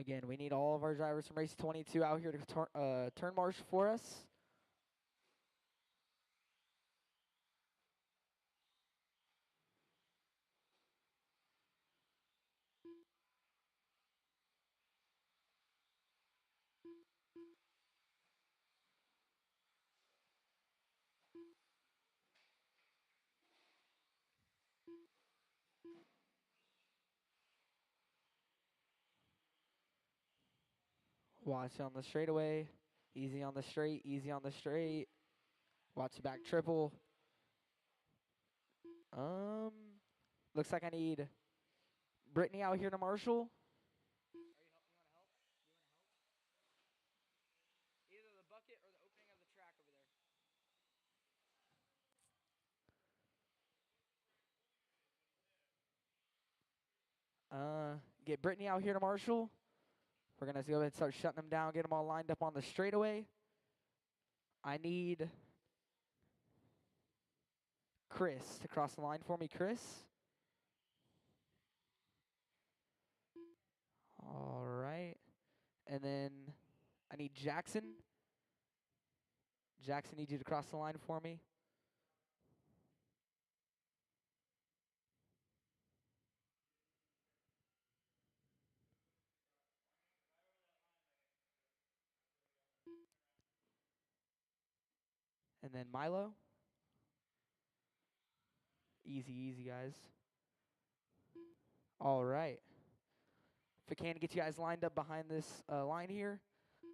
Again, we need all of our drivers from race 22 out here to turn marsh for us. Watch on the straightaway. Easy on the straight, easy on the straight. Watch the back triple. Looks like I need Brittany out here to marshal. You want to help? You want to help? Either the bucket or the opening of the track over there. Get Brittany out here to marshal. We're going to go ahead and start shutting them down, get them all lined up on the straightaway. I need Chris to cross the line for me. Chris. All right. And then I need Jackson. Jackson needs you to cross the line for me. And then Milo. Easy, easy, guys. All right. If I can get you guys lined up behind this line here,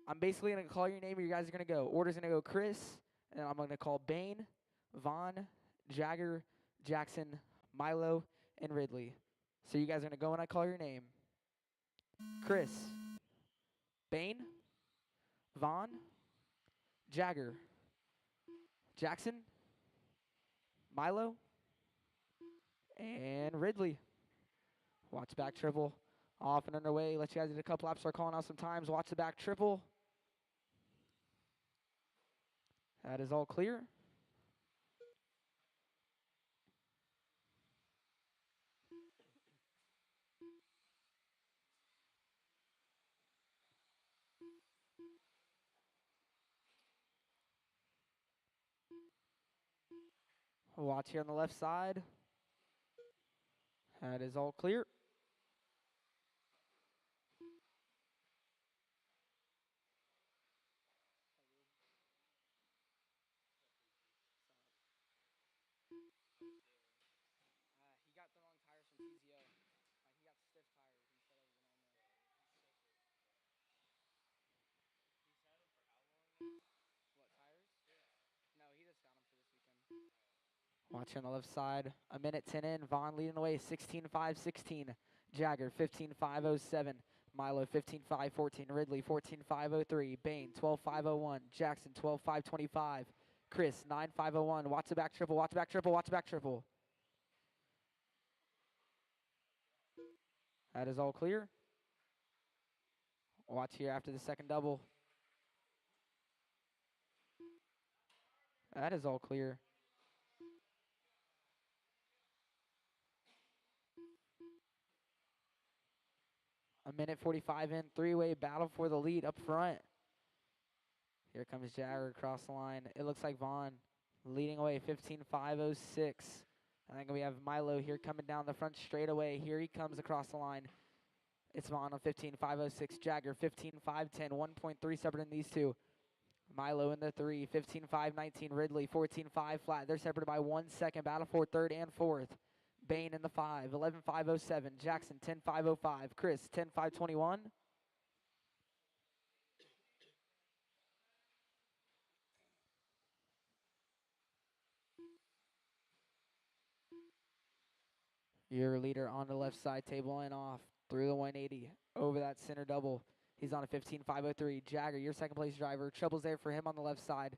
I'm basically going to call your name. You guys are going to go. Order's going to go Chris, and I'm going to call Bane, Vaughn, Jagger, Jackson, Milo, and Ridley. So you guys are going to go when I call your name. Chris, Bane, Vaughn, Jagger, Jackson, Milo, and Ridley. Watch back triple. Off and underway. Let you guys get a couple laps. Start calling out some times. Watch the back triple. That is all clear. Watch here on the left side. That is all clear. He got the wrong tires from PZO. He got stiff tires instead of the normal. He's had them for how long? What, tires? Yeah. No, he just got them for this weekend. Watch on the left side. A minute 10 in. Vaughn leading the way. 16.5-16. Jagger 15.507. Milo 15.514. Ridley 14.503. Bain 12.501. Jackson 12.525. Chris 9.501. Watch the back triple. Watch the back triple. Watch the back triple. That is all clear. Watch here after the second double. That is all clear. A minute 45 in. Three-way battle for the lead up front. Here comes Jagger across the line. It looks like Vaughn leading away 15.506. I think we have Milo here coming down the front straightaway. Here he comes across the line. It's Vaughn on 15.506. Jagger 15.510. 1.3 separate in these two. Milo in the 3. 15.519. Ridley 14.5 flat. They're separated by 1 second. Battle for third and fourth. Bain in the 5. 11.507. Jackson 10.505. Chris 10.521. Your leader on the left side, table and off through the 180 over that center double. He's on a 15.503. Jagger, your second place driver. Trouble's there for him on the left side.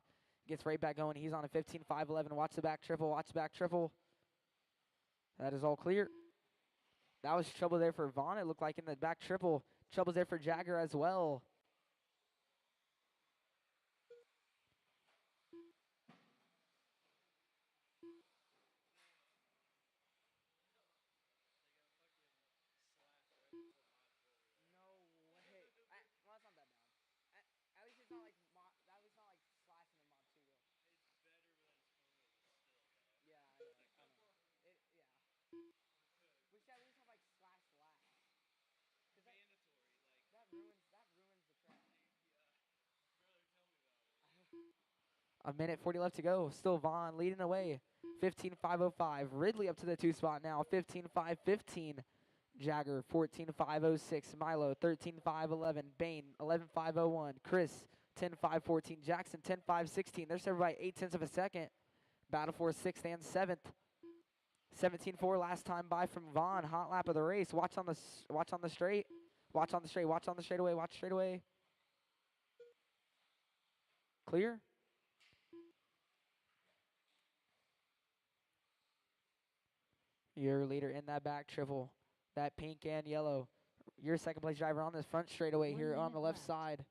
Gets right back going. He's on a 15.511. Watch the back triple. Watch the back triple. That is all clear. That was trouble there for Vaughn. It looked like in the back triple. Trouble's there for Jagger as well. No way. was not like slashing the mod 2 though. It's better than Puma, but still. Yeah, I know. Yeah. We should at least have like slash last. Mandatory, like that ruins the track. Yeah. Brother, tell me about it. A minute 40 left to go. Still Vaughn leading away. 15.505. Ridley up to the 2 spot now. 15.515. Jagger 14.506. Milo 13.511. Bain 11.501. Chris 10.514. Jackson 10.516. They're served by 0.8 of a second. Battle for 6th and 7th. 17.4 last time by from Vaughn. Hot lap of the race. Watch on the straight. Watch on the straight. Watch on the straightaway. Watch straightaway. Clear. Your leader in that back triple. That pink and yellow. Your second place driver on this front straightaway here on the left side.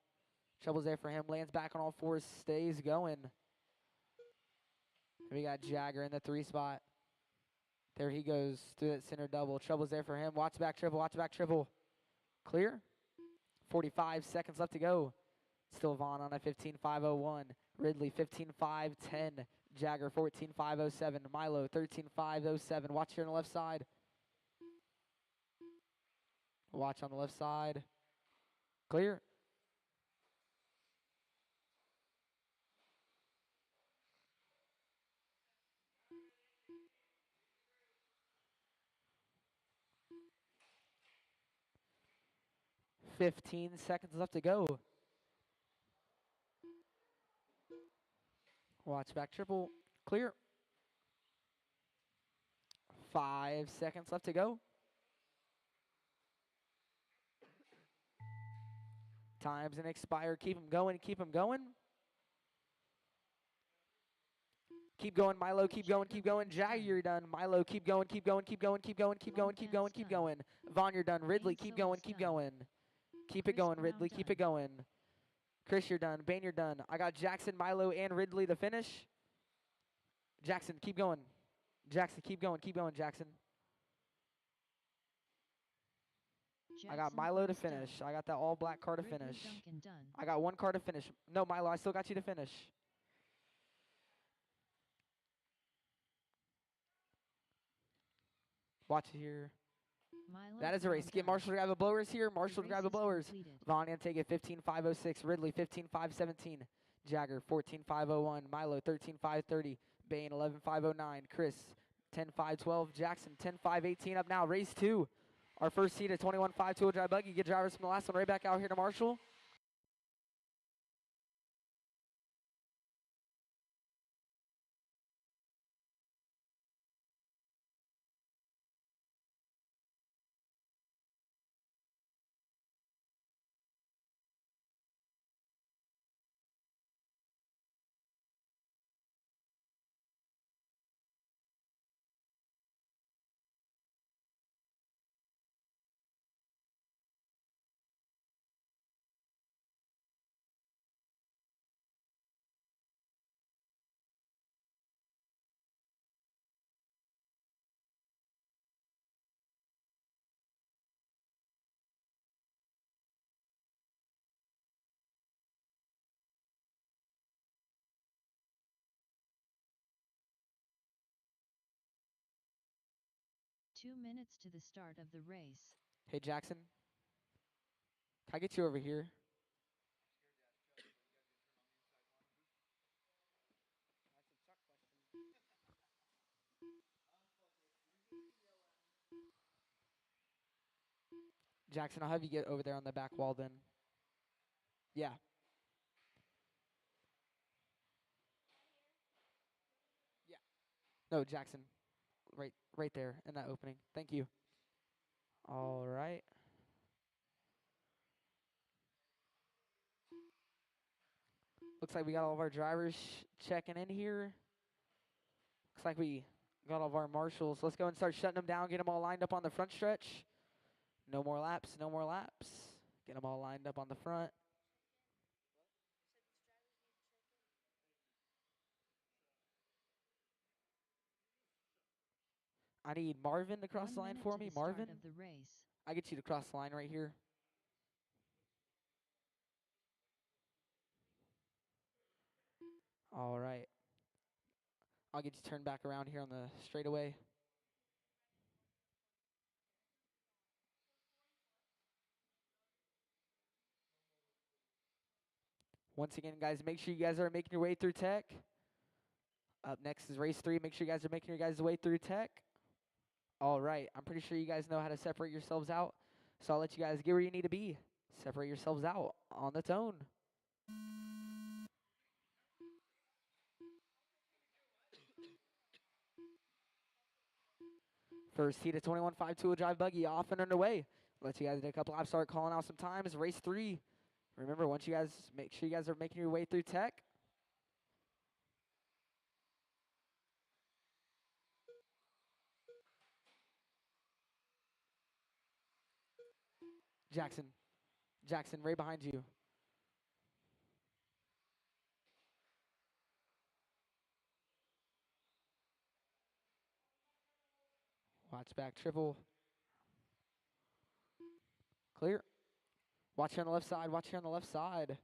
Trouble's there for him. Lands back on all fours. Stays going. We got Jagger in the 3 spot. There he goes through that center double. Trouble's there for him. Watch back triple. Watch back triple. Clear. 45 seconds left to go. Still Vaughn on a 15.501. Ridley 15.510. Jagger 14.507. Milo 13.507. Watch here on the left side. Watch on the left side. Clear. $15 seconds left to go. Watch back triple. Clear. 5 seconds left to go. Time's gonna expire. Keep him going. Keep him going. Keep going, Milo. Keep going. Keep going. Jagger, you're done. Milo, keep going. Keep going. Keep going. Keep going. Keep going. Keep going. Keep going. Vaughn, you're done. Ridley, keep going. Keep going. Keep it going, Ridley. Keep it going. Chris, you're done. Bain, you're done. I got Jackson, Milo, and Ridley to finish. Jackson, keep going. Jackson, keep going. Keep going, Jackson. I got Milo to finish. I got that all black car to finish. I got 1 car to finish. No, Milo, I still got you to finish. Watch it here. That is a race. Get Marshall to grab the blowers here. Marshall to grab the blowers. Vaughn going to take it 15.506. Ridley 15.517. Jagger 14.501. Milo 13.530. Bain 11.509. Chris 10.512. Jackson 10.518. Up now. Race 2. Our first seat at 21.5 two-wheel drive buggy. Get drivers from the last one right back out here to Marshall. Two minutes to the start of the race. Hey, Jackson. Can I get you over here? Jackson, I'll have you get over there on the back wall then. Yeah. Yeah. No, Jackson. Right there in that opening. Thank you. All right. Looks like we got all of our drivers checking in here. Looks like we got all of our marshals. Let's go and start shutting them down. Get them all lined up on the front stretch. No more laps. No more laps. Get them all lined up on the front. I need Marvin to cross the line for me. Marvin, of the race. I get you to cross the line right here. All right. I'll get you turned back around here on the straightaway. Once again, guys, make sure you guys are making your way through tech. Up next is race 3. Make sure you guys are making your guys' way through tech. All right. I'm pretty sure you guys know how to separate yourselves out. So I'll let you guys get where you need to be. Separate yourselves out on the tone. First heat of 21.5 two-wheel drive buggy off and underway. Let you guys take a couple laps, start calling out some times. Race 3. Remember, once you guys make sure you guys are making your way through tech. Jackson, right behind you. Watch back, triple. Clear. Watch here on the left side. Watch here on the left side.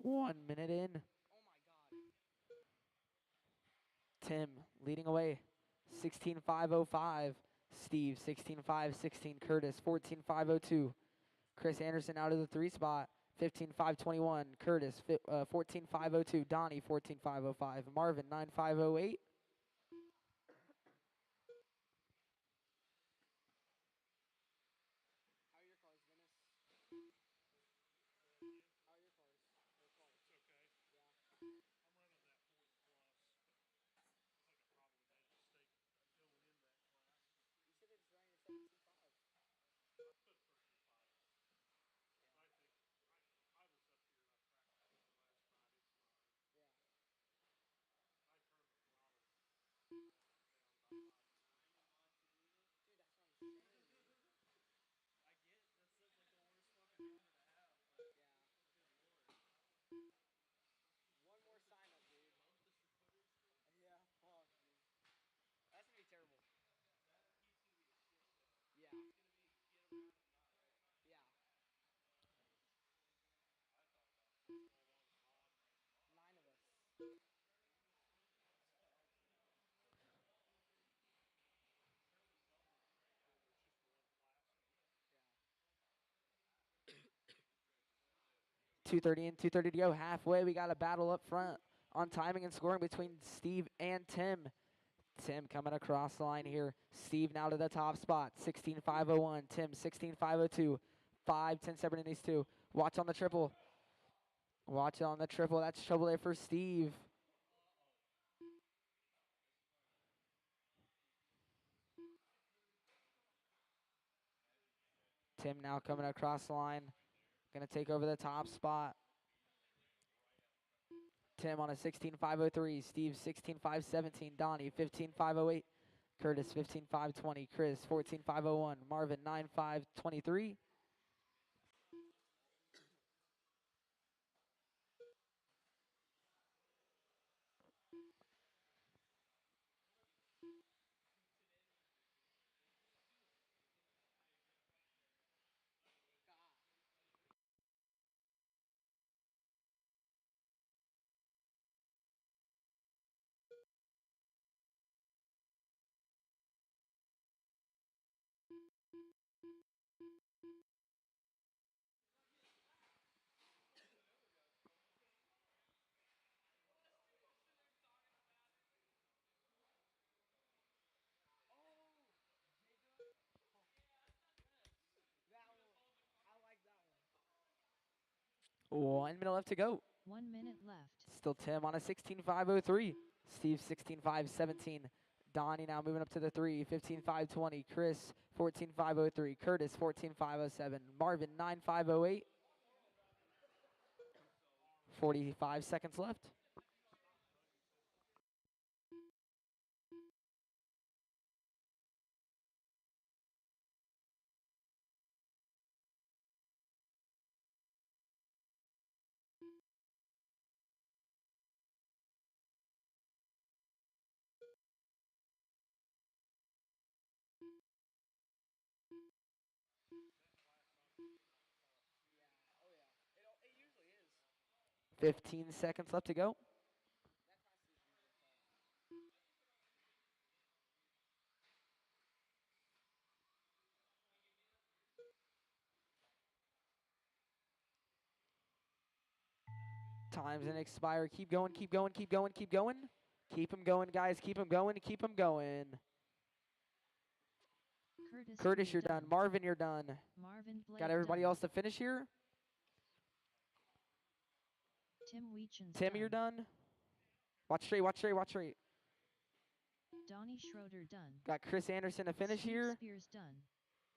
One minute in. Tim leading away. 16.505. Steve 16.516. Curtis 14.502. Chris Anderson out of the 3 spot. 15.521. Curtis 14.502. Donnie 14.505. Marvin 9.508. .230 and 2:30 to go. Halfway, we got a battle up front on timing and scoring between Steve and Tim. Tim coming across the line here. Steve now to the top spot. 16.501. Tim 16.502. 5:10 separate in these two. Watch on the triple. Watch on the triple. That's trouble there for Steve. Tim now coming across the line. Going to take over the top spot. Tim on a 16.503. Steve 16.517. Donnie 15.508. Curtis 15.520. Chris 14.501. Marvin 9.523. One minute left to go. 1 minute left. Still Tim on a 16.503. Steve 16.517. Donnie now moving up to the 3. 15.520. Chris 14.503. Curtis 14.507. Marvin 9.508. 45 seconds left. 15 seconds left to go. Time's gonna expire. Keep going, keep going, keep going, keep going. Keep them going, guys. Keep them going, keep them going. Curtis, you're done. Marvin, you're done. Marvin Blake Got everybody done. else to finish here? Tim Weechen's Tim, done. you're done. Watch straight, watch straight, watch straight. Donnie Schroeder done. Got Chris Anderson to finish Steve here. Spears done.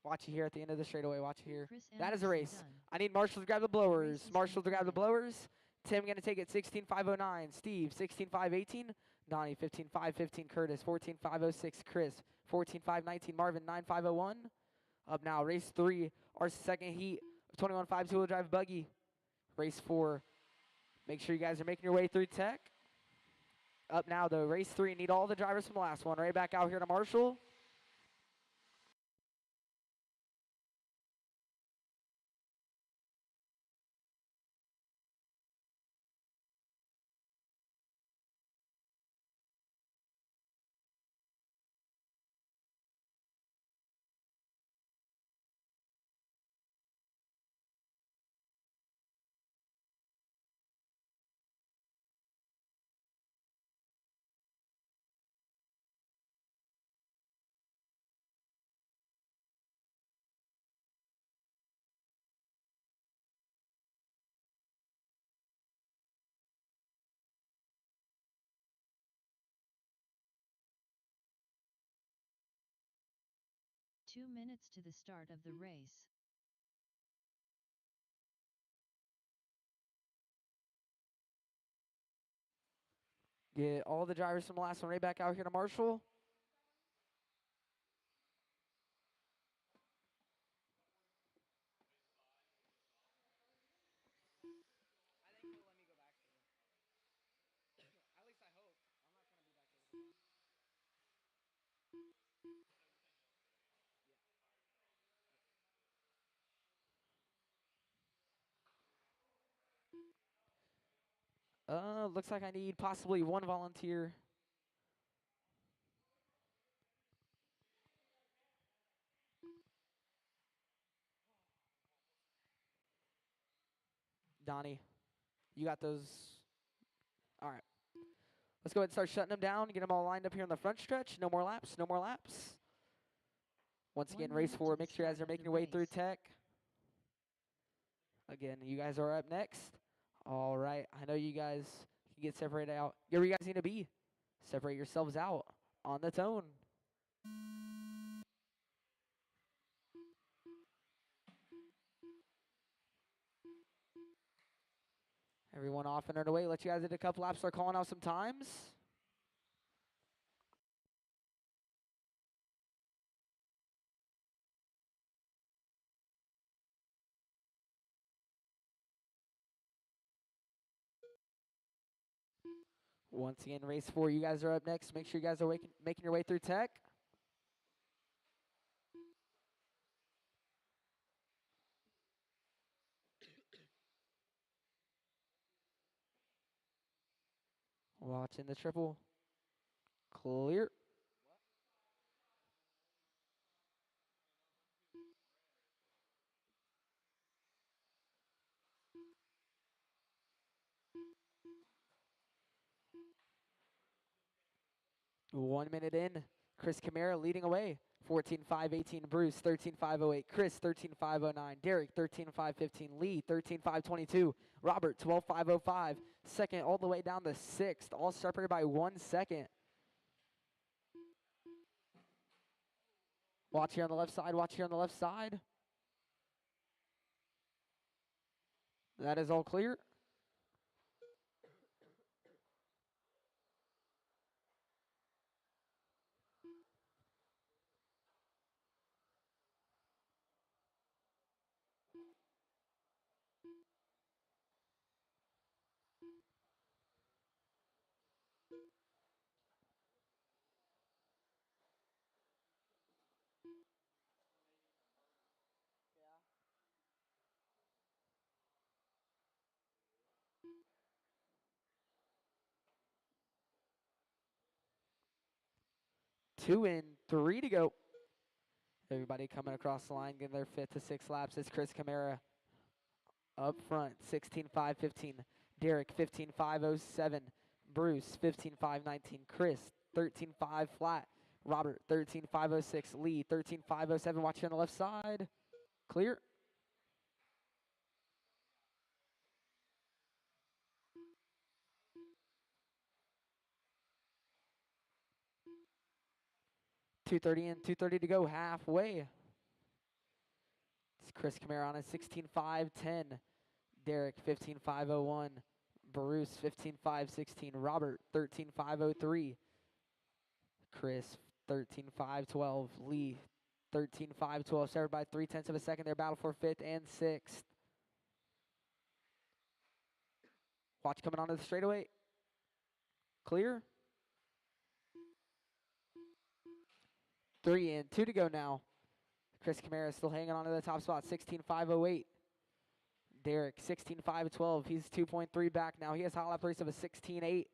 Watch it here at the end of the straightaway. Watch it here. Chris That is a Anderson race. done. I need Marshall to grab the blowers. Race is Marshall to grab the completed. blowers. Tim going to take it 16.509. Steve 16.518. Donnie 15.515. Curtis 14.506. Chris 14.519. Marvin 9.501. Up now, race 3. Our second heat of 21.5 two-wheel drive buggy. Race 4. Make sure you guys are making your way through tech. Up now, though, race 3. Need all the drivers from the last one. Right back out here to Marshall. Two minutes to the start of the race. Get all the drivers from the last one right back out here to Marshall. Looks like I need possibly one volunteer. Donnie, you got those. All right. Let's go ahead and start shutting them down. Get them all lined up here in the front stretch. No more laps. No more laps. Once again, 1 race minute 4. to the Make sure you guys start are of making the your way through race. tech. Again, you guys are up next. All right. I know you guys can get separated out. Get where you guys need to be. Separate yourselves out on the tone. Everyone off and underway. Let you guys get a couple laps. Start calling out some times. Once again, race 4. You guys are up next. Make sure you guys are making your way through tech. Watching the triple. Clear. One minute in. Chris Camara leading away. 14.518. Bruce 13.508. Chris 13.509. Derek 13.515. Lee 13.522. Robert 12.505. Second all the way down to sixth. All separated by 1 second. Watch here on the left side. Watch here on the left side. That is all clear. 2 in, 3 to go. Everybody coming across the line, getting their 5th to 6th laps. It's Chris Camara up front, 16.5.15. Derek, 15.5.07. Bruce, 15.5.19. Chris, 13.5 flat. Robert, 13.5.06. Lee, 13.5.07. Watch here on the left side. Clear. .230 in, 2:30 to go, halfway. It's Chris Camara on a 16.5.10. Derek, 15.5.01. Bruce, 15.5.16. Robert, 13.5.03. Chris, 13.5.12. Lee, 13.5.12. Separated by 0.3 of a second. Their battle for 5th and 6th. Watch coming onto the straightaway. Clear. 3 in, 2 to go now. Chris Camara still hanging on to the top spot, 16.5.08. Derek, 16.5.12. He's 2.3 back now. He has hot lap race of a 16.8.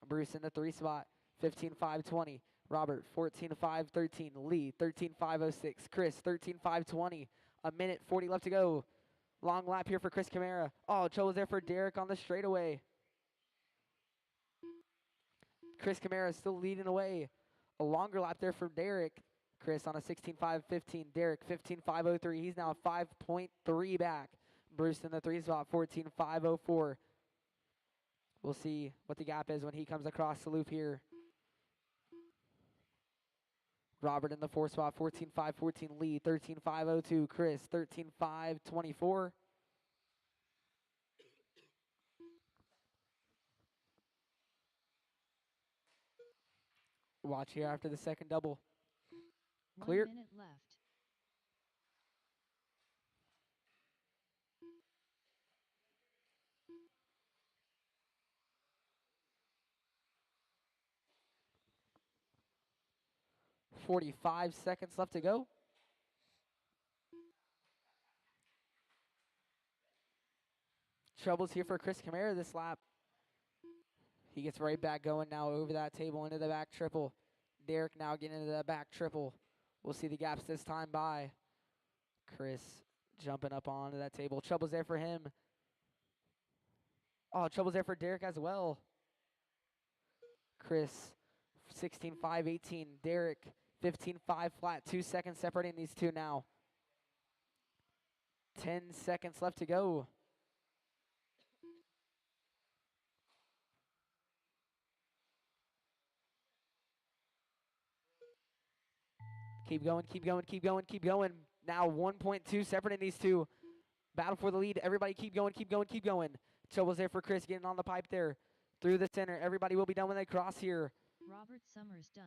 Bruce in the 3 spot, 15.5.20. Robert, 14.5.13. Lee, 13.5.06. Chris, 13.5.20. A minute 40 left to go. Long lap here for Chris Camara. Oh, trouble there for Derek on the straightaway. Chris Camara still leading away. A longer lap there for Derek. Chris on a 16.5.15. Derek, 15.5.03. He's now 5.3 back. Bruce in the 3 spot, 14.5.04. We'll see what the gap is when he comes across the loop here. Robert in the 4 spot, 14.5.14. Lee, 13.5.02. Chris, 13.5.24. Watch here after the second double. Clear. 1 minute left. .45 seconds left to go. Troubles here for Chris Camara this lap. He gets right back going now over that table into the back triple. Derek now getting into the back triple. We'll see the gaps this time by. Chris jumping up onto that table. Trouble's there for him. Oh, trouble's there for Derek as well. Chris, 16.5.18. Derek, 15.5 flat. 2 seconds separating these two now. 10 seconds left to go. Keep going, keep going, keep going, keep going. Now 1.2 separating these two. Battle for the lead. Everybody keep going, keep going, keep going. Trouble's there for Chris getting on the pipe there. Through the center. Everybody will be done when they cross here. Robert Summers done.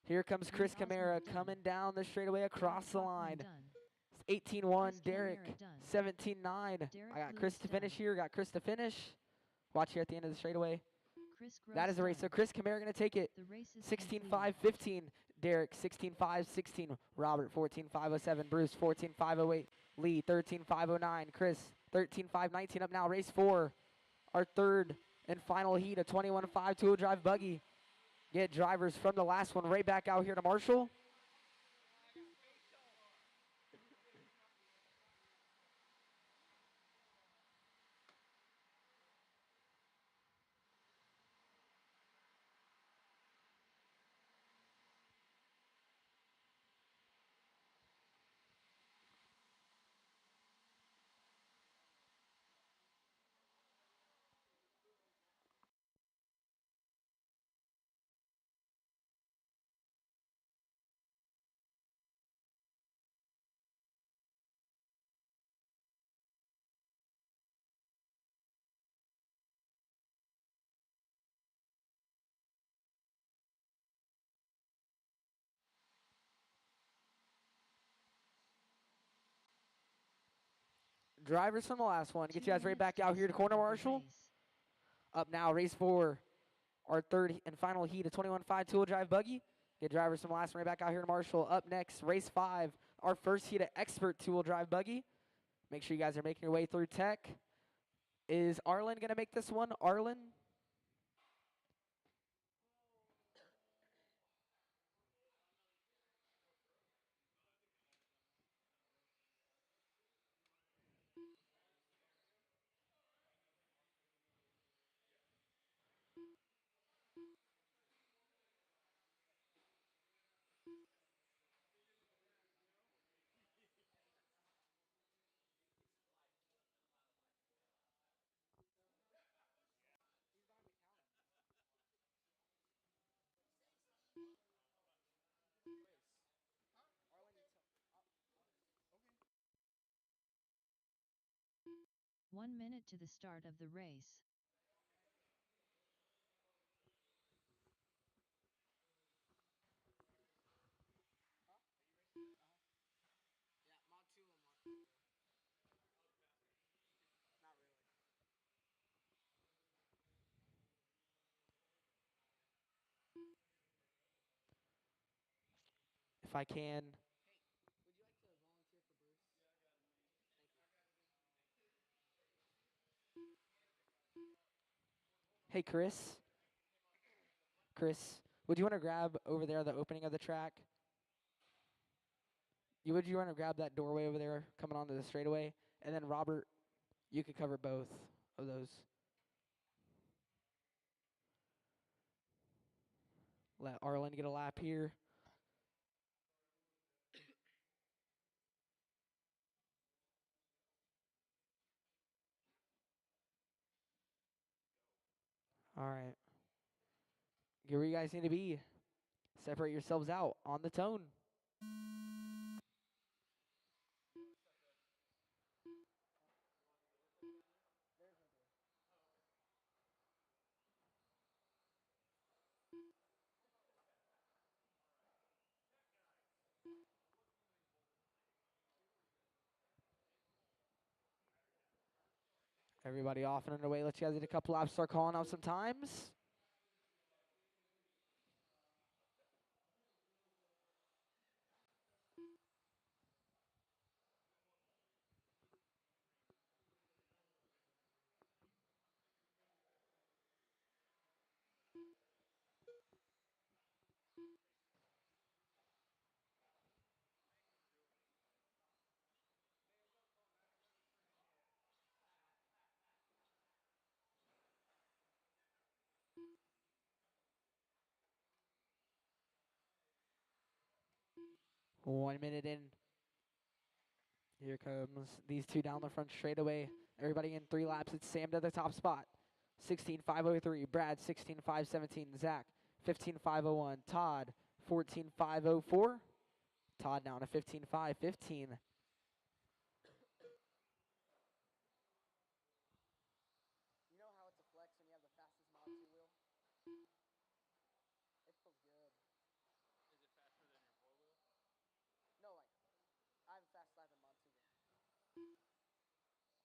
Here comes Chris Osmond Camara done. coming down the straightaway across the line. Done. 18-1, Chris Derek, Camara 17-9. Derek I got Chris Lewis to done. finish here, got Chris to finish. Watch here at the end of the straightaway. Chris That is the race. So Chris Camara going to take it. The race is completed. 16.5.15. Derek, 16.5.16. Robert, 14.5.07. Bruce, 14.5.08. Lee, 13.5.09. Chris, 13.5.19. Up now, race 4. Our third and final heat, a 21.5 two-wheel drive buggy. Get drivers from the last one right back out here to Marshall. Drivers from the last one. Get 2 you guys right minutes back to out the here to start corner of the Marshall. race. Up now, race 4. Our third and final heat, a 21.5 two-wheel drive buggy. Get drivers from the last one right back out here to Marshall. Up next, race 5. Our first heat, of expert two-wheel drive buggy. Make sure you guys are making your way through tech. Is Arlen going to make this one? Arlen? 1 minute to the start of the race. If I can. Hey, Chris. Chris, would you want to grab over there the opening of the track? Would you want to grab that doorway over there coming onto the straightaway? And then Robert, you could cover both of those. Let Arlen get a lap here. All right. Get where you guys need to be. Separate yourselves out on the tone. Everybody off and underway. Let you guys get a couple laps. Start calling out some times. One minute in. Here comes these two down the front straightaway. Everybody in 3 laps. It's Sam to the top spot. 16.503. Brad 16.517. Zach 15.501. Todd 14.504. Todd down to 15.515. You know how it's a flex when you have the fastest Mod 2 wheel? It feels good. Is it faster than your 4-wheel? No, like, I have a fast lap in Mod 2 wheel.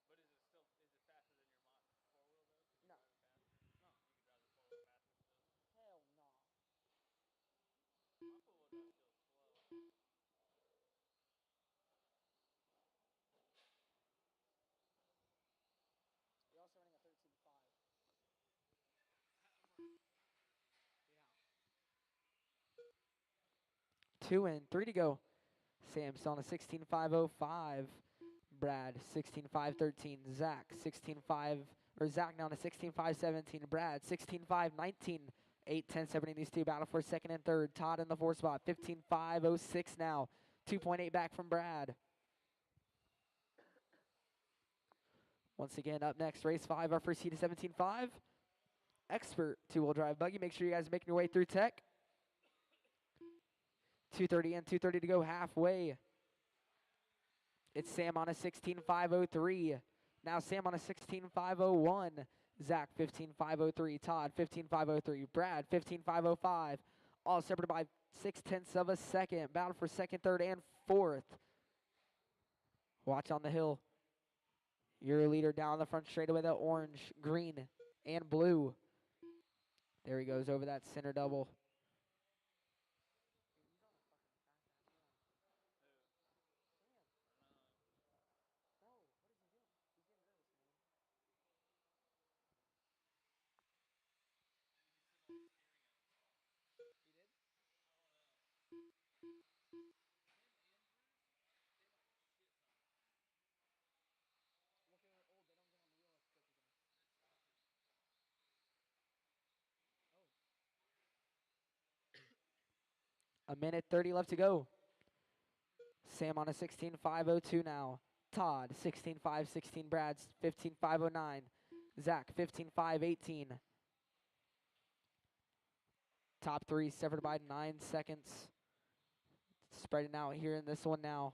But is it faster than your 4-wheel though? Can you No. drive it faster? No. You can drive the 4-wheel faster still. Hell no. My 4-wheel drive feels slow. You're also running a 13.5. Yeah. 2 and 3 to go. Sam still on a 16.505. Brad 16.513. Zach 16.5 or Zach now on a 16.517. Brad 16.519. 8-10 separating these two. Battle for second and third. Todd in the 4 spot. 15.506 now. 2.8 back from Brad. Once again, up next, race 5, our first heat of 17.5. Expert 2-wheel drive buggy. Make sure you guys are making your way through tech. 2:30 and 2:30 to go halfway. It's Sam on a 16.503. Now Sam on a 16.501. Zach 15.503. Todd 15.503. Brad 15.505. All separated by 0.6 of a second. Battle for second, third, and fourth. Watch on the hill. Your leader down the front straightaway, the orange, green, and blue. There he goes over that center double. A minute 30 left to go. Sam on a 16.502 now. Todd 16.516. Brad 15.509. Zach 15.518. Top 3 separated by 9 seconds. Spreading out here in this one now.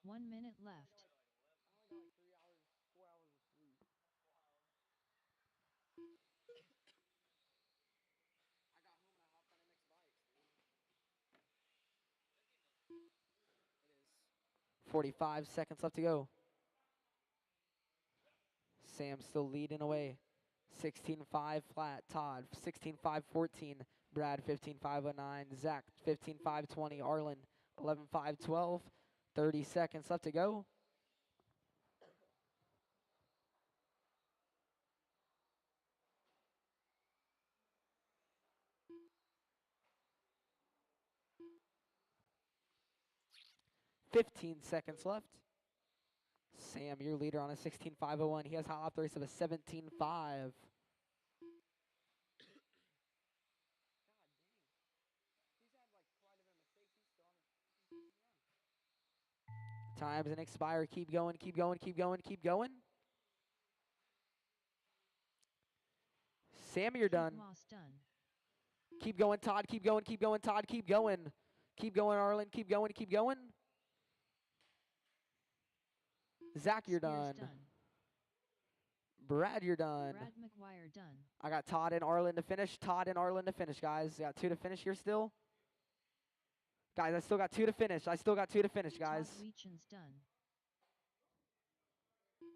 1 minute left. I only got like 3 hours, 4 hours of sleep. I got home and I hopped on MX bikes, dude. It is 45 seconds left to go. Sam still leading away. 16-5 flat. Todd 16-5-14. Brad 15-5-09. Zach 15-5-20. Arlen 11-5-12. 30 seconds left to go. .15 seconds left. Sam, your leader on a 16-5-01. He has hot lap the race of a 17-5. Time's an expire. Keep going, keep going, keep going, keep going. Sam, you're done. Moss done. Keep going, Todd. Keep going, keep going, Todd. Keep going. Keep going, Arlen. Keep going, keep going. Zach, you're Spears done. Brad, you're done. Brad McGuire done. I got Todd and Arlen to finish. Todd and Arlen to finish, guys. Got 2 to finish here still. Guys, I still got 2 to finish. I still got 2 to finish, guys. Todd Weechen's done.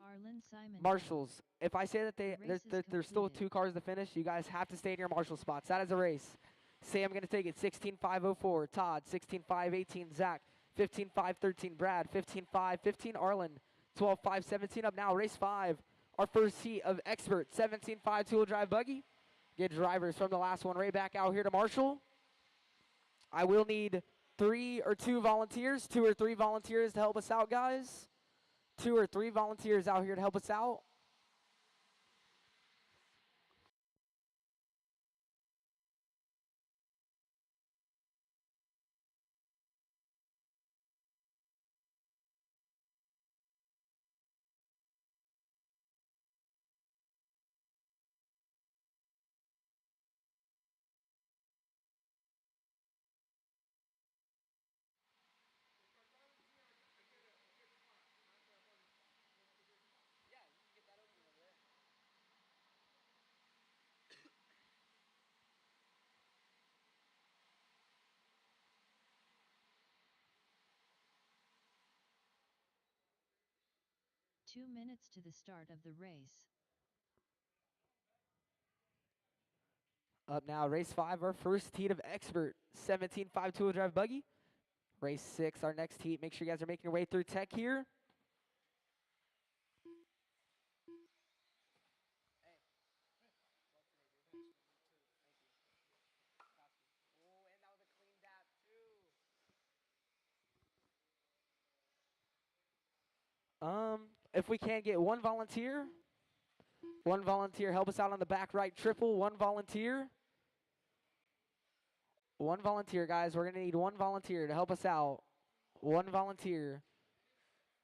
Arlen Simon Marshals. If I say that Race is there's still completed. 2 cars to finish, you guys have to stay in your marshal spots. That is a race. Sam going to take it 16-5-04. Todd 16-5-18. Zach 15-5-13. Brad 15-5-15. Arlen 12-5-17 up now. Race 5. Our first heat of expert 17-5 two-wheel drive buggy. Get drivers from the last one right back out here to marshal. I will need 3 or 2 volunteers, 2 or 3 volunteers to help us out, guys. 2 or 3 volunteers out here to help us out. Two minutes to the start of the race. Up now, race 5, our first heat of expert 17-5 two-wheel drive buggy. Race 6, our next heat. Make sure you guys are making your way through tech here. If we can get one volunteer help us out on the back right triple. One volunteer, guys. We're gonna need one volunteer to help us out. One volunteer.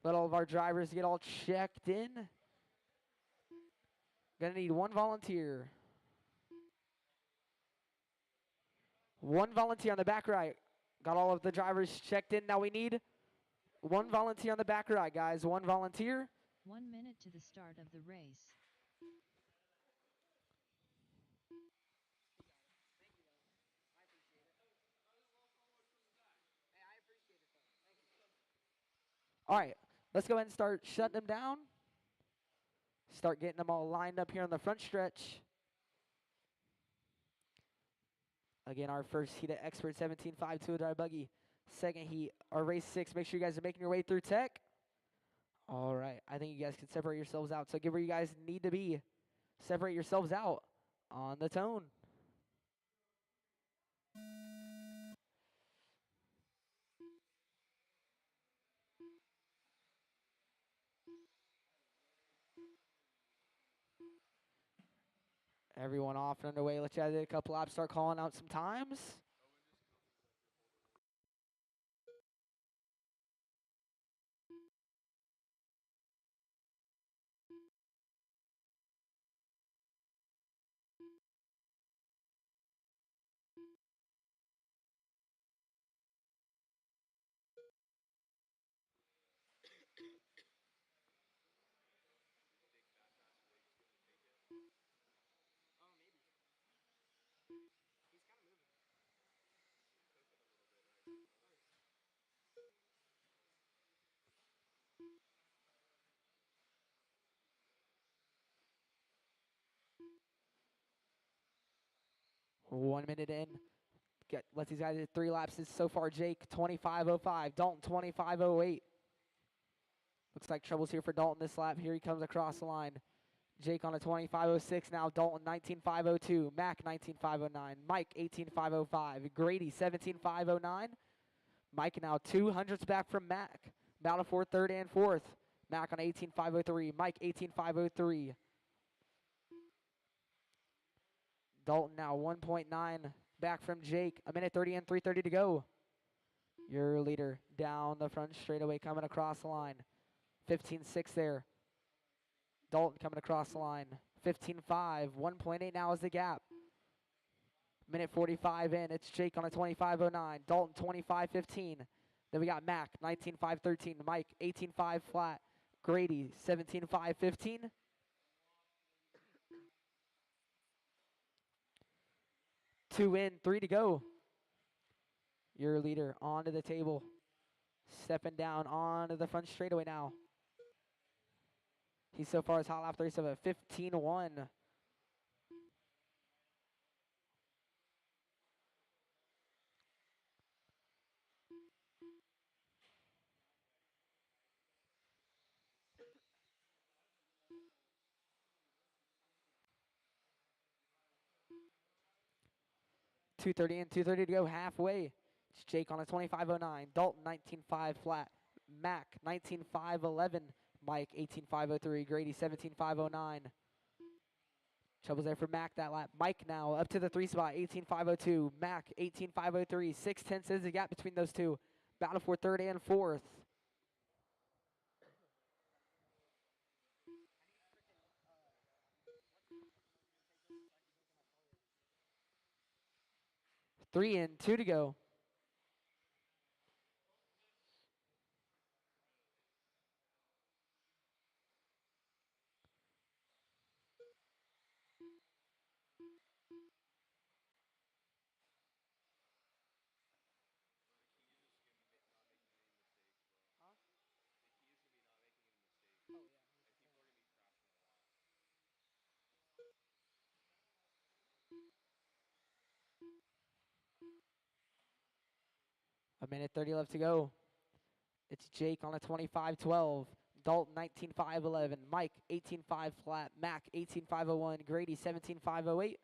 Let all of our drivers get all checked in. Gonna need one volunteer. One volunteer on the back right. Got all of the drivers checked in. Now we need one volunteer on the back right, guys. One volunteer. 1 minute to the start of the race. All right, let's go ahead and start shutting them down. Start getting them all lined up here on the front stretch. Again, our first heat of expert 17-5 two-wheel drive buggy. Second heat, our race 6. Make sure you guys are making your way through tech. All right, I think you guys can separate yourselves out. So get where you guys need to be. Separate yourselves out on the tone. Everyone off and underway. Let's add a couple laps. Start calling out some times. 1 minute in. Let these guys do 3 laps so far. Jake 25:05. Dalton 25:08. Looks like trouble's here for Dalton this lap. Here he comes across the line. Jake on a 25:06 now. Dalton 19:502. Mac 19:509. Mike 18:505. Grady 17:509. Mike now 200s back from Mac. Battle for third and fourth. Mac on 18:503. Mike 18:503. Dalton now 1.9 back from Jake. 1:30 and 3:30 to go. Your leader down the front straightaway coming across the line. 15:6 there. Dalton coming across the line. 15:5. 1.8 now is the gap. 1:45 in. It's Jake on a 25:09. Dalton 25:15. Then we got Mac 19:513. Mike 18:5 flat. Grady 17:515. 2 in, 3 to go. Your leader onto the table. Stepping down onto the front straightaway now. He so far has hot lap 37, 15:1. .230 and 2:30 to go halfway. It's Jake on a 25:09. Dalton 19:5 flat. Mac 19:511. Mike 18:503. Grady 17:509. Trouble's there for Mac that lap. Mike now up to the 3 spot. 18:502. Mac 18:503. 6/10 is the gap between those two. Battle for third and fourth. Three in, 2 to go. A minute 30 left to go. It's Jake on a 25:12. Dalton 19:511. Mike 18:5 flat. Mac 18:501. Grady 17:508.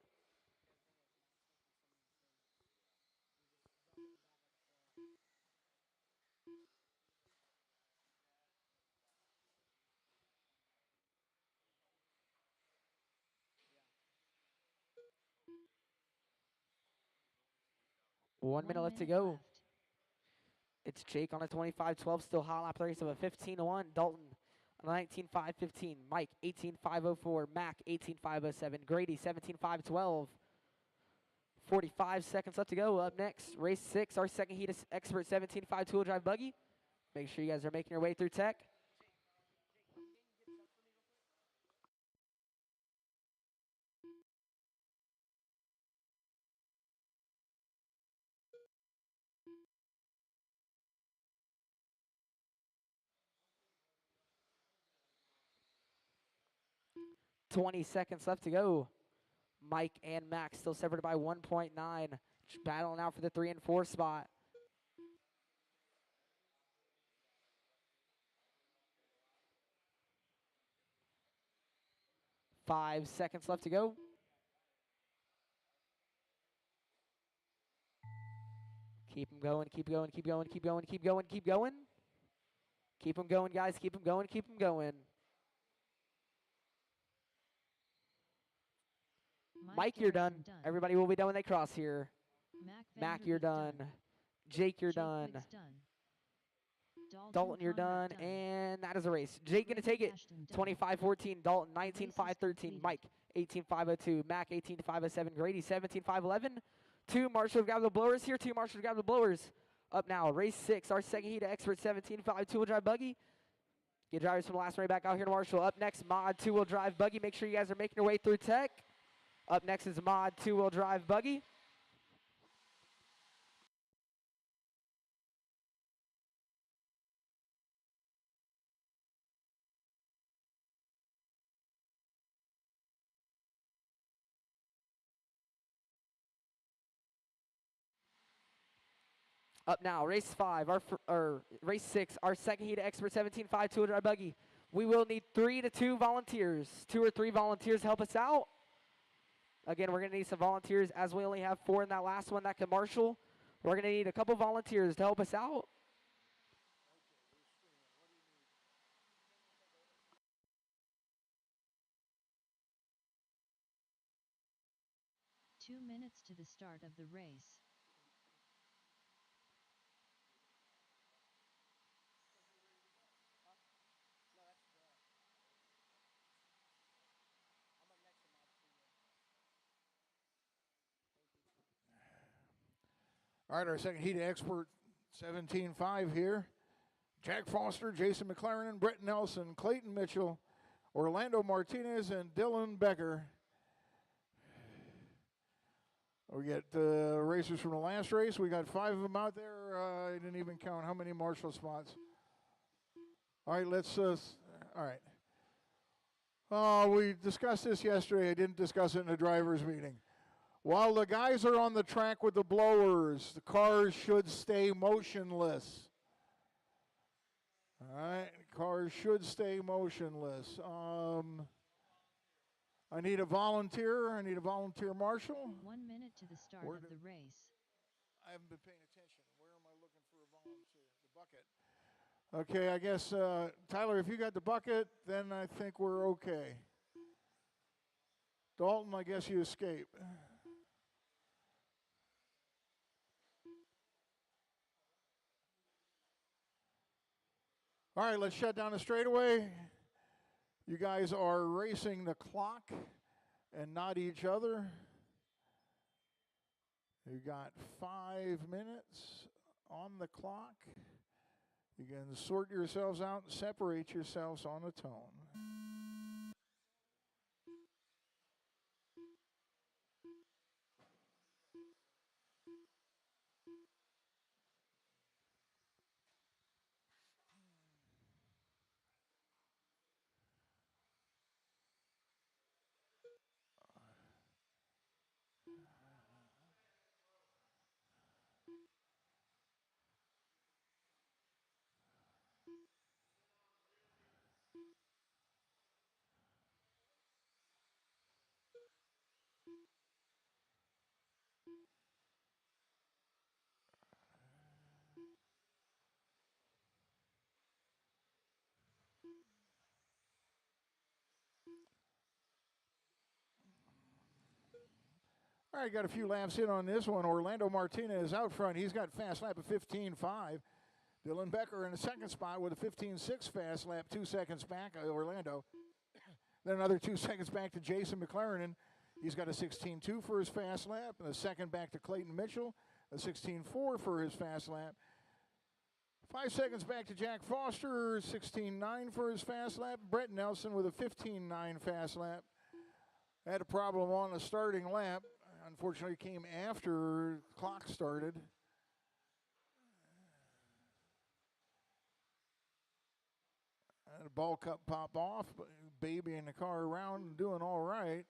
One minute left to go. Left. It's Jake on a 25:12. Still hot lap 37, 15:1. Dalton on a 19:515. Mike 18:504. Mac 18:507. Grady 17:512. 45 seconds left to go. Up next, race 6. Our second heat is Expert 17.5 two-wheel drive buggy. Make sure you guys are making your way through tech. .20 seconds left to go. Mike and Max still separated by 1.9. Battling out for the 3 and 4 spot. Five seconds left to go. Keep them going, keep going, keep going, keep going, keep going, keep going. Keep them going, guys. Keep them going, keep them going. Mike, you're done. Everybody will be done when they cross here. Mac, you're done. Jake, you're done. Dalton, you're done. And that is a race. Jake going to take it. 25:14. Dalton, 19:513. Mike, 18:502. Mac, 18:507. Grady, 17:511. 2 Marshall grab the blowers here. 2 Marshall grab the blowers. Up now, race 6. Our second heat, Expert 17.5 two-wheel drive buggy. Get drivers from the last race back out here to Marshall. Up next, Mod two-wheel drive buggy. Make sure you guys are making your way through tech. Up next is Mod two-wheel drive buggy. Up now, race 5, race 6, our second heat expert 17.5 200 buggy. We will need 3 to 2 volunteers. 2 or 3 volunteers to help us out. Again, we're going to need some volunteers as we only have 4 in that last one that can marshal. We're going to need a couple volunteers to help us out. Two minutes to the start of the race. All right, our second heat expert, 17.5 here. Jack Foster, Jason McLaren, Brett Nelson, Clayton Mitchell, Orlando Martinez, and Dylan Becker. We get racers from the last race. We got 5 of them out there. I didn't even count how many marshal spots. All right, let's, all right. We discussed this yesterday. I didn't discuss it in the driver's meeting. While the guys are on the track with the blowers, the cars should stay motionless. All right, cars should stay motionless. I need a volunteer. I need a volunteer marshal. 1 minute to the start of the race. I haven't been paying attention. Where am I looking for a volunteer? The bucket. Okay, I guess, Tyler, if you got the bucket, then I think we're okay. Dalton, I guess you escape. All right, let's shut down the straightaway. You guys are racing the clock and not each other. You got 5 minutes on the clock. You can sort yourselves out and separate yourselves on a tone. All right, got a few laps in on this one. Orlando Martinez out front. He's got fast lap of 15.5. Dylan Becker in the second spot with a 15.6 fast lap, 2 seconds back, Orlando. Then another 2 seconds back to Jason McLaren. He's got a 16.2 for his fast lap. And a second back to Clayton Mitchell, a 16.4 for his fast lap. 5 seconds back to Jack Foster, 16.9 for his fast lap. Brett Nelson with a 15.9 fast lap. Had a problem on the starting lap. Unfortunately, came after the clock started. And a ball cup pop off, but babying the car around and doing all right.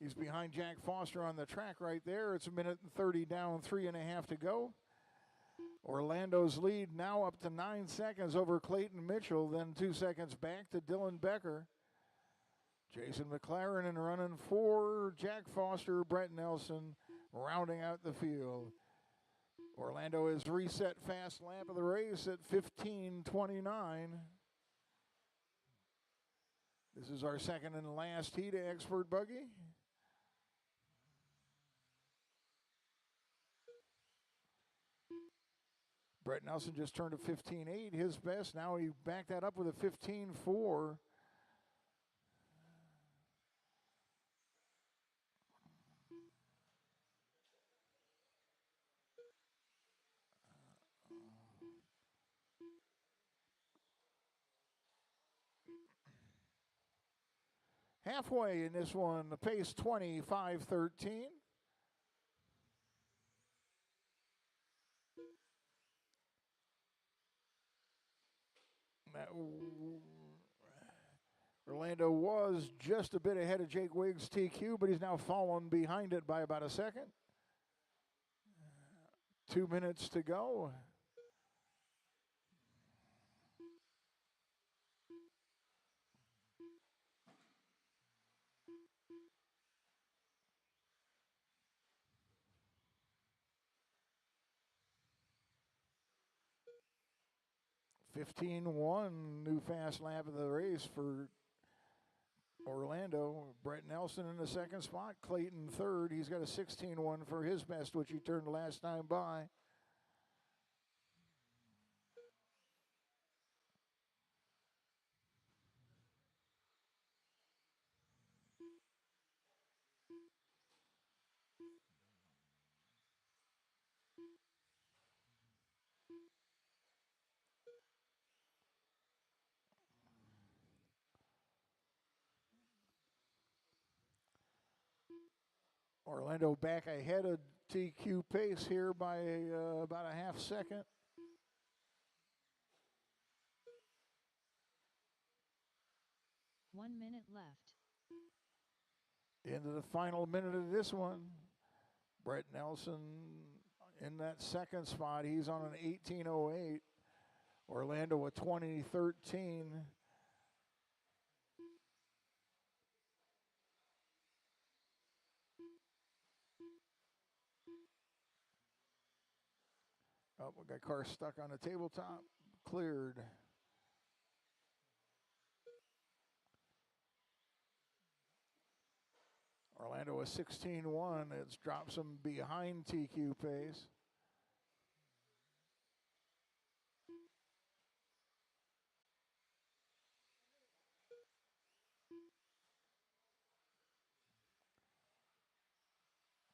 He's behind Jack Foster on the track right there. It's 1 minute and 30 down, 3.5 to go. Orlando's lead now up to 9 seconds over Clayton Mitchell, then 2 seconds back to Dylan Becker. Jason McLaren and running 4, Jack Foster, Brett Nelson rounding out the field. Orlando has reset fast lap of the race at 15:29. This is our second and last heat of expert buggy. Brett Nelson just turned a 15.8, his best. Now he backed that up with a 15.4. Halfway in this one, the pace 25:13. Orlando was just a bit ahead of Jake Wiggs' TQ, but he's now fallen behind it by about a second. 2 minutes to go. (15-1) new fast lap of the race for Orlando. Brett Nelson in the second spot. Clayton third. He's got a 16-1 for his best, which he turned last time by. Orlando back ahead of TQ pace here by about a half second. One minute left. Into the final minute of this one. Brett Nelson in that second spot. He's on an 18:08. Orlando with 20:13. Oh, we got car stuck on the tabletop. Cleared. Orlando is 16-1. It's drops him behind TQ pace.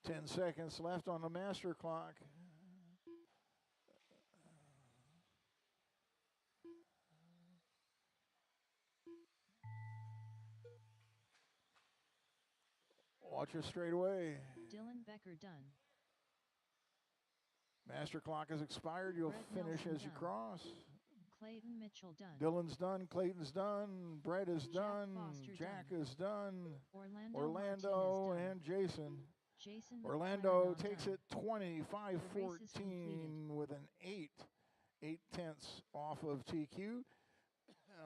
Ten seconds left on the master clock. Watch your straightaway. Dylan Becker done. Master clock has expired. You'll Brett finish Nelson as you done. cross. Clayton Mitchell done. Dylan's done. Clayton's done. Brett is Jack done. Foster Jack done. is done. Orlando Martinez done. And Jason. Jason Orlando McLaren takes done. it 25-14 completed. with an 8/10 off of TQ.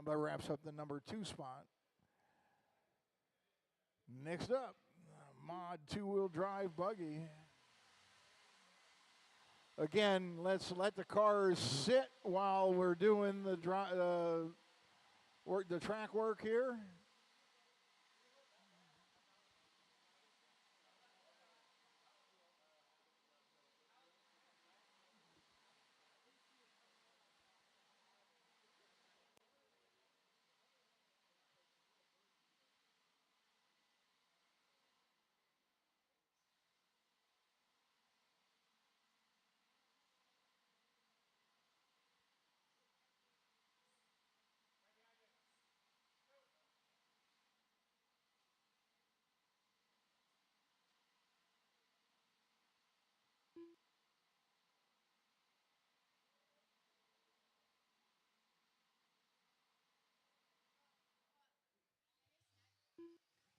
But wraps up the number 2 spot. Next up, Mod 2-wheel drive buggy. Again, let's let the cars sit while we're doing the track work here.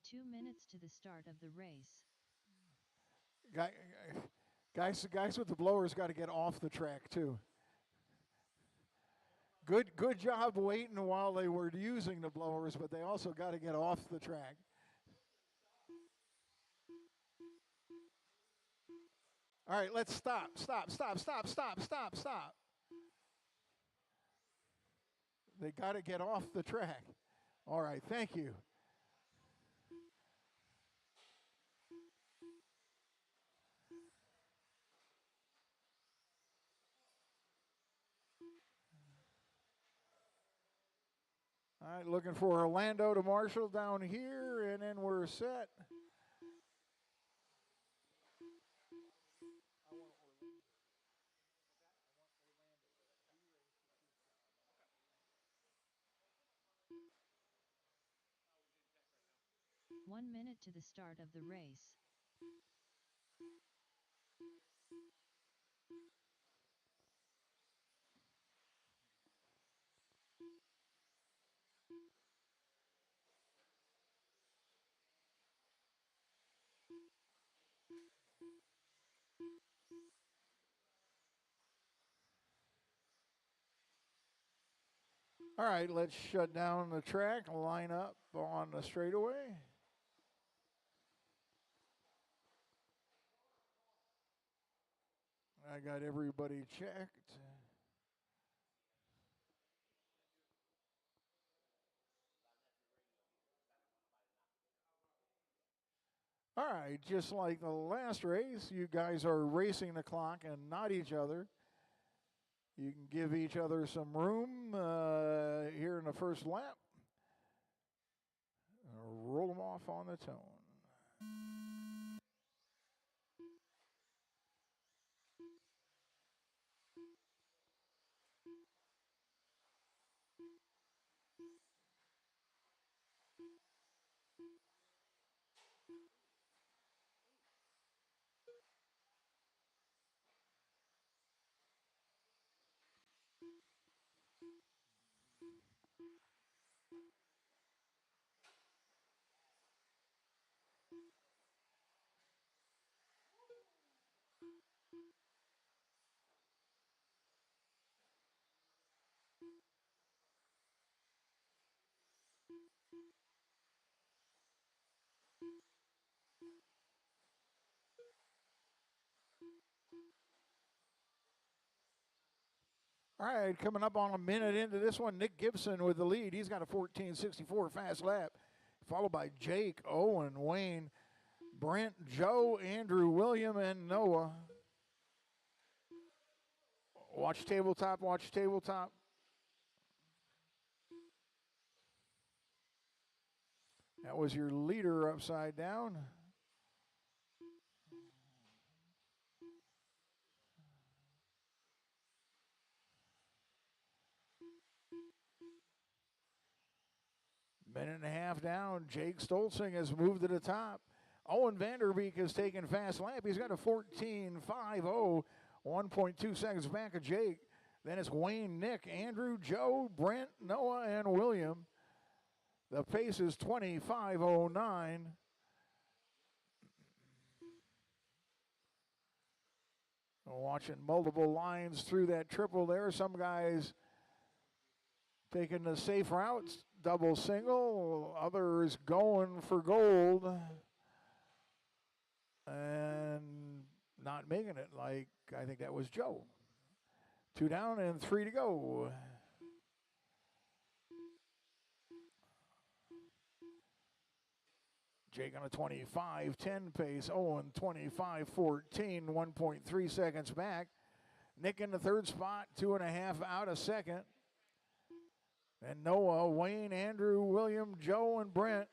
Two minutes to the start of the race. Guys with the blowers got to get off the track too. Good job waiting while they were using the blowers, but they also got to get off the track. All right, let's stop. They got to get off the track. All right, thank you. All right, looking for Orlando to Marshall down here, and then we're set. One minute to the start of the race. All right, let's shut down the track, line up on the straightaway. I got everybody checked. All right, just like the last race, you guys are racing the clock and not each other. You can give each other some room here in the first lap. Roll them off on the tone. All right, coming up on a minute into this one, Nick Gibson with the lead. He's got a 14:64 fast lap, followed by Jake, Owen, Wayne, Brent, Joe, Andrew, William, and Noah. Watch tabletop, watch tabletop. That was your leader upside down. Minute and a half down. Jake Stolzing has moved to the top. Owen Vanderbeek has taken fast lap. He's got a 14:50, 1.2 seconds back of Jake. Then it's Wayne, Nick, Andrew, Joe, Brent, Noah, and William. The pace is 25:09. Watching multiple lines through that triple there. Some guys taking the safe routes, double single. Others going for gold and not making it, like I think that was Joe. 2 down and 3 to go. Jake on a 25:10 pace. Owen 25:14, 1.3 seconds back. Nick in the third spot, 2.5 out of second. And Noah, Wayne, Andrew, William, Joe, and Brent.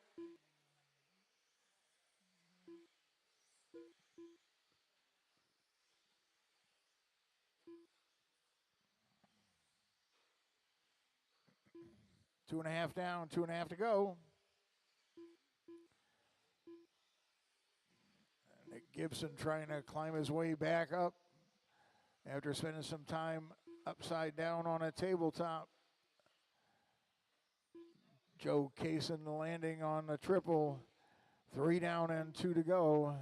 Two and a half down, 2.5 to go. Nick Gibson trying to climb his way back up after spending some time upside down on a tabletop. Joe Kaysen landing on the triple. 3 down and 2 to go.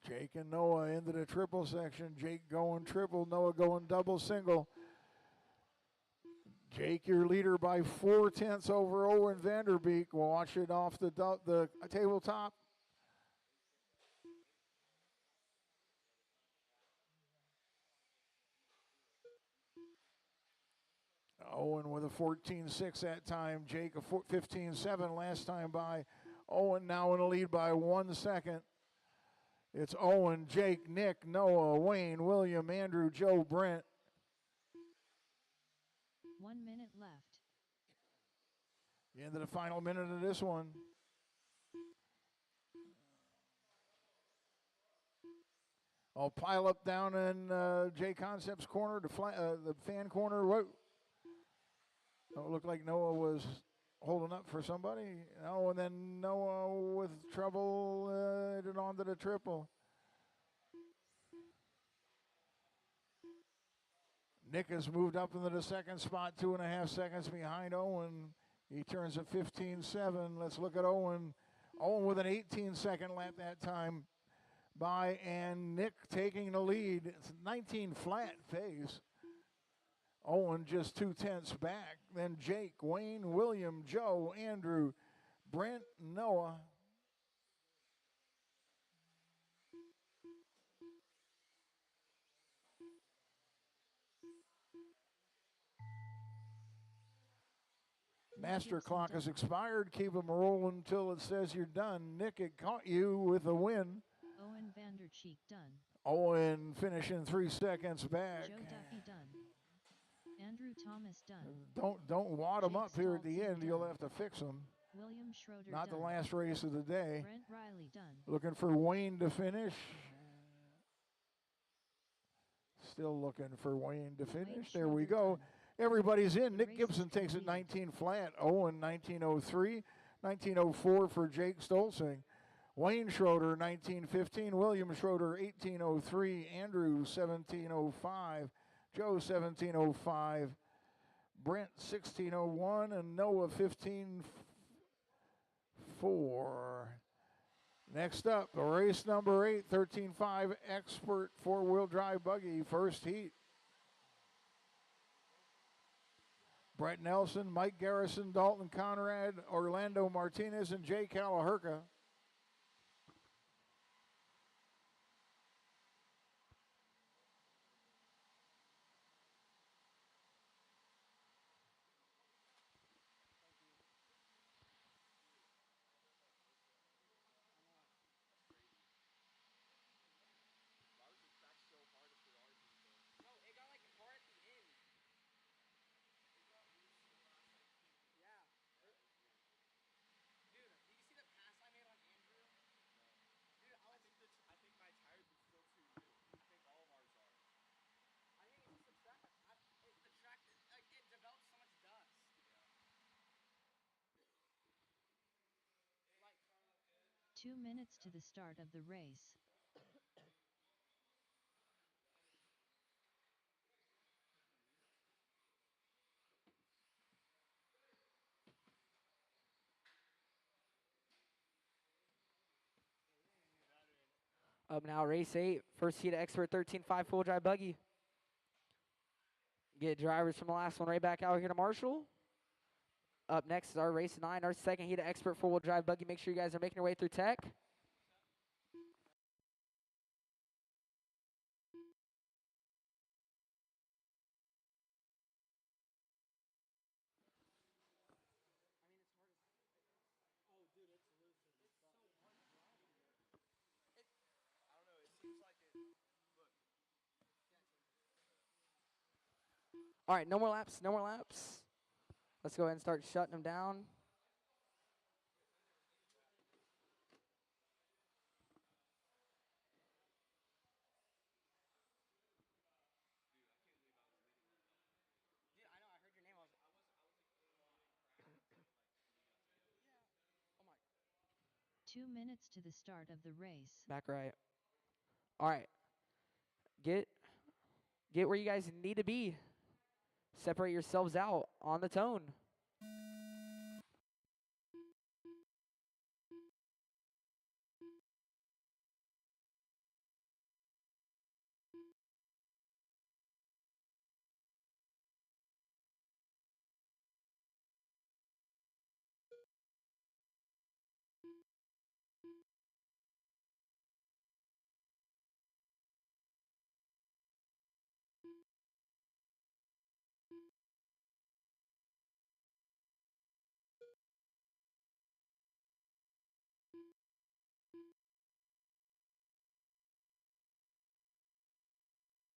Jake and Noah into the triple section. Jake going triple, Noah going double single. Jake, your leader by 0.4 over Owen Vanderbeek. We'll watch it off the tabletop. Owen with a 14.6 that time. Jake a 15.7 last time by. Owen now in the lead by 1 second. It's Owen, Jake, Nick, Noah, Wayne, William, Andrew, Joe, Brent. 1 minute left. Into the final minute of this one. I'll pile up down in J Concept's corner, the fan corner. Whoa. Oh, it looked like Noah was holding up for somebody. Oh, and then Noah with trouble, onto the triple. Nick has moved up into the second spot, 2.5 seconds behind Owen. He turns at 15.7. Let's look at Owen. Owen with an 18-second lap that time by, and Nick taking the lead. It's 19 flat pace. Owen just 0.2 back. Then Jake, Wayne, William, Joe, Andrew, Brent, Noah. Master clock has expired. Keep them rolling until it says you're done. Nick, it caught you with a win. Owen Vandercheek done. Owen finishing 3 seconds back. Joe Duffy done. Andrew Thomas done. Don't wad them Jake up here at the Stoltzen end. You'll done. have to fix them. William Schroeder Not done. the last race of the day. Brent Riley done. Looking for Wayne to finish. Still looking for Wayne to finish. There we go. Everybody's in. Nick Gibson takes it 19 flat. Owen 19.03. 19.04 for Jake Stolzing. Wayne Schroeder 19.15. William Schroeder 18.03. Andrew 17.05. Joe 17.05. Brent 16.01. And Noah 15.4. Next up, race number 8, 13.5 Expert four-wheel drive buggy, first heat. Brett Nelson, Mike Garrison, Dalton Conrad, Orlando Martinez, and Jay Calaherca. No, it got like hard at the end. Yeah. Dude, did you see the pass I made on Andrew? Dude, I think my tires are still too new. I think all of ours are. I think it's just the track. The track, like, it develops so much dust. Like, 2 minutes to the start of the race. up now, race 8, first heat of Expert 13.5 full drive buggy. Get drivers from the last one right back out here to Marshall. Up next is our race 9, our second heat of Expert four-wheel drive buggy. Make sure you guys are making your way through tech. I don't know. It seems like it. Look. All right, no more laps, no more laps. Let's go ahead and start shutting them down. Dude, I know, I heard your name. Oh my. 2 minutes to the start of the race. Back right. All right. Get where you guys need to be. Separate yourselves out on the tone.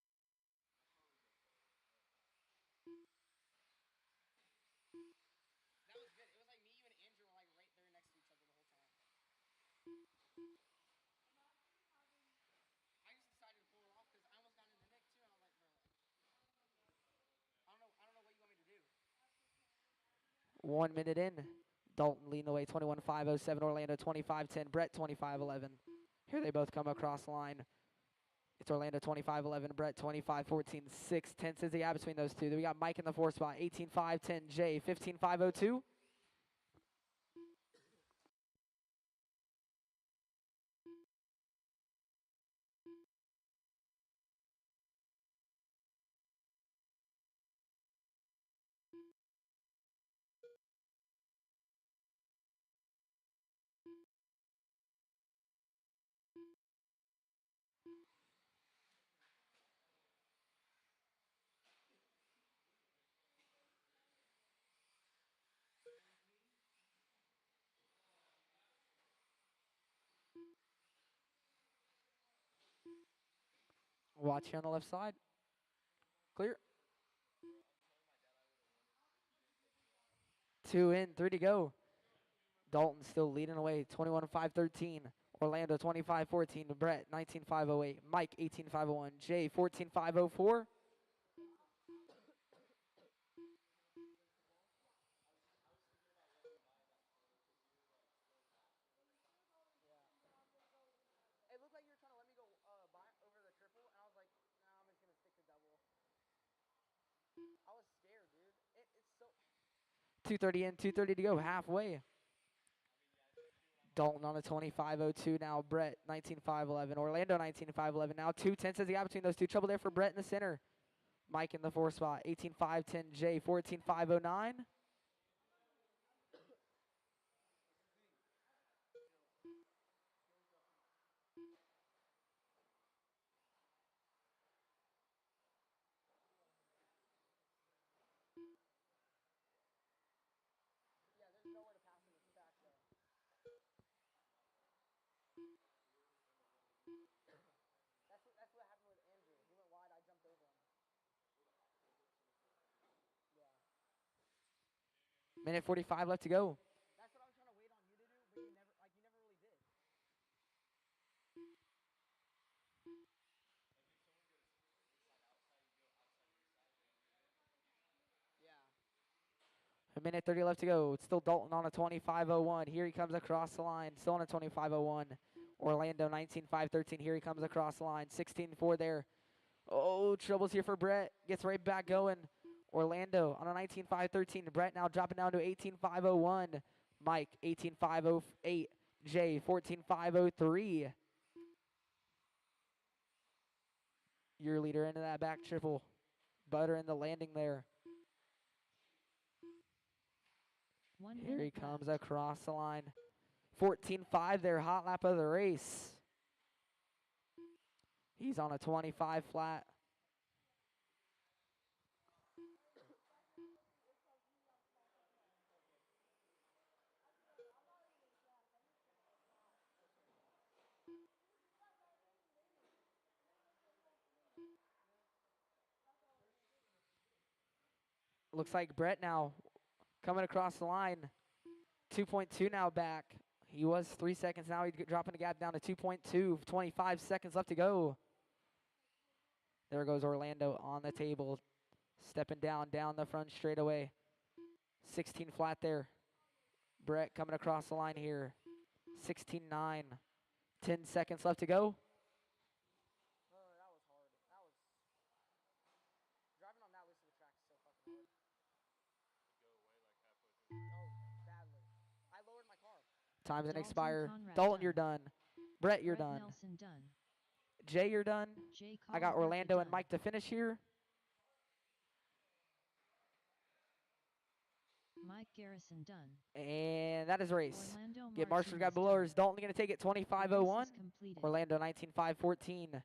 That was good. It was like me, you, and Andrew were like right there next to each other the whole time. I just decided to pull it off because I almost got into Nick too, and I was like, bro, I don't know what you want me to do. 1 minute in. Dalton leading the way, 21.507. Orlando 25.10. Brett 25.11. Here they both come across the line. It's Orlando 25-11, Brett 25-14, 6. 10 is the gap between those two. Then we got Mike in the 4 spot, 18-5, 10, Jay 15-5-02. Watch here on the left side. Clear. 2 in, 3 to go. Dalton still leading away, 21-5-13. Orlando 25-14. Brett 19-5-08. Mike 18-5-01. Jay 14-5-04. It looked like you were trying to let me go by over the triple, and I was like, nah, I'm just gonna stick to double. I was scared, dude. It's so 2:30 in, 2:30 to go, halfway. Dalton on a 25-02 now. Brett 19-5-11. Orlando 19-5-11. Now 2-10 says the gap between those two. Trouble there for Brett in the center. Mike in the 4 spot. 18-5-10. Jay 14-5-09. That's what happened with Andrew. He went wide, I jumped over him. Yeah. Minute 45 left to go. That's what I was trying to wait on you to do, but you never really did. Yeah. A minute 30 left to go. It's still Dalton on a 25-01. Here he comes across the line. Still on a 25-01. Orlando 19-5-13. Here he comes across the line. 16-4 there. Oh, troubles here for Brett. Gets right back going. Orlando on a 19-5-13. Brett now dropping down to 18-5-01. Mike 18-5-08. Jay 14-5-03. Your leader into that back triple. Butter in the landing there. Here he comes across the line. 14-5 there, hot lap of the race. He's on a 25 flat. Looks like Brett now coming across the line. 2.2 now back. He was 3 seconds. Now he's dropping the gap down to 2.2. 25 seconds left to go. There goes Orlando on the table. Stepping down the front straightaway. 16 flat there. Brett coming across the line here. 16-9. 10 seconds left to go. That was hard. Driving on that list of the track is so fucking hard. Oh, badly. I lowered my car. Time's an expire. Dalton, you're done. Brett, you're done. Nelson done. Jay, you're done. Jay I got Colbert Orlando and done. Mike to finish here. Mike Garrison done. And that is a race. Orlando Get Marshall's got Martinez blowers. done. Dalton going to take it The race 25-01. is completed. Orlando 19-5-14.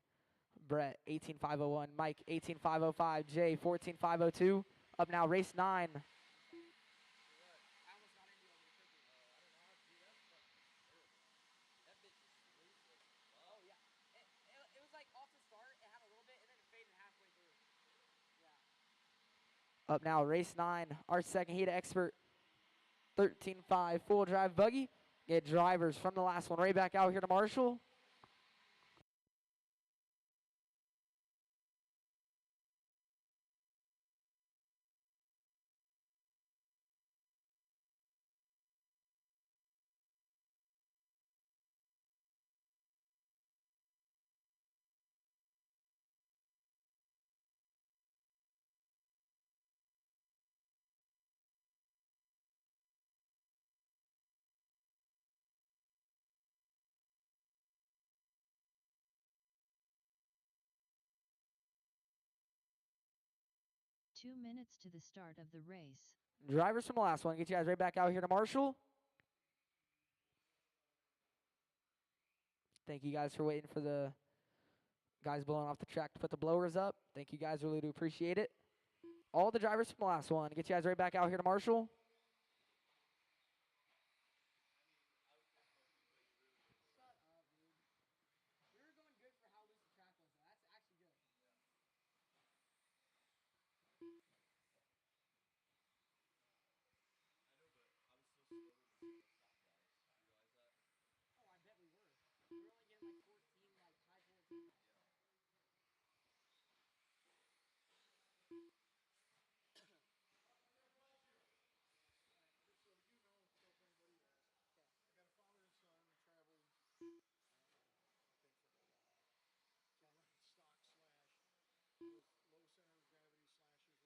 Brett 18-5-01. Mike 18-5-05. Jay 14-5-02. Up now, race 9. Up now, race 9. Our second heat expert. 13-5 full drive buggy. Get drivers from the last one right back out here to Marshall. 2 minutes to the start of the race. Drivers from the last one, get you guys right back out here to Marshall. Thank you guys for waiting for the guys blowing off the track to put the blowers up. Thank you guys, really do appreciate it. All the drivers from the last one, get you guys right back out here to Marshall.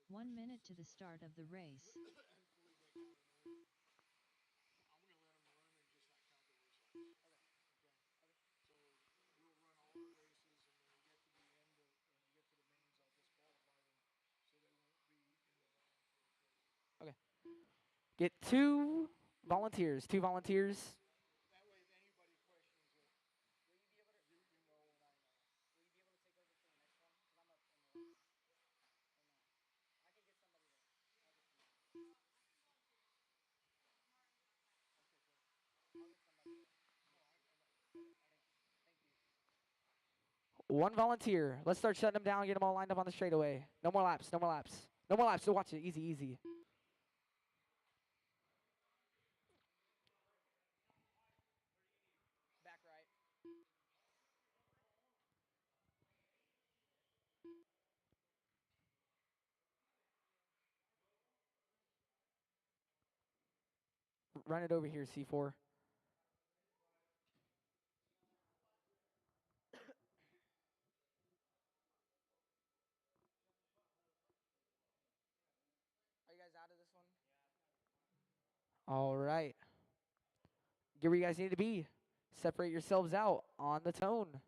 One minute to the start of the race. Get two volunteers. That way, if anybody questions it, will you be able to? You know what I know. Will you be able to take over for the next one? Because I'm up in the. Or no? I can get somebody there. One volunteer. Let's start shutting them down, get them all lined up on the straightaway. No more laps, no more laps. No more laps, so watch it, easy, easy. Back right. Run it over here, C4. Are you guys out of this one? Yeah. All right. Get where you guys need to be. Separate yourselves out on the tone.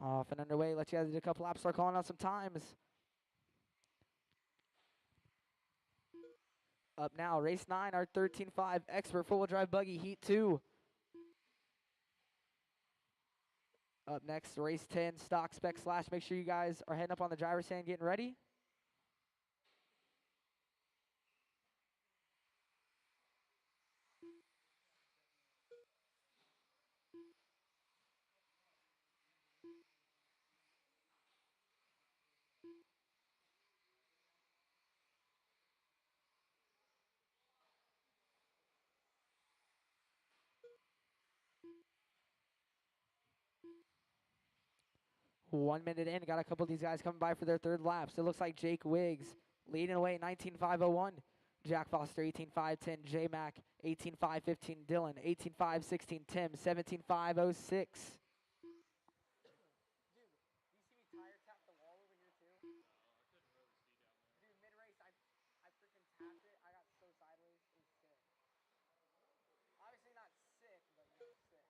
Off and underway. Let you guys do a couple laps. Start calling out some times. Up now, race 9, our 13.5 expert four-wheel drive buggy, heat 2. Up next, race 10, stock spec slash. Make sure you guys are heading up on the driver's stand, getting ready. One minute in, got a couple of these guys coming by for their third laps. It looks like Jake Wiggs leading away, 19.501. Jack Foster, 18.510. J Mac, 18.515. Dylan, 18.516. Tim, 17.506. Honestly, right now we're just fighting track.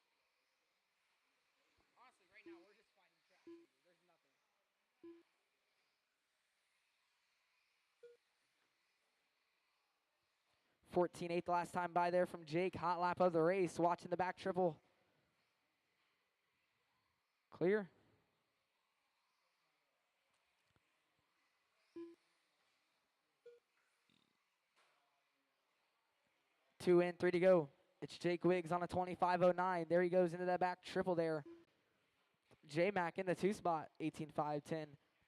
There's nothing. 14.8 the last time by there from Jake. Hot lap of the race. Watching the back triple. Clear. Two in, 3 to go. It's Jake Wiggs on a 25.09. There he goes into that back triple there. J-Mac in the 2 spot, 18.510.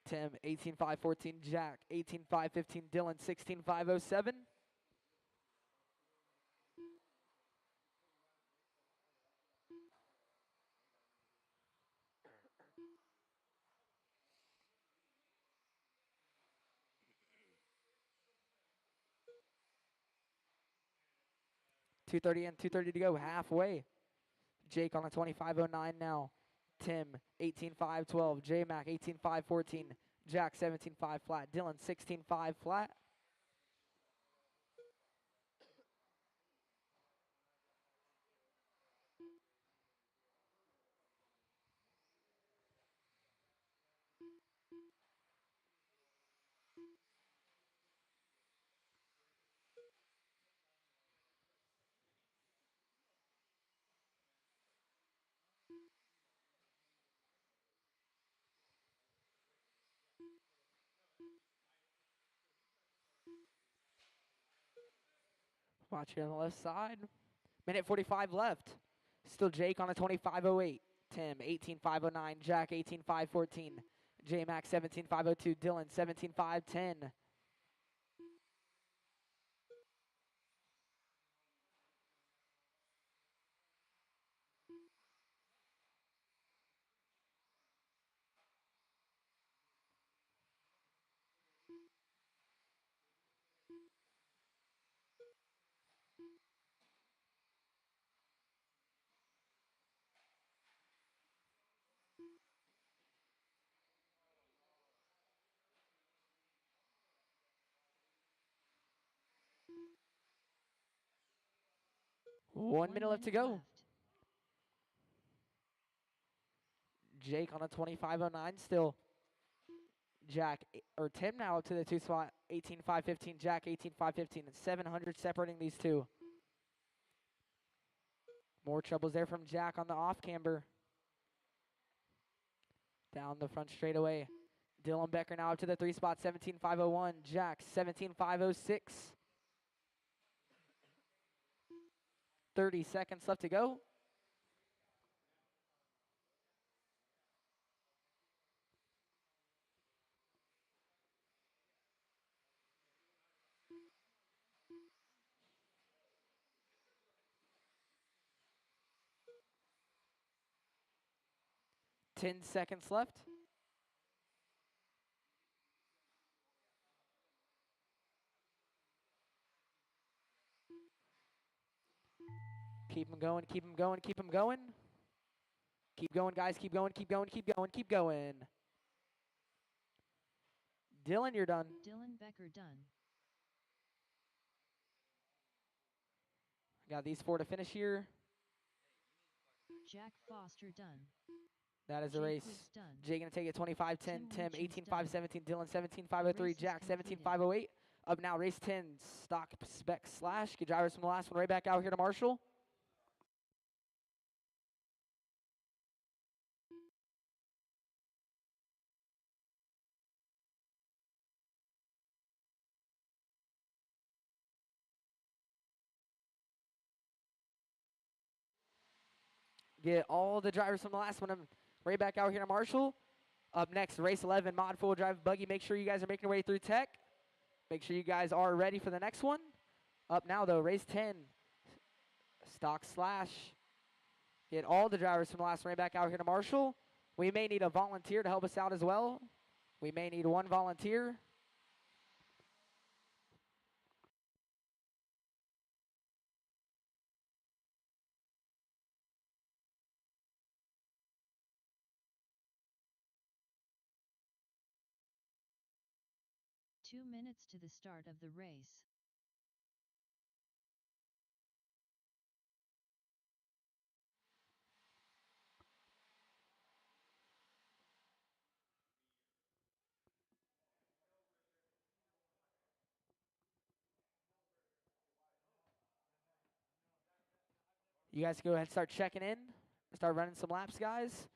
Tim, 18.514. Jack, 18.515. Dylan, 16.507. .230 and 2:30 to go, halfway. Jake on a 25.09 now. Tim 18.512, J Mac 18.514, Jack 17.5 flat, Dylan 16.5 flat. Watch here on the left side. Minute 45 left. Still Jake on a 25.08. Tim 18.509. Jack 18.514. J Mac 17.502. Dylan 17.510. One minute left to go. left. Jake on a 25.09 still. Jack, or Tim now up to the 2 spot, 18.515. Jack 18.515. 700 separating these two. More troubles there from Jack on the off camber. Down the front straightaway. Dylan Becker now up to the 3 spot, 17.501. Jack 17.506. 30 seconds left to go. Ten seconds left. Keep them going, keep them going, keep them going. Keep going, guys, keep going, keep going, keep going, keep going. Dylan, you're done. Dylan Becker done. Got these 4 to finish here. Jack Foster done. That is a Jake race. Woods done. Jake going to take it 25-10. Tim Richards 18.517. Dylan 17.503. Race is Jack completed. 17.508. Up now, race 10. Stock spec slash. Get drivers from the last one right back out here to Marshall. Get all the drivers from the last one right back out here to Marshall. Up next, race 11, mod full drive buggy. Make sure you guys are making your way through tech. Make sure you guys are ready for the next one. Up now, though, race 10, stock slash. Get all the drivers from the last one right back out here to Marshall. We may need a volunteer to help us out as well. We may need one volunteer. Two minutes to the start of the race. You guys go ahead and start checking in. Start running some laps, guys.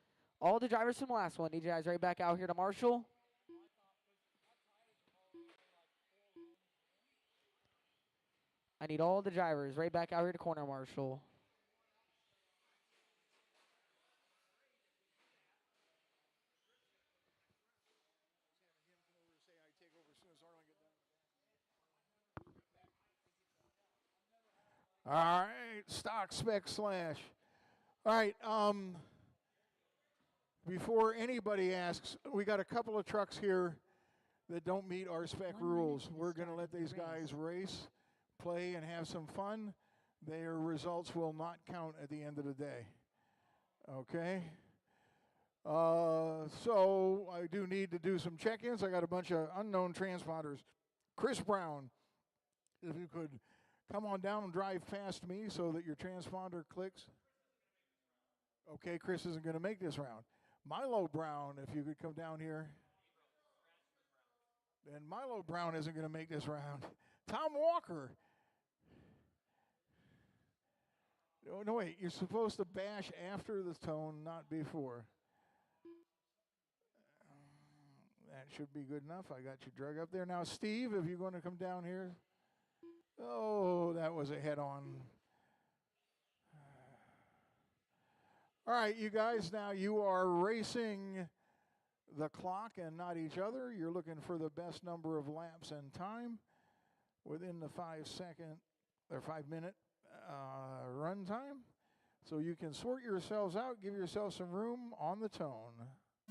All the drivers from the last one. Need you guys right back out here to Marshall. I need all the drivers right back out here to corner Marshall. All right, stock spec slash. All right, before anybody asks, we got a couple of trucks here that don't meet our spec 1 minute rules. to the We're going to start let of the these guys race, play, and have some fun. Their results will not count at the end of the day. Okay? So I do need to do some check-ins. I got a bunch of unknown transponders. Chris Brown, if you could come on down and drive past me so that your transponder clicks. Okay, Chris isn't going to make this round. Milo Brown, if you could come down here. And Milo Brown isn't going to make this round. Tom Walker. Oh, no, wait. You're supposed to bash after the tone, not before. That should be good enough. I got you drug up there. Now, Steve, if you're going to come down here. Oh, that was a head-on. All right, you guys, now you are racing the clock and not each other. You're looking for the best number of laps and time within the 5-second or 5-minute run time. So you can sort yourselves out, give yourself some room on the tone.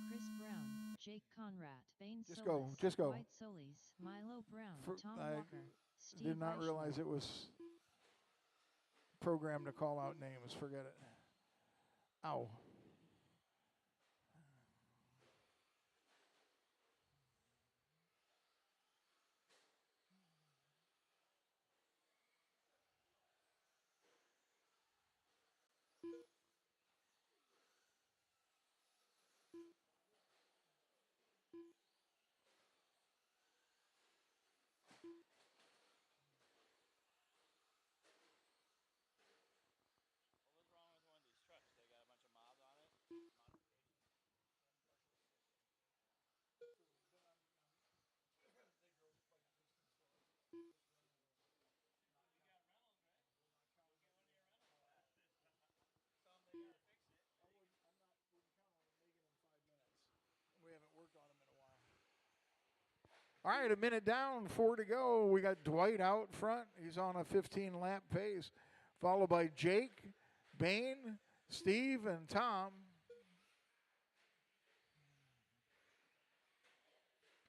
Chris Brown, Jake Conrad, Bane Just Solis, go, just go. White Solis, Milo Brown, Tom I Walker, Steve did not Eichler. realize it was programmed to call out names. Forget it. Ow. What was wrong with one of these trucks? They got a bunch of mods on it? You got rentals, right? We'll get one of your rentals. Tell them they gotta fix it. Wouldn't count on making them 5 minutes. We haven't worked on them in a while. All right, a minute down, 4 to go. We got Dwight out front. He's on a 15-lap pace, followed by Jake, Bane, Steve, and Tom.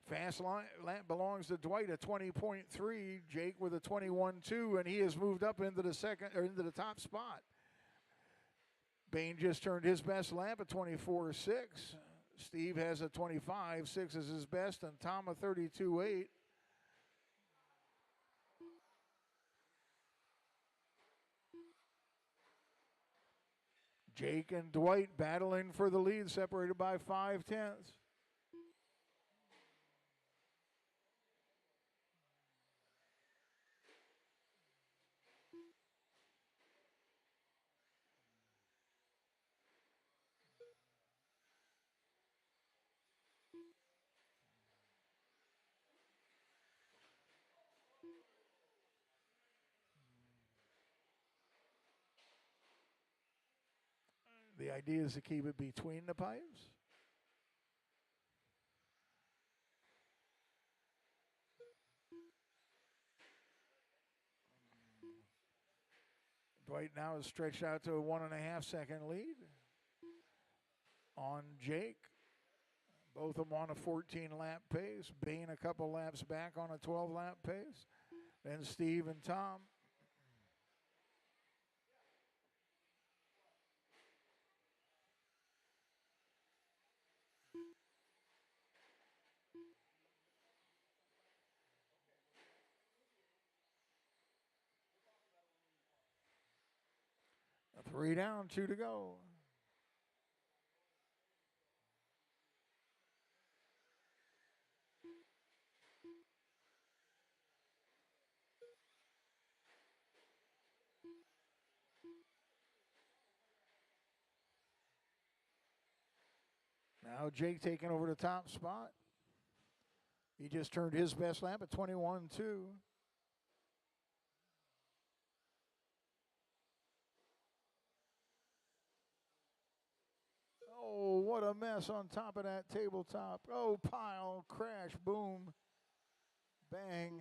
Fast lap belongs to Dwight at 20.3. Jake with a 21.2, and he has moved up into the second or into the top spot. Bane just turned his best lap at 24.6. Steve has a 25.6 as his best, and Tom a 32.8. Jake and Dwight battling for the lead, separated by 0.5. The idea is to keep it between the pipes. Dwight now is stretched out to a 1.5-second lead on Jake. Both of them on a 14-lap pace. Bane a couple laps back on a 12-lap pace. Then Steve and Tom. A 3 down, 2 to go. Now Jake taking over the top spot. He just turned his best lap at 21.2. Oh, what a mess on top of that tabletop. Oh, pile, crash, boom, bang.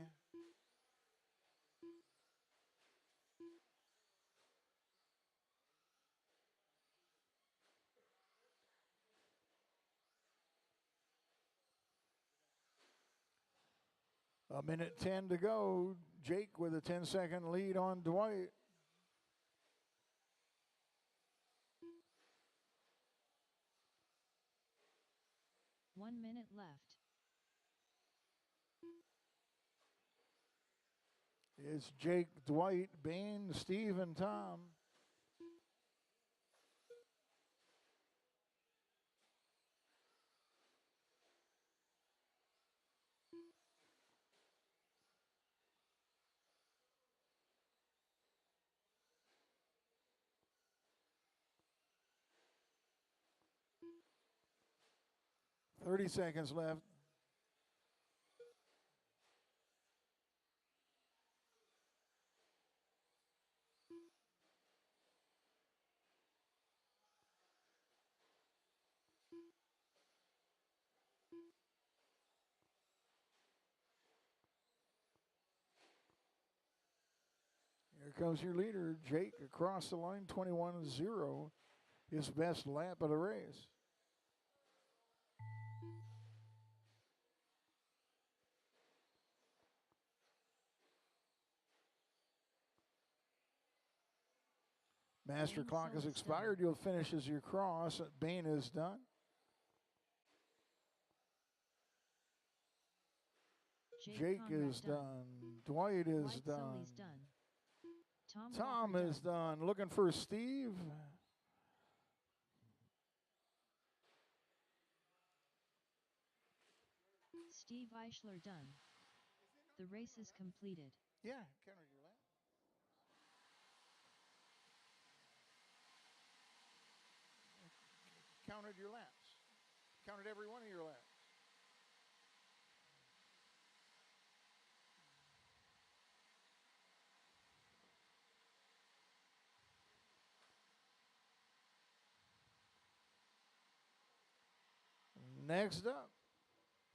A minute 10 to go. Jake with a 10-second lead on Dwight. 1 minute left. It's Jake, Dwight, Bain, Steve, and Tom. Thirty seconds left. Here comes your leader, Jake, across the line, 21-0. His best lap of the race. Master Bain clock is Silva's expired. done. You'll finish as you cross. Bain is done. Jake Conrad is done. Dwight is White done. Sully's done. Tom Walker is done. Looking for Steve. Steve Eichler done. The race is completed. Yeah, counted your lap. Counted your laps. Counted every one of your laps. Next up,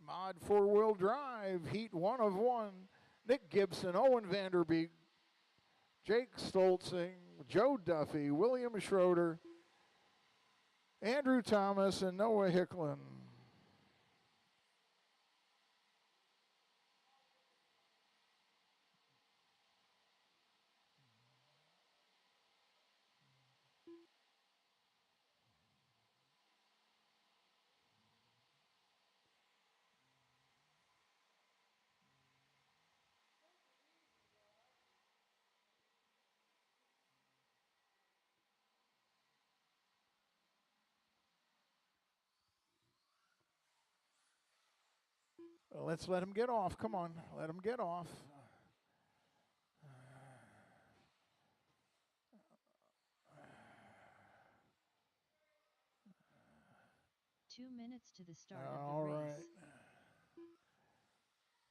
Mod 4-wheel drive, heat 1 of 1. Nick Gibson, Owen Vanderbeek, Jake Stoltzing, Joe Duffy, William Schroeder, Andrew Thomas, and Noah Hicklin. Well, let's let him get off. Come on, let him get off. 2 minutes to the start of All the race.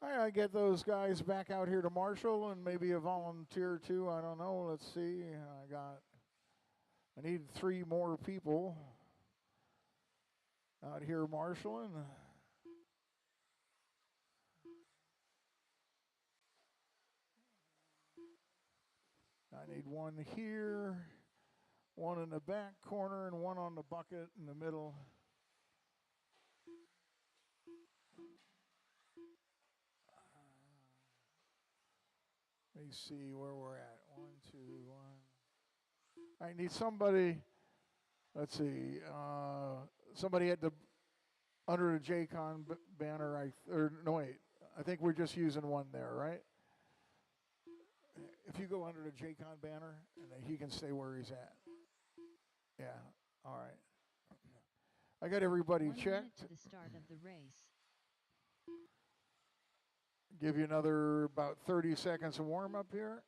right. I gotta get those guys back out here to Marshall and maybe a volunteer too. I don't know. Let's see. I need 3 more people out here marshalling. I need 1 here, 1 in the back corner, and 1 on the bucket in the middle. Let me see where we're at. 1, 2, 1. I need somebody. Let's see. Somebody at the under the JCon banner. I think we're just using 1 there, right? If you go under the JCon banner, and then he can stay where he's at. Yeah. All right. I got everybody 1 minute checked. to the start of the race. Give you another about 30 seconds of warm up here.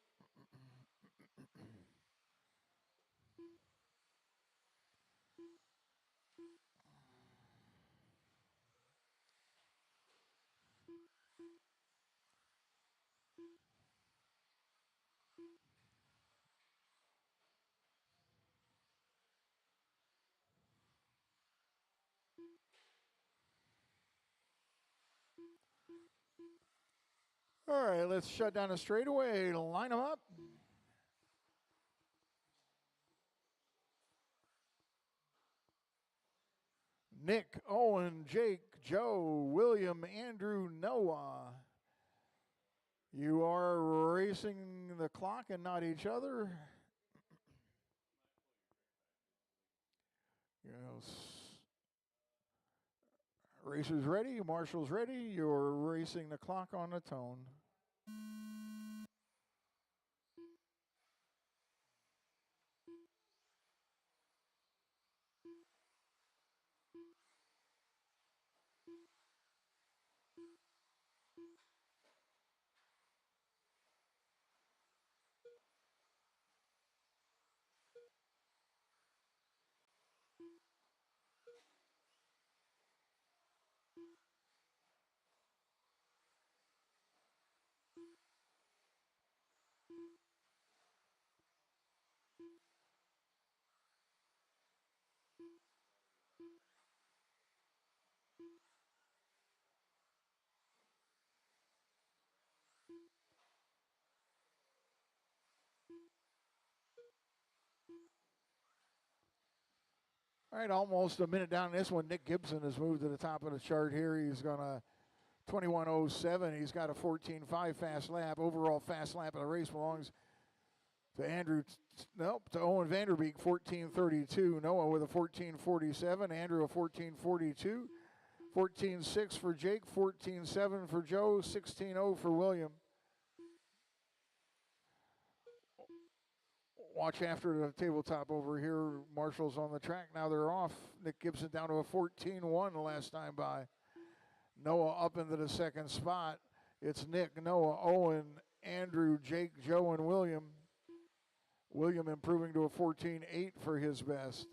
All right, let's shut down the straightaway. Line them up. Nick, Owen, Jake, Joe, William, Andrew, Noah. You are racing the clock and not each other. Racers ready, marshals ready. You're racing the clock on the tone. All right, almost a minute down this one. Nick Gibson has moved to the top of the chart here. He's going to 21:07. He's got a 14:5 fast lap. Overall fast lap of the race belongs to to Owen Vanderbeek, 14:32. Noah with a 14:47. Andrew a 14:42. 14:6 for Jake. 14:7 for Joe. 16:0 for William. Watch after the tabletop over here. Marshall's on the track. Now they're off. Nick Gibson down to a 14:1 the last time by. Noah up into the second spot. It's Nick, Noah, Owen, Andrew, Jake, Joe, and William. William improving to a 14:8 for his best.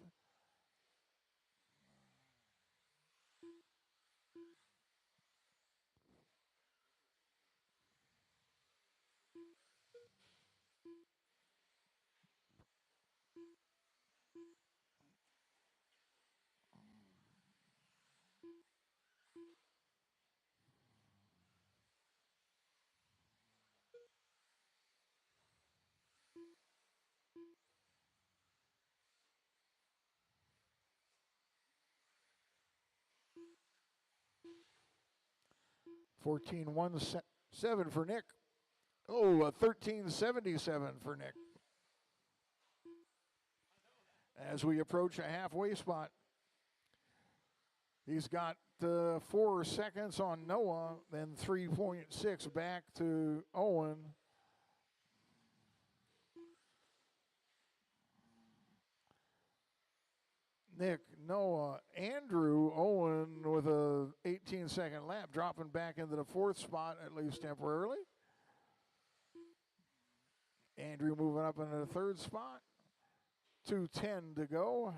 $14.17 for Nick. Oh, a 13.77 for Nick. As we approach a halfway spot, he's got 4 seconds on Noah, then 3.6 back to Owen. Nick, Noah, Andrew, Owen with a 18-second lap, dropping back into the 4th spot, at least temporarily. Andrew moving up into the 3rd spot. 2:10 to go.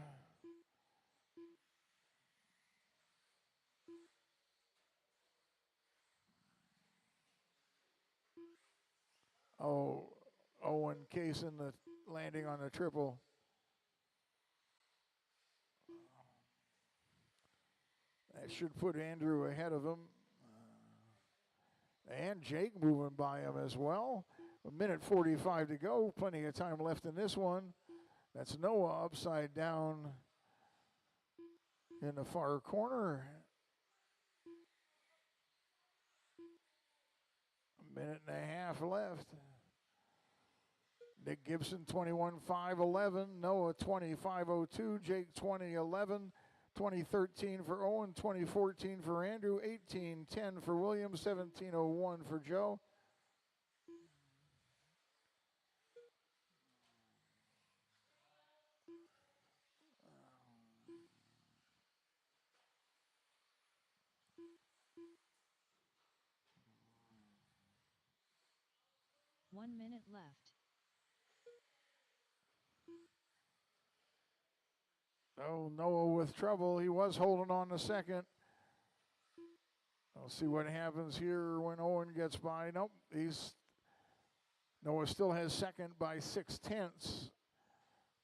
Oh, Owen casing the landing on the triple. That should put Andrew ahead of him. And Jake moving by him as well. 1:45 to go. Plenty of time left in this one. That's Noah upside down in the far corner. 1.5 minutes left. Nick Gibson 21:5:11. Noah 25:02. Jake 20:11. 2013 for Owen, 2014 for Andrew, 18:10 for William, 17:01 for Joe. One minute left. Oh, Noah with trouble. He was holding on to second. I'll see what happens here when Owen gets by. Nope, Noah still has second by 0.6,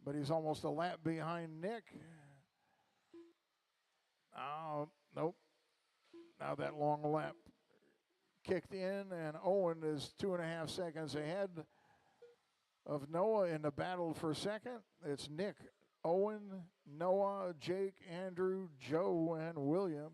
but he's almost a lap behind Nick. Nope. Now that long lap kicked in, and Owen is 2.5 seconds ahead of Noah in the battle for second. It's Nick, Owen, Noah, Jake, Andrew, Joe, and William.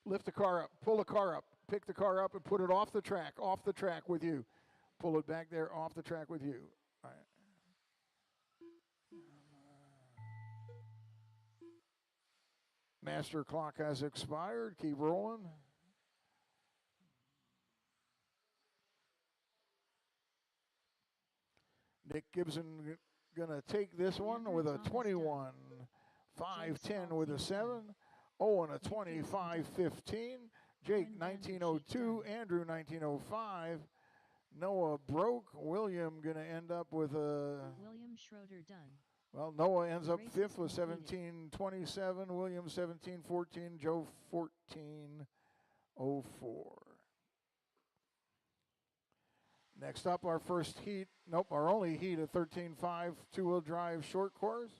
Lift the car up, pull the car up, pick the car up and put it off the track with you. Pull it back there off the track with you. All right. Master clock has expired. Keep rolling. Nick Gibson going to take this one with a 21. 5:10 with a 7. Owen a 25:15. Jake 19:02. Andrew 19:05. Noah broke. William going to end up with a. William Schroeder done. Well, Noah ends up fifth with 17:27. William 17:14. Joe 14:04. Next up, our first heat. Nope, our only heat of 13.5 two-wheel drive short course.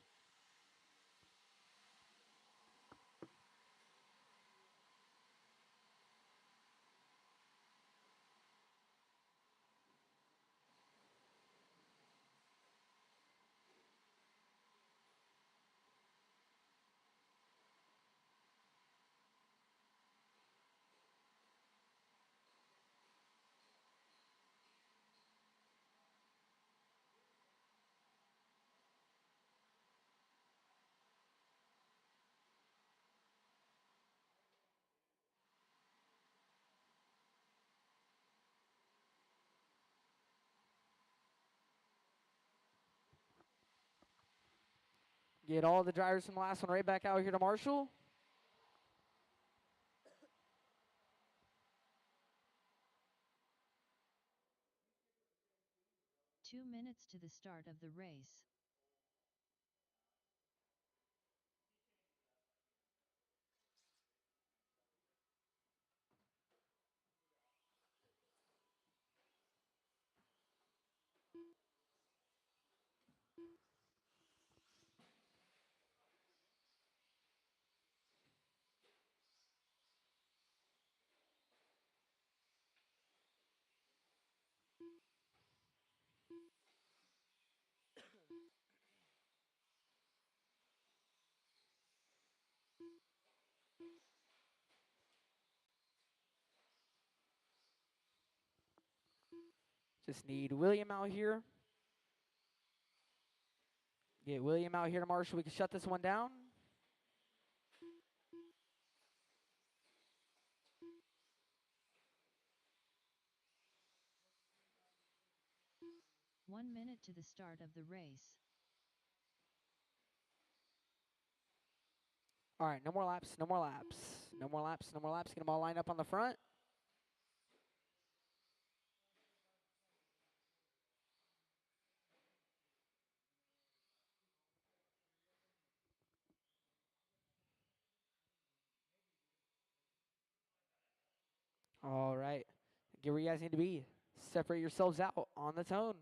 Get all the drivers from the last one right back out here to Marshall. Two minutes to the start of the race. Just need William out here. Get William out here to Marshall. We can shut this one down. One minute to the start of the race. All right, no more laps, no more laps. No more laps, no more laps. Get them all lined up on the front. All right. Get where you guys need to be. Separate yourselves out on the tone.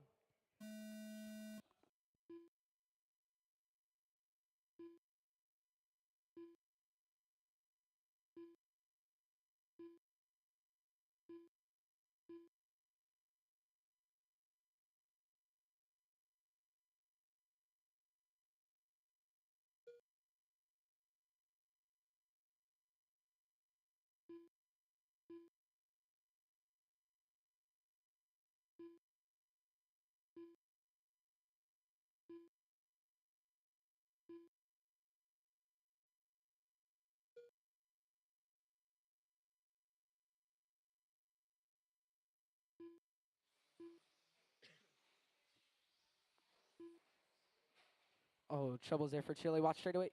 Oh, trouble's there for Chile. Watch straight away.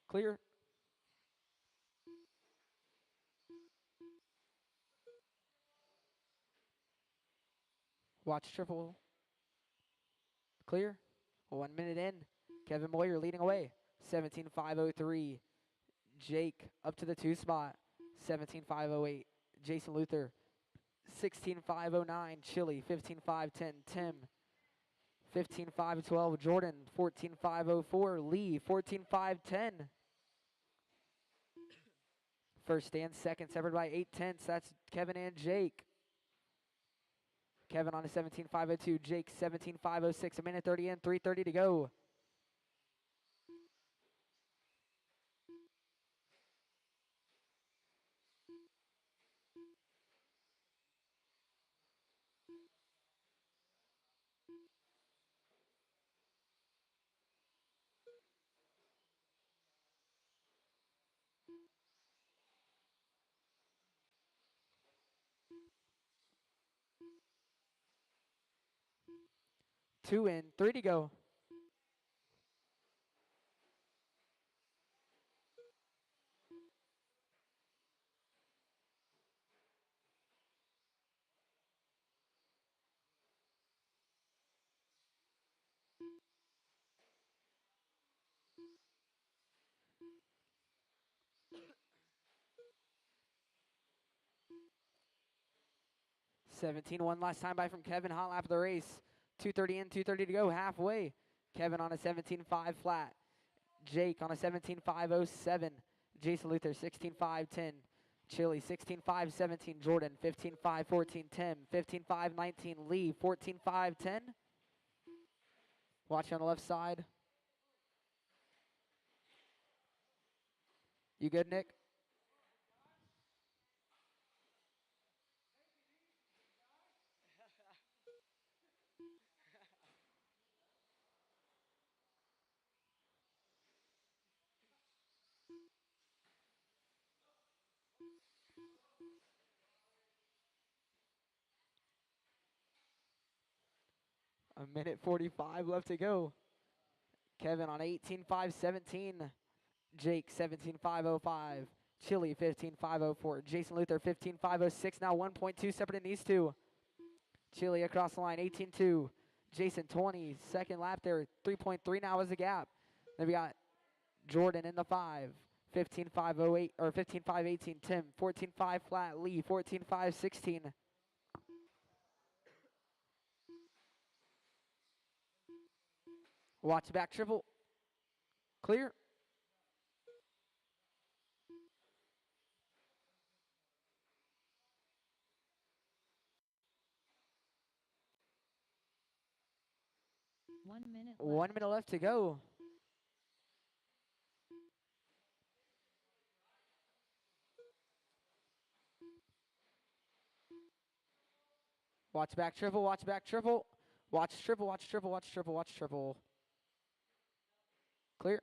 Clear. Watch triple. Clear. 1 minute in. Kevin Moyer leading away. 17.503. Jake up to the 2 spot. 17.508. Jason Luther. 16.509. Chile. 15.510. Tim. 15.512. Jordan. 14.504. Lee. 14.510. First and second separated by 8/10. That's Kevin and Jake. Kevin on a 17.502. Jake 17.506. A minute 30 in. 3:30 to go. 2 in, 3 to go. One last time by from Kevin. Hot lap of the race. 2:30 in, 2:30 to go. Halfway. Kevin on a 17.5 flat. Jake on a 17.507. Jason Luther 16.510. Chili 16.517. Jordan 15.514. Tim 15.519. Lee 14.510. Watch on the left side. You good, Nick? A minute 45 left to go. Kevin on 18.517. Jake 17.505. Chili 15.504. Jason Luther 15.506. Now 1.2 separate in these two. Chili across the line 18.2. Jason 20. Second lap there. 3.3 now is the gap. Then we got Jordan in the 5. 15.508 or 15.518. Tim 14.5 flat. Lee 14.516. Watch back triple. Clear. One minute left. 1 minute left to go. Watch back triple, watch back triple. Watch triple, watch triple, watch triple, watch triple. Clear.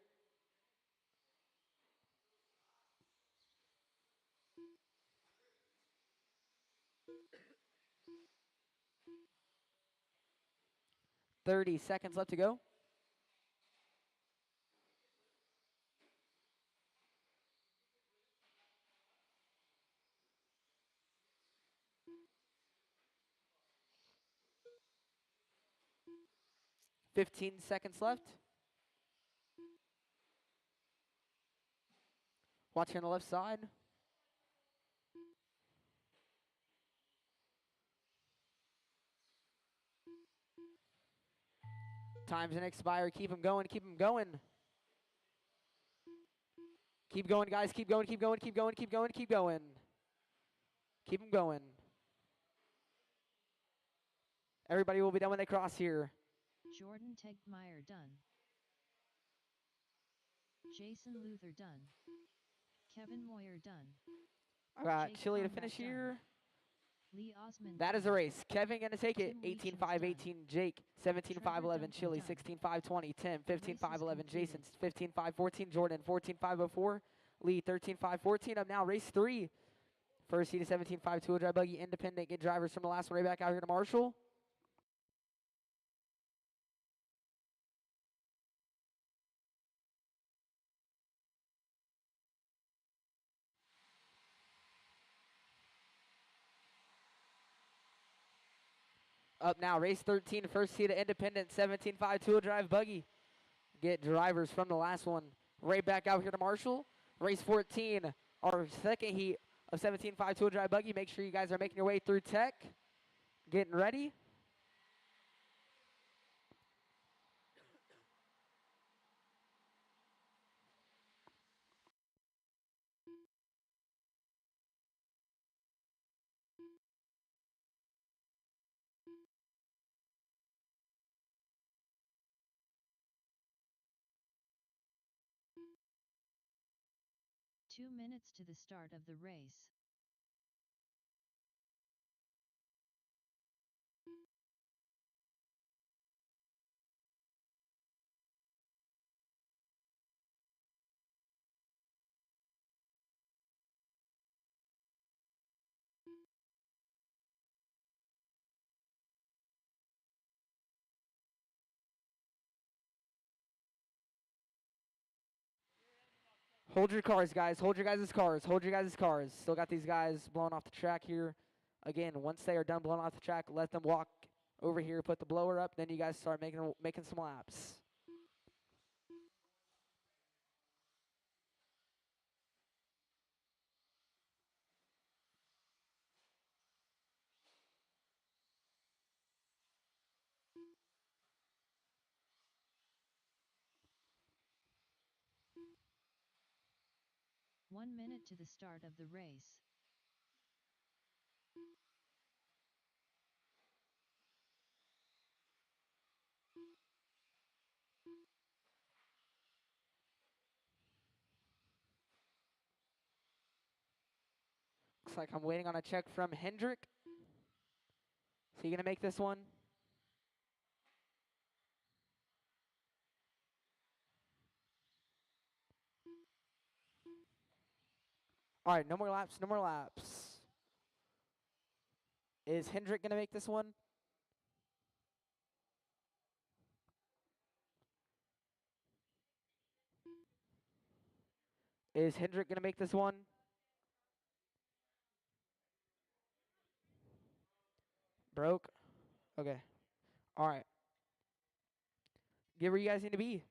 Thirty seconds left to go. Fifteen seconds left. Watch here on the left side. Time's gonna expire. Keep them going, keep them going. Keep going, guys. Keep going, keep going, keep going, keep going, keep going. Keep them going. Everybody will be done when they cross here. Jordan Tegmeyer done. Jason Luther done. Kevin Moyer done. I got Jake Chili to Combat finish done. here. Lee Osmond That done. is the race. Kevin gonna take it. Tim Leacham's 18.518. Jake 17.511. Duncan Chili done. 16.520. Tim The race is 15.511. Jason completed. 15.514. Jordan 14.504. Lee 13.514. Up now race 3. First seat is 17.5 two-wheel drive buggy independent. Get drivers from the last one right back out here to Marshall. Up now, race 13, first seat of independent, 17.5 two-wheel drive buggy. Get drivers from the last one right back out here to Marshall. Race 14, our second heat of 17.5 two-wheel drive buggy. Make sure you guys are making your way through tech, getting ready. Two minutes to the start of the race. Hold your cars, guys. Hold your guys' cars. Hold your guys' cars. Still got these guys blowing off the track here. Again, once they are done blowing off the track, let them walk over here, put the blower up, then you guys start making some laps. One minute to the start of the race. Looks like I'm waiting on a check from Hendrick. Is he going to make this one? All right, no more laps, no more laps. Is Hendrick going to make this one? Is Hendrick going to make this one? Broke? Okay. All right. Get where you guys need to be.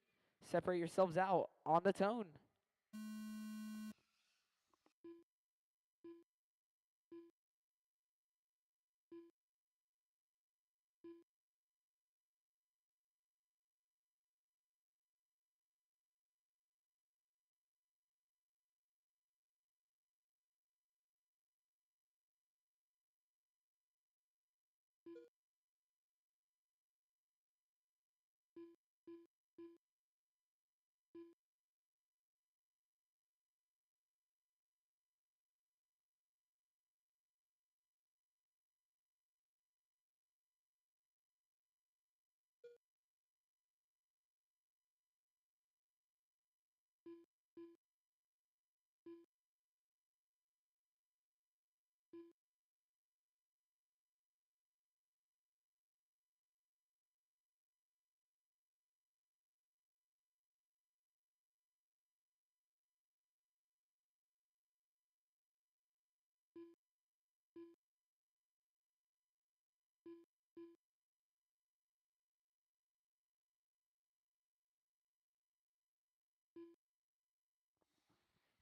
Separate yourselves out on the tone.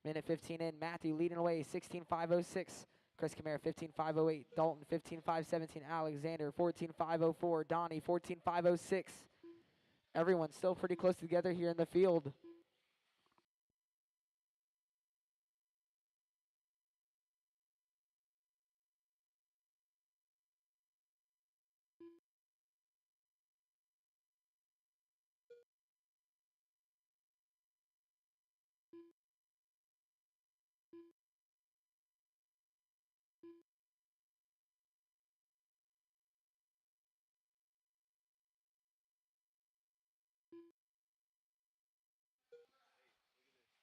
Minute 15 in. Matthew leading away, 16.506. Chris Camara, 15.508. Dalton, 15.517. Alexander, 14.504. Donnie, 14.506. Everyone's still pretty close together here in the field.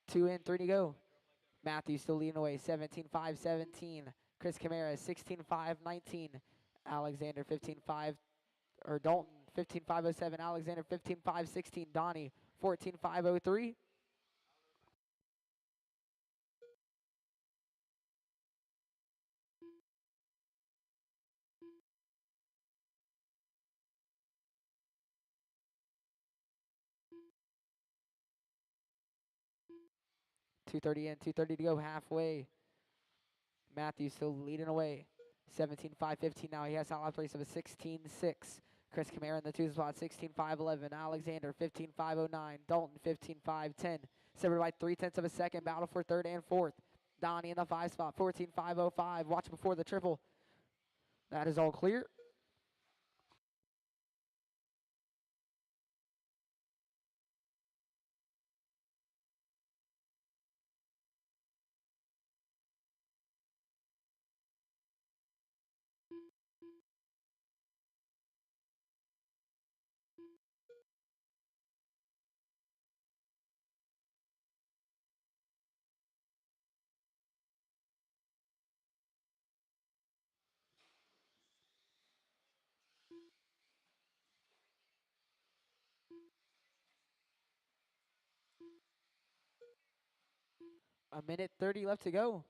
Two in, three to go. Matthew still leading away, 17.517. Chris Camara, 16.519. Alexander, 15.5, or Dalton, 15.507. Alexander, 15.516. Donnie, 14.503. .230 in, 230 to go, halfway. Matthew still leading away. 17.515 now. He has a lap race of a 16.6. Chris Camara in the two spot, 16.511. Alexander, 15.509. Dalton, 15.510. Separated by 0.3 of a second. Battle for third and fourth. Donnie in the five spot, 14.505. Watch before the triple. That is all clear. A minute 30 left to go.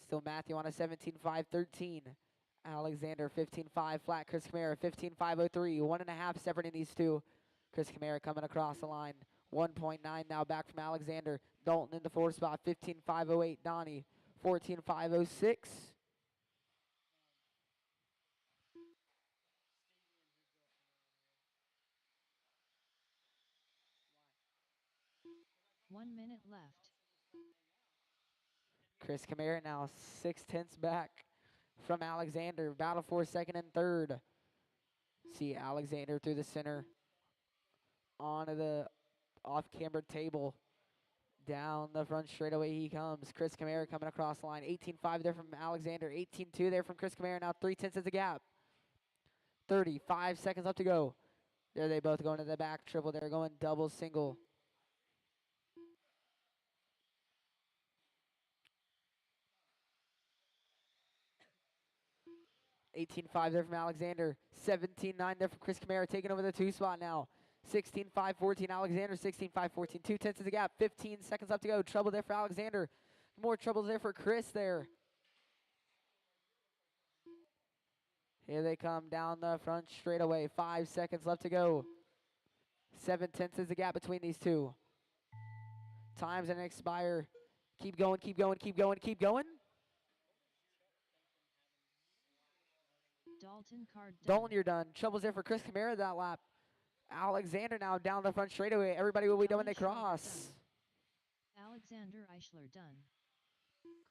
Still Matthew on a 17.5.13. Alexander 15.5 flat. Chris Kamara 15.5.03. 1.5 separating these two. Chris Kamara coming across the line. 1.9 now back from Alexander. Dalton in the 4th spot. 15.5.08. Donnie 14.5.06. One minute left. Chris Kamara now 6/10 back from Alexander. Battle for 2nd and 3rd. See Alexander through the center. Onto the off-cambered table. Down the front straightaway he comes. Chris Kamara coming across the line. 18.5 there from Alexander. 18.2 there from Chris Kamara. Now 3/10 is the gap. 35 seconds left to go. There they both going to the back triple. They're going double, single. 18.5 there from Alexander. 17.9 there from Chris Kamara, taking over the 2 spot now. 16.5.14 Alexander. 16.5.14. 2/10 is the gap. 15 seconds left to go. Trouble there for Alexander. More trouble there for Chris there. Here they come down the front straightaway. 5 seconds left to go. 7/10 is the gap between these two. Time's gonna expire. Keep going, keep going, keep going, keep going. Dalton card done. Dalton, you're done. Trouble's there for Chris Kamara that lap. Alexander now down the front straightaway. Everybody will be done when they cross. Alexander Eichler done.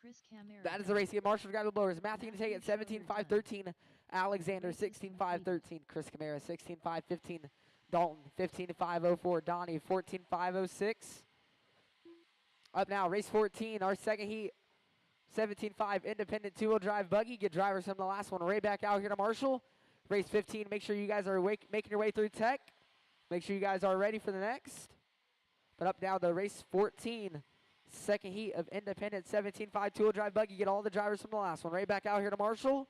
Chris Kamara. That is the race to get Marshall to grab the blowers. Matthew going to take it 17.5.13. Alexander 16.5.13. Chris Kamara 16.5.15. Dalton 15.5.04. Donnie 14.5.06. Up now, race 14, our second heat. 17.5 independent two-wheel drive buggy. Get drivers from the last one right back out here to Marshall. Race 15, make sure you guys are making your way through tech. Make sure you guys are ready for the next. But up now to race 14, second heat of independent 17.5 two-wheel drive buggy. Get all the drivers from the last one right back out here to Marshall.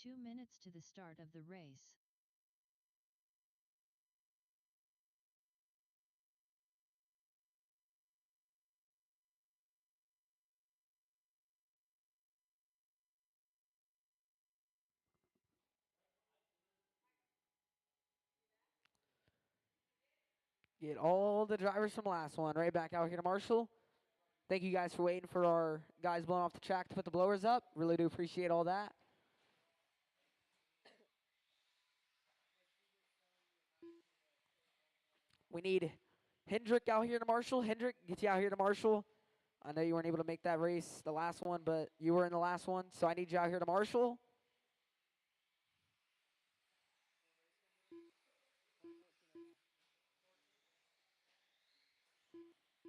Two minutes to the start of the race. Get all the drivers from the last one right back out here to Marshall. Thank you guys for waiting for our guys blowing off the track to put the blowers up. Really do appreciate all that. We need Hendrick out here to Marshall. Hendrick, get you out here to Marshall. I know you weren't able to make that race, the last one, but you were in the last one, so I need you out here to Marshall.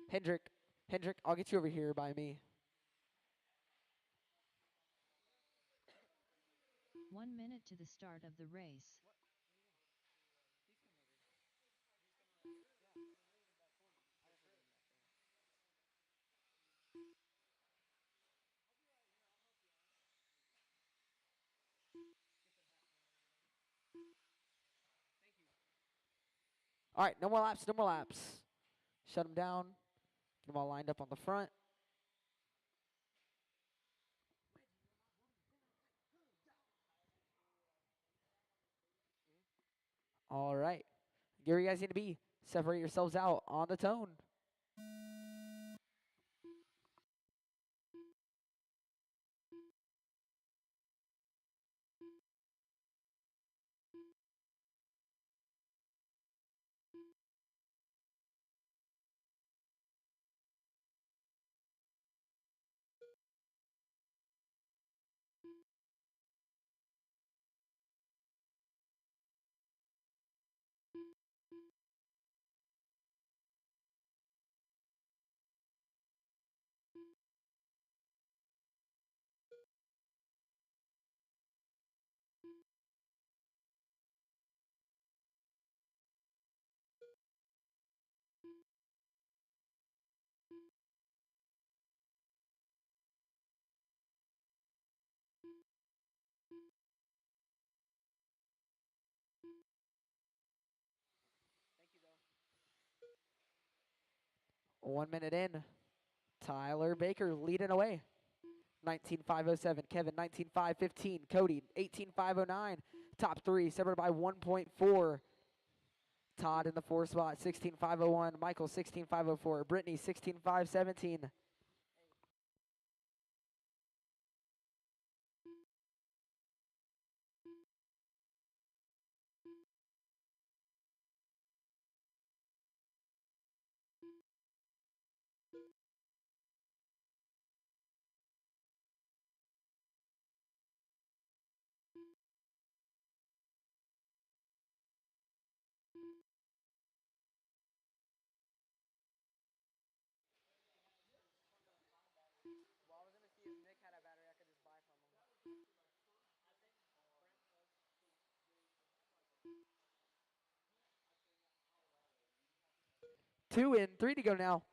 Hendrick, I'll get you over here by me. 1 minute to the start of the race. All right, no more laps, no more laps. Shut them down. Get them all lined up on the front. All right. Get where you guys need to be. Separate yourselves out on the tone. 1 minute in. Tyler Baker leading away. 19.507. Kevin 19.515. Cody 18.509. Top three separated by 1.4. Todd in the 4 spot 16.501. Michael 16.504. Brittany 16.517. Two in, 3 to go now.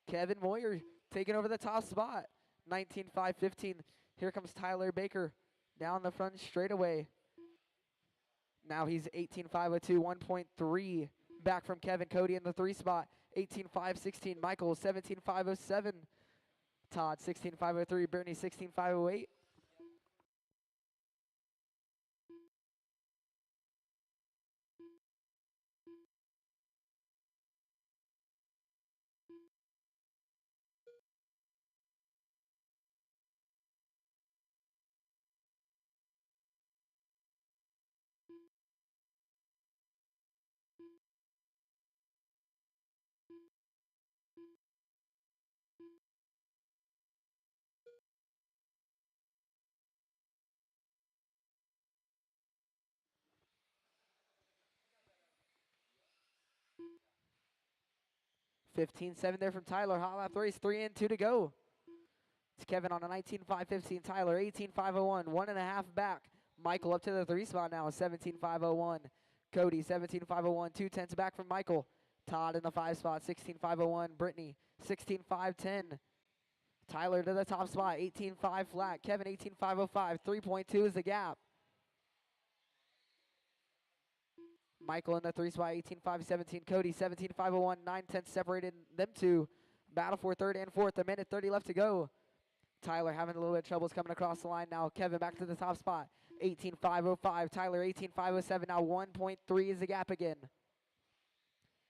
Kevin Moyer taking over the top spot. 19.515. Here comes Tyler Baker down the front straightaway. Now he's 18.502, 1.3 back from Kevin. Cody in the 3 spot. 18.516. Michael 17.507. Todd 16.503. Brittany 16.508. $15.7 there from Tyler. Hot lap race, 3 in, 2 to go. It's Kevin on a 19.515. Tyler 18.501, 1.5 back. Michael up to the 3 spot now, 17.501. Cody 17.501, 2/10 back from Michael. Todd in the 5 spot, 16.501. Brittany 16.510. Tyler to the top spot, 18.5 flat. Kevin 18.505, 3.2 is the gap. Michael in the 3 spot, 18.517. Cody 17.501, 9/10 separated them two. Battle for third and fourth, 1:30 left to go. Tyler having a little bit of troubles coming across the line now. Kevin back to the top spot, 18.505. Tyler 18.507, now 1.3 is the gap again.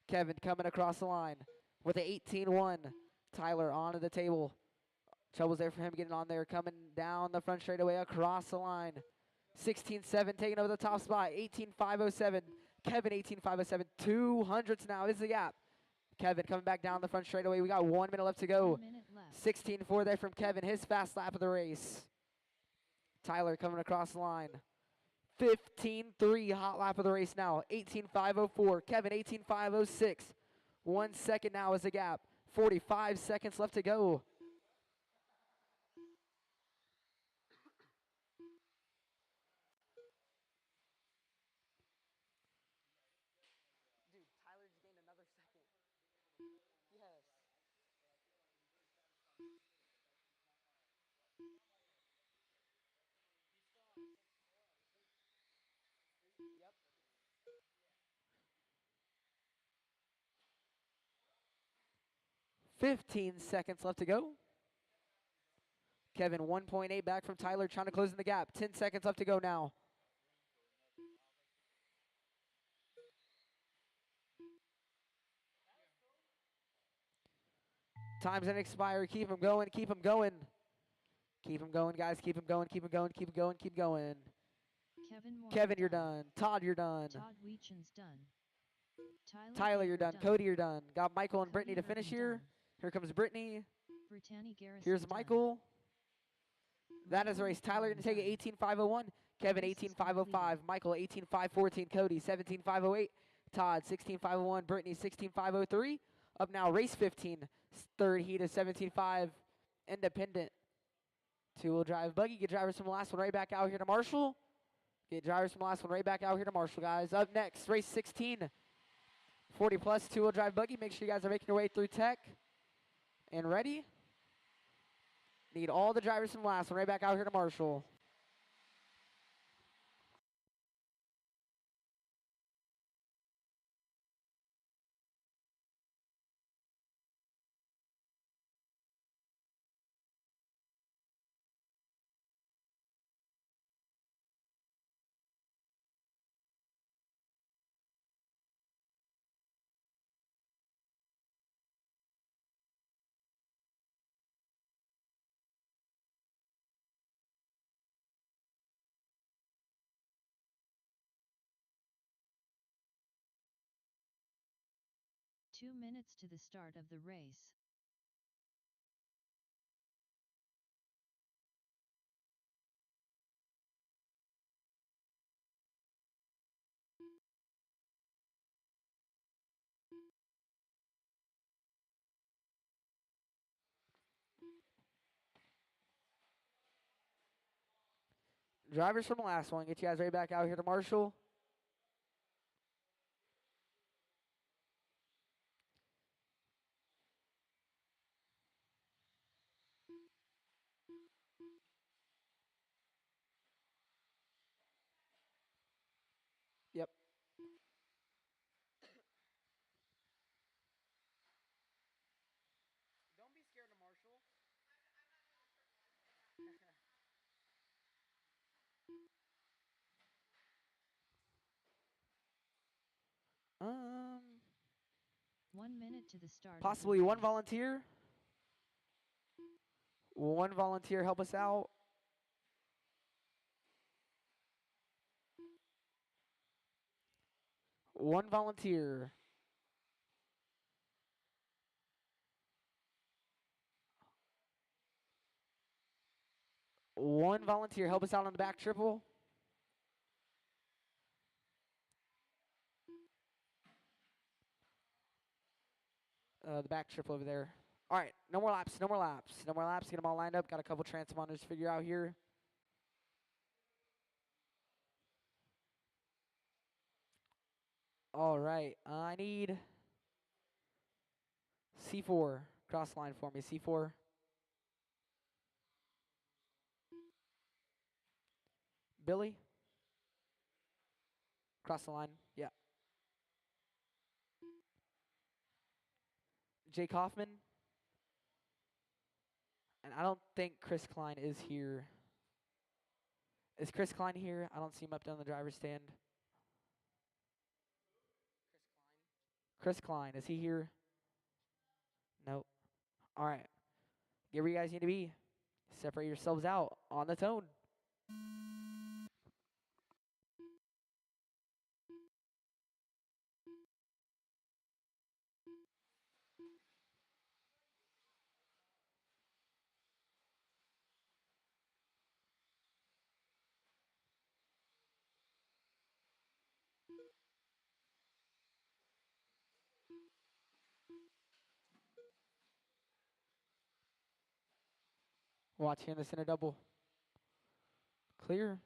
Kevin coming across the line with an 18.1. Tyler onto the table. Troubles there for him getting on there, coming down the front straightaway across the line. 16.7 taking over the top spot, 18.507. Kevin 18.507, 200s now is the gap. Kevin coming back down the front straightaway. We got 1 minute left to go. 1 minute left. 16.4 there from Kevin, his fast lap of the race. Tyler coming across the line. 15.3 hot lap of the race now. 18.504. Kevin 18.506. 1 second now is the gap. 45 seconds left to go. Dude, Tyler just gained another second. Yes. Yep. 15 seconds left to go. Kevin 1.8 back from Tyler, trying to close in the gap. 10 seconds left to go now. Time's gonna expire. Keep him going. Keep him going. Keep him going, guys. Keep him going. Keep him going. Keep him going. Keep going. Kevin, you're done. Todd, you're done. Todd Weechen's done. Tyler, you're done. Cody, you're done. Got Michael and Brittany to Cody finish Irvin here. done. Here comes Brittany. Brittany Garrison Here's done. Michael. That is the Michael race. Tyler McCollum gonna take it done. 18.501. Kevin Race is 18.505. Michael 18.514. Cody 17.508. Todd 16.501. Brittany 16.503. Up now, race 15. Third heat of 17.5. Independent. 2-wheel drive buggy. Get drivers from the last one right back out here to Marshall. Get drivers from the last one right back out here to Marshall, guys. Up next, race 16. 40 plus 2-wheel drive buggy. Make sure you guys are making your way through tech. And ready. Need all the drivers from the last one right back out here to Marshall. 2 minutes to the start of the race. Drivers from the last one, get you guys right back out here to Marshall. Yep. Don't be scared of Marshall. um, 1 minute to the start possibly of the one race. volunteer. One volunteer help us out. One volunteer. One volunteer help us out on the back triple. The back triple over there. All right, no more laps, no more laps. No more laps, get them all lined up. Got a couple transponders to figure out here. All right, I need C4. Cross line for me, C4. Billy. Cross the line, yeah. Jake Hoffman. And I don't think Chris Klein is here. Is Chris Klein here? I don't see him up there on the driver's stand. Chris Klein, is he here? Nope. All right. Get where you guys need to be. Separate yourselves out on the tone. Watch here in the center double. Clear.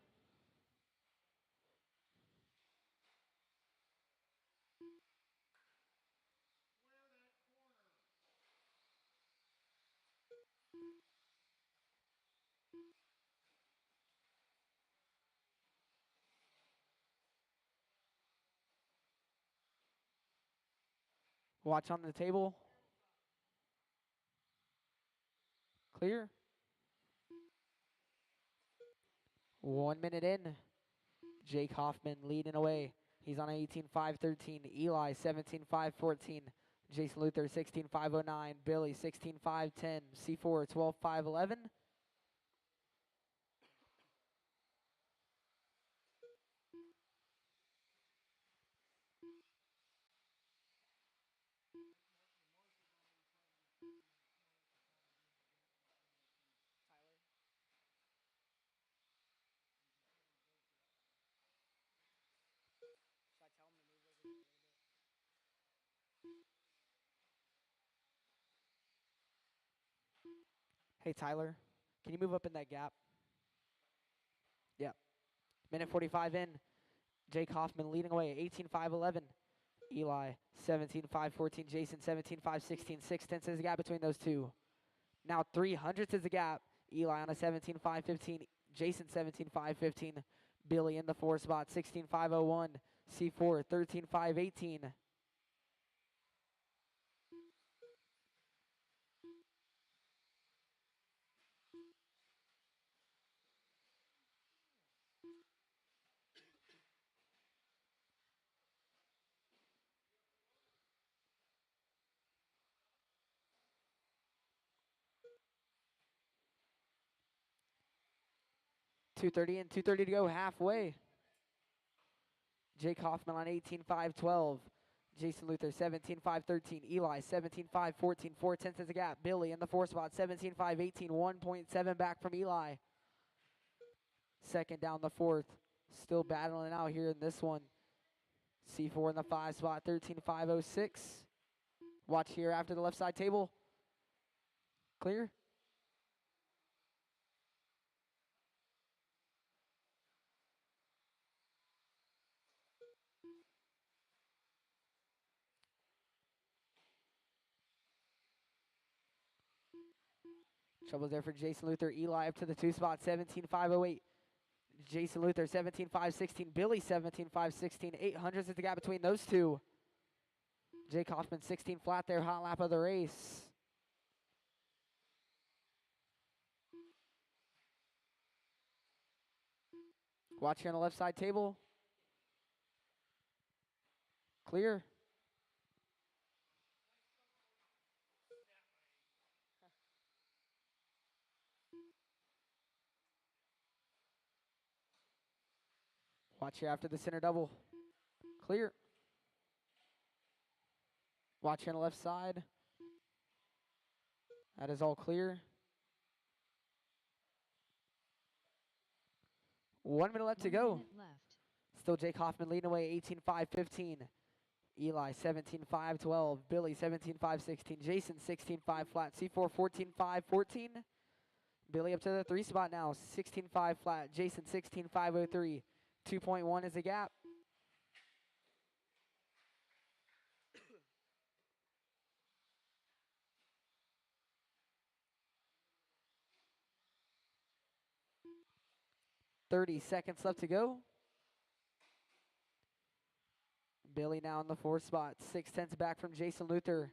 Watch on the table. Clear. 1 minute in. Jake Hoffman leading away. He's on 18.5.13. Eli 17.5.14. Jason Luther 16.5.09. Billy 16.5.10. C4 12.5.11. Hey, Tyler, can you move up in that gap? Yeah. Minute 45 in. Jake Hoffman leading away, 18.5.11. Eli, 17.5.14. Jason, 17.5.16. 6/10 is the gap between those two. Now 300ths is the gap. Eli on a 17.5.15. Jason, 17.5.15. Billy in the 4 spot, 16.5.01. C4, 13.5.18. .230 and 2:30 to go halfway. Jake Hoffman on 18.5.12. Jason Luther, 17.5, 13. Eli, 17.5, 14. 4/10 is the gap. Billy in the 4 spot, 17.5, 18. 1.7 back from Eli. Second down the 4th. Still battling out here in this one. C4 in the 5 spot, 13.506. Watch here after the left side table. Clear. Trouble there for Jason Luther. Eli up to the 2 spot, 17.508. Jason Luther, 17.5, 16. Billy, 17.5, 16. 800s is the gap between those two. Jake Hoffman, 16 flat there, hot lap of the race. Watch here on the left side table. Clear. Watch here after the center double. Clear. Watch here on the left side. That is all clear. 1 minute left to go. 1 minute left. Still Jake Hoffman leading away, 18.5, 15. Eli, 17.5, 12. Billy, 17.5, 16. Jason, 16.5 flat. C4, 14.5, 14. Billy up to the 3 spot now, 16.5 flat. Jason, 16.503. 2.1 is the gap. .30 left to go. Billy now in the 4 spot. 6/10 back from Jason Luther.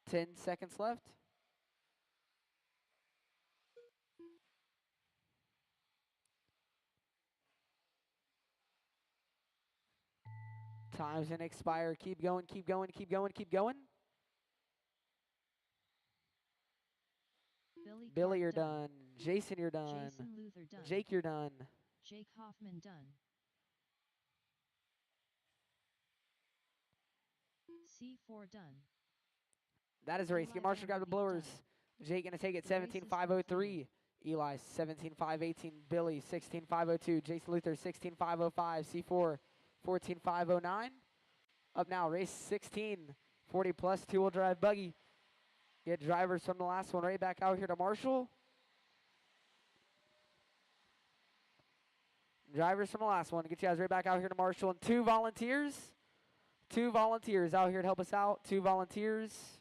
.10 left. Time's gonna expire. Keep going, keep going, keep going, keep going. Billy, you're done. Jason, you're done. Jason Luther done. Jake, you're done. Jake Hoffman done. C4 done. That is a race. Eli Get Marshall, grab the Benedict blowers. done. Jake gonna take it, The race is 17.503. Eli, 17.518. Billy, 16.502. Jason Luther, 16.505. C4, 14.509. Up now, race 16. 40 plus, 2-wheel drive buggy. Get drivers from the last one right back out here to Marshall. Drivers from the last one. Get you guys right back out here to Marshall. And 2 volunteers. 2 volunteers out here to help us out. 2 volunteers.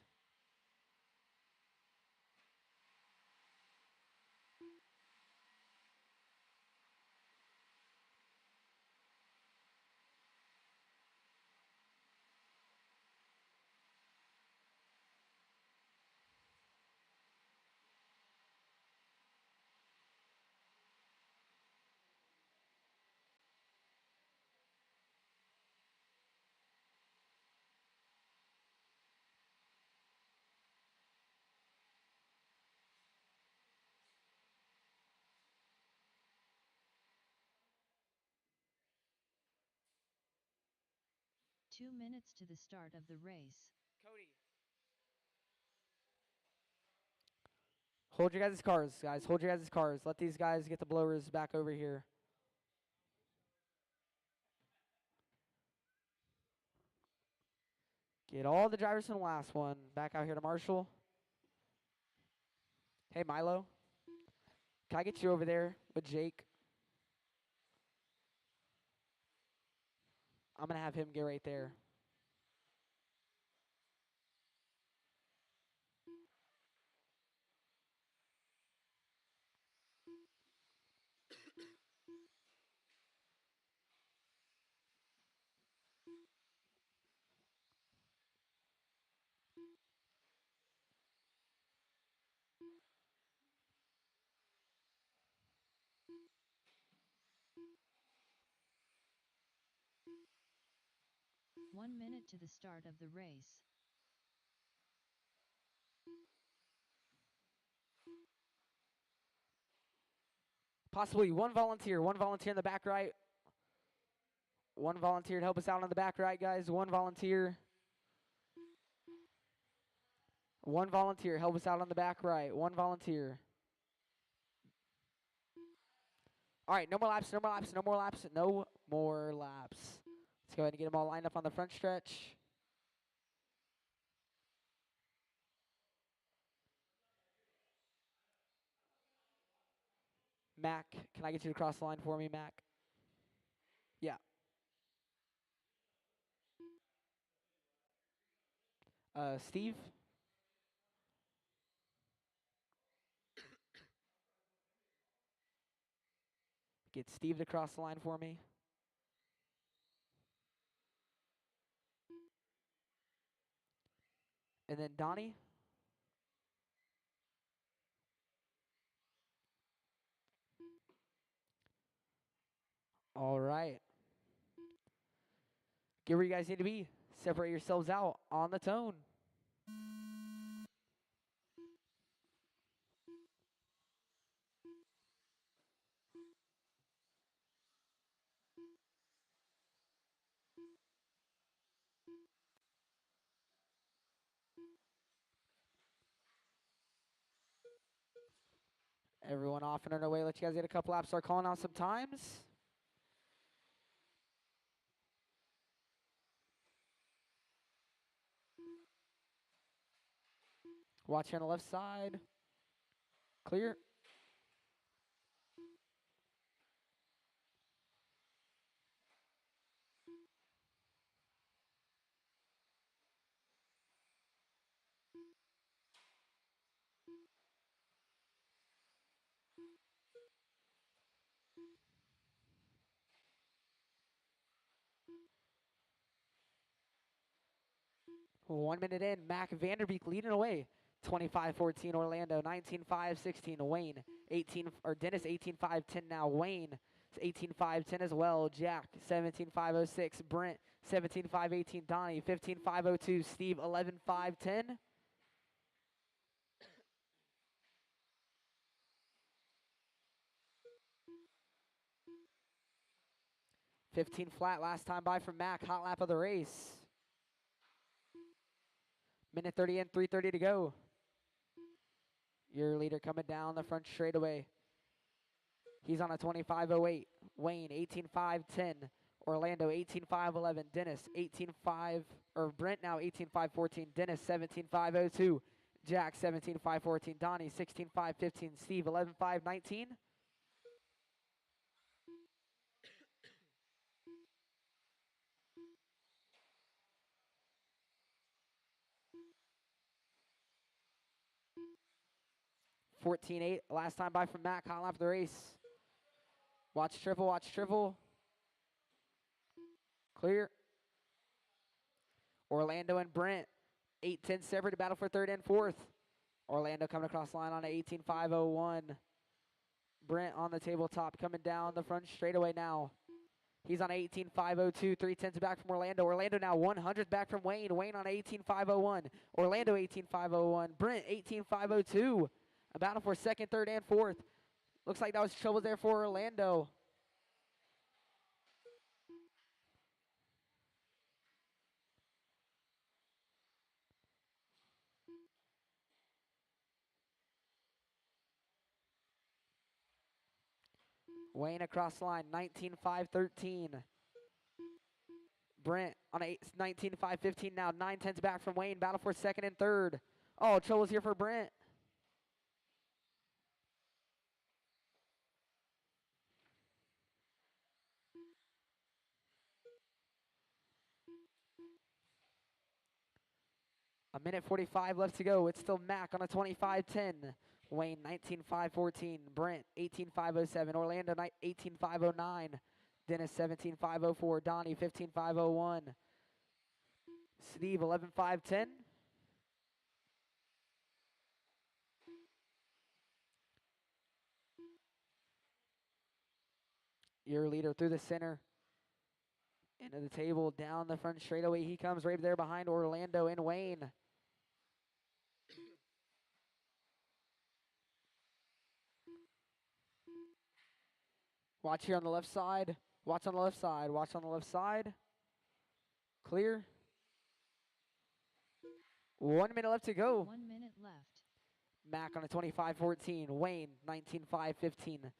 Two minutes to the start of the race. Cody. Hold your guys' cars, guys. Hold your guys' cars. Let these guys get the blowers back over here. Get all the drivers from the last one back out here to Marshall. Hey, Milo. Can I get you over there with Jake? I'm going to have him get right there. One minute to the start of the race. Possibly one volunteer in the back right. One volunteer to help us out on the back right, guys. One volunteer. One volunteer, help us out on the back right. One volunteer. All right, no more laps, no more laps, no more laps, no more laps. Let's go ahead and get them all lined up on the front stretch. Mac, can I get you to cross the line for me, Mac? Yeah. Steve? Get Steve to cross the line for me. And then Donnie? All right. Get where you guys need to be. Separate yourselves out on the tone. Everyone off and on their way. Let you guys get a couple laps. Start calling out some times. Watch here on the left side. Clear. One minute in, Mac Vanderbeek leading away. 25-14 Orlando, 19-5-16 Wayne, 18 or Dennis 18-5-10 now. Wayne 18-5-10 as well. Jack 17-5-06. Brent 17-5-18. Donnie 15-5-02. Steve 11-5-10. 15 flat last time by from Mac. Hot lap of the race. Minute 30 in, 3:30 to go. Your leader coming down the front straightaway. He's on a 25-08. Wayne 18-5-10. Orlando 18-5-11. Dennis 18-5, or Brent now 18-5-14. Dennis 17-5-02. Jack 17-5-14. Donnie 16-5-15. Steve 11-5-19. $14.8 last time by from Mac. Hot lap of the race. Watch triple, watch triple. Clear. Orlando and Brent. 8-10 separate, battle for third and fourth. Orlando coming across the line on an 18-5-01. Brent on the tabletop coming down the front straightaway now. He's on 18-5-02, 3/10 back from Orlando. Orlando now 100th back from Wayne. Wayne on 18-5-01. Orlando 18-5-01. Brent 18-5-02. A battle for second, third, and fourth. Looks like that was trouble there for Orlando. Wayne across the line, 19-5-13. Brent on 19-5-15 now. 9/10 back from Wayne. Battle for second and third. Oh, trouble's here for Brent. A minute 45 left to go. It's still Mac on a 25-10. Wayne 19-5-14. Brent 18-5-07. Orlando 18-5-09. Dennis 17-5-04. Donnie 15-5-01. Steve 11-5-10. Your leader through the center. Into the table, down the front straightaway. He comes right there behind Orlando and Wayne. Watch here on the left side. Watch on the left side. Watch on the left side. Clear. 1 minute left to go. 1 minute left. Mac on a 25-14. Wayne 19-5-15.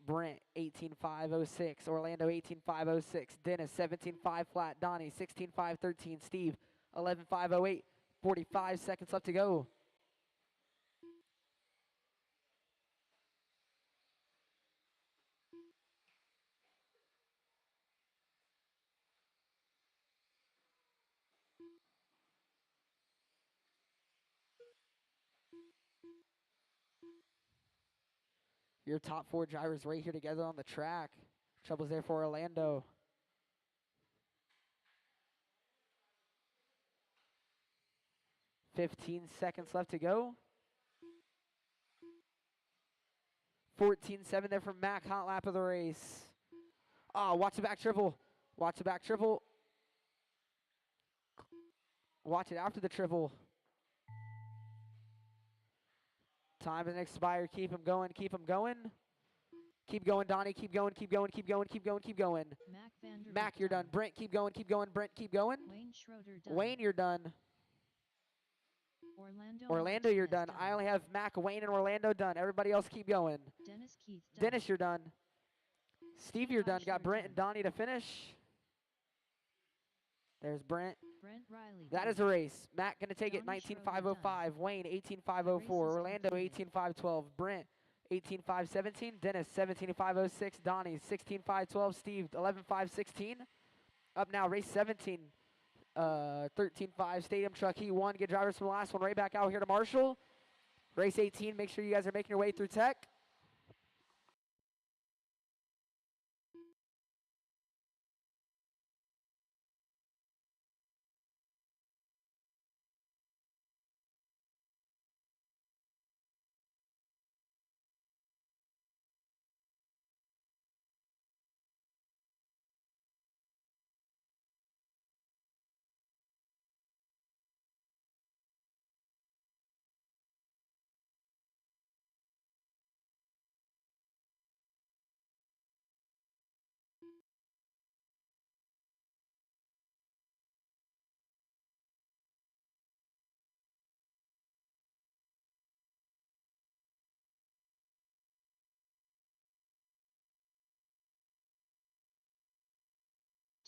Brent 18-5-06. Orlando 18-5-06. Dennis 17-5 flat. Donnie 16-5-13. Steve 11-5-08. 45 seconds left to go. Your top 4 drivers right here together on the track. Trouble's there for Orlando. $15 seconds left to go. 14-7 there from Mac. Hot lap of the race. Ah, watch the back triple. Watch the back triple. Watch it after the triple. Time doesn't expire. Keep him going. Keep him going. Keep going, Donnie. Keep going. Keep going. Keep going. Keep going. Keep going. Mac, you're done. Brent, keep going. Keep going. Brent, keep going. Wayne Schroeder done. Wayne, you're done. Orlando, you're done. I only have Mac, Wayne, and Orlando done. Everybody else keep going. Dennis Keith done. Dennis, you're done. Steve, you're done. Got Eichler Brent done. and Donnie to finish. There's Brent. Brent Riley That done. is a race. Matt going to take it Donnie 19.505. Wayne 18.504. The race is Orlando completed. 18.512. Brent 18.517. Dennis 17.506. Donnie 16.512. Steve 11.516. Up now, race 17. 13.5 Stadium Truck. He won. Get drivers from the last one right back out here to Marshall. Race 18. Make sure you guys are making your way through Tech.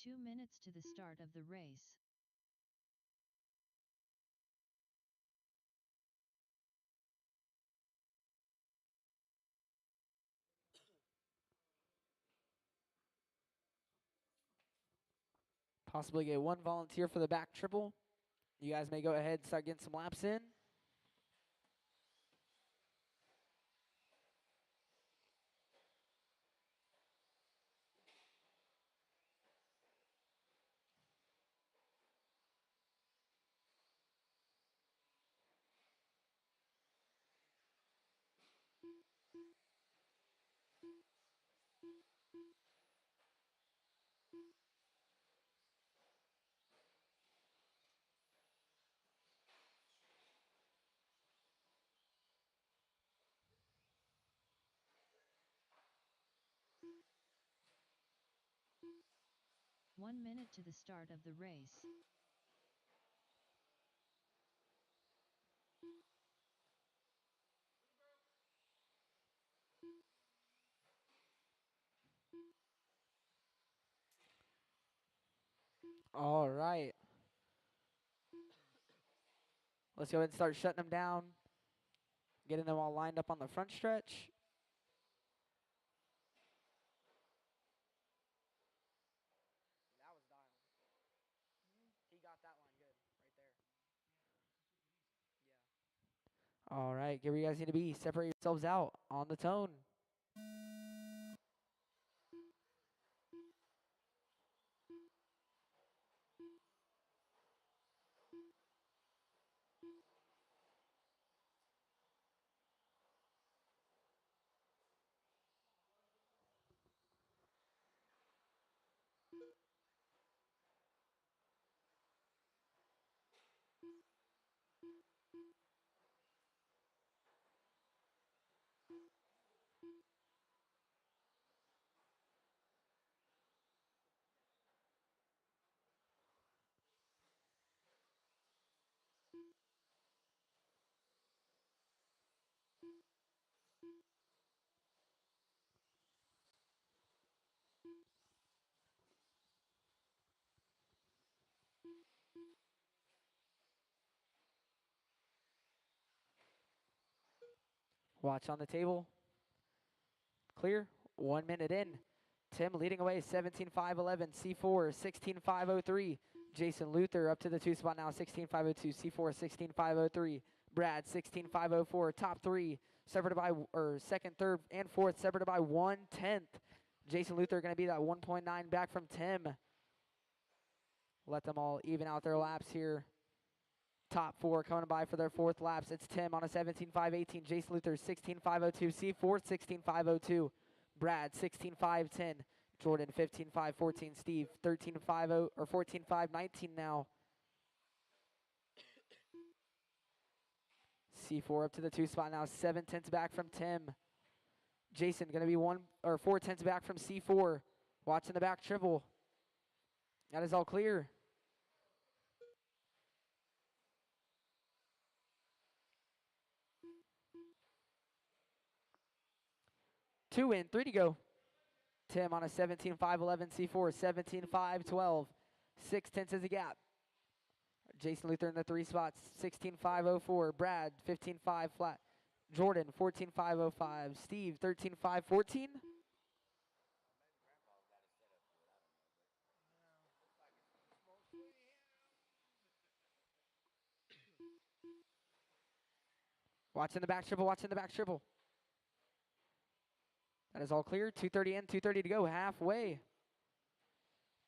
Two minutes to the start of the race. Possibly get one volunteer for the back triple. You guys may go ahead and start getting some laps in. One minute to the start of the race. All right. Let's go ahead and start shutting them down. Getting them all lined up on the front stretch. That was dialed. He got that line good right there. Yeah. All right, get where you guys need to be. Separate yourselves out on the tone. Watch on the table. Clear. 1 minute in. Tim leading away 17-5-11. C4 16-5-03. Jason Luther up to the 2 spot now 16-5-02. C4 16-5-03. Brad 16-5-04. Top 3 separated by second, third, and fourth separated by 1/10. Jason Luther going to be that 1.9 back from Tim. Let them all even out their laps here. Top 4 coming by for their 4th laps. It's Tim on a 17-5-18. Jason Luther 16-5-02. C4 16-5-02. Brad 16-5-10. Jordan 15-5-14. Steve 13-5 or 14-5-19 now. C4 up to the 2 spot now. 7/10 back from Tim. Jason going to be 4/10 back from C4. Watching the back triple. That is all clear. Two in, 3 to go. Tim on a 17-5-11. C4 17-5-12. 6/10 is the gap. Jason Luther in the 3 spots. 16-5-04. Brad 15-5 flat. Jordan 14-5-05. Steve 13-5-14. Watching the back triple, watching the back triple. That is all clear. 2:30 in, 2:30 to go, halfway.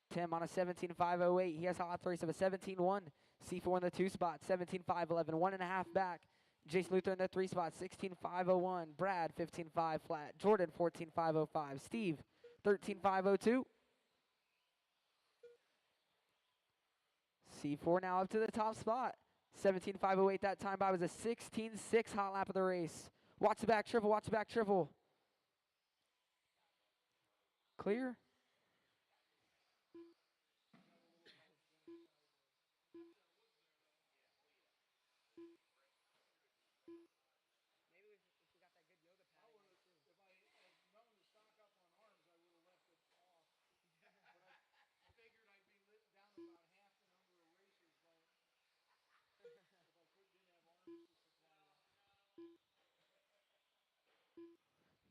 Tim on a 17-5-08. He has a lap race of a 17-1. C4 in the 2 spot, 17-5-11, 1.5 back. Jason Luther in the 3 spot, 16-5-01. Brad 15-5 flat. Jordan 14-5-05. Steve 13-5-02. C4 now up to the top spot. 17-5-08 that time by was a 16-6 hot lap of the race. Watch the back triple, watch the back triple. Clear.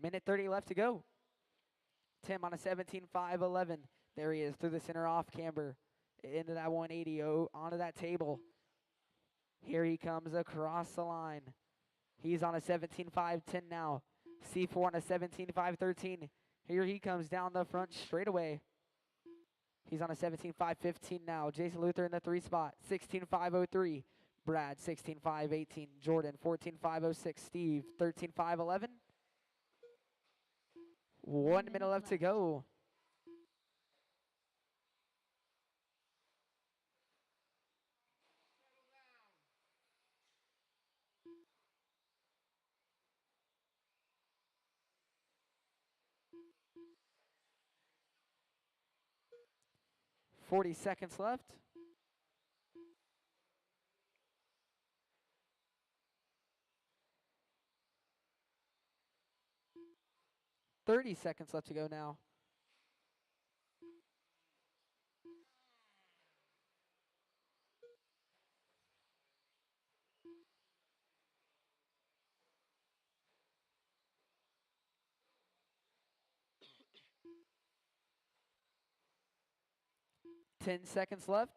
Minute 30 left to go. Tim on a 17-5-11. There he is through the center off camber. Into that 180, onto that table. Here he comes across the line. He's on a 17-5-10 now. C4 on a 17-5-13. Here he comes down the front straightaway. He's on a 17-5-15 now. Jason Luther in the 3 spot. 16-5-03. Brad 16-5-18. Jordan 14-5-06. Steve 13-5-11. 1 minute left to go. $40 seconds left. $30 seconds left to go now. $10 seconds left.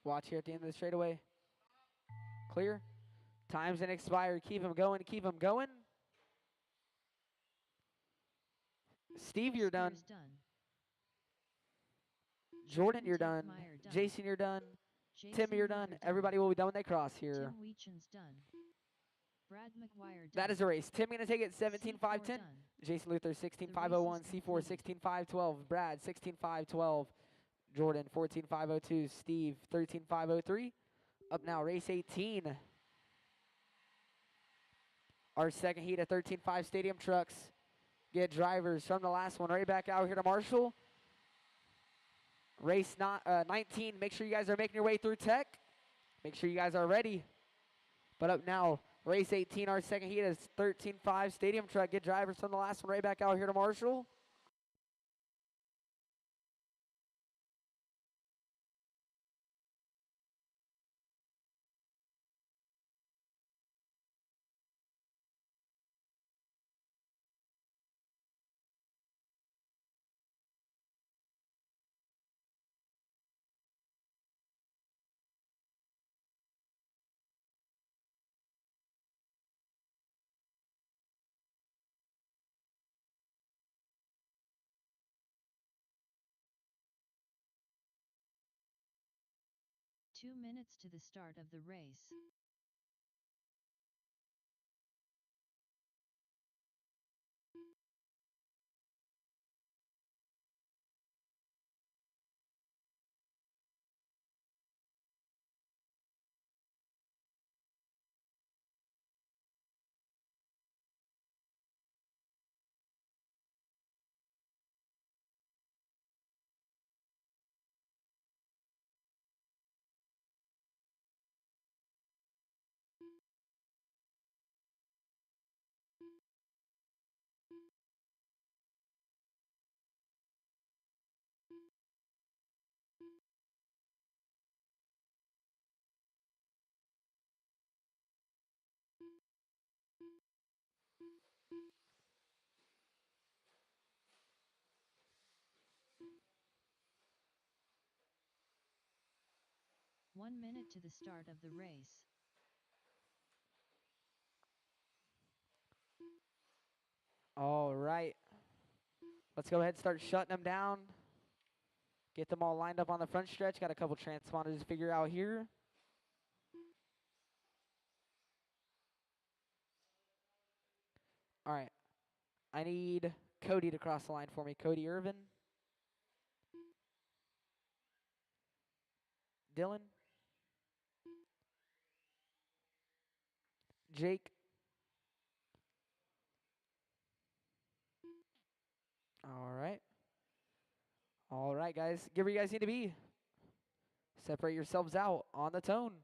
Watch here at the end of the straightaway. Clear. Time's gonna expire. Keep him going. Keep him going. Steve, you're done. Jordan, you're done. Jason, you're done. Tim, you're done. Everybody will be done when they cross here. Tim Weechen's done. Brad McGuire done. That is a race. Tim going to take it 17-5-10. Jason Luther 16-5-01. C4 16-5-12. Brad 16-5-12. Jordan 14-5-02. Steve 13-5-03. Up now, race 18. Our second heat of 13.5 stadium trucks. Get drivers from the last one right back out here to Marshall. Race 19. Make sure you guys are making your way through tech. Make sure you guys are ready. But up now, Race 18, our second heat is 13.5 Stadium Truck. Get drivers from the last one right back out here to Marshall. Two minutes to the start of the race. One minute to the start of the race. All right. Let's go ahead and start shutting them down. Get them all lined up on the front stretch. Got a couple transponders to figure out here. All right. I need Cody to cross the line for me. Cody Irvin. Dylan. Jake. All right. All right, guys. Get where you guys need to be. Separate yourselves out on the tone.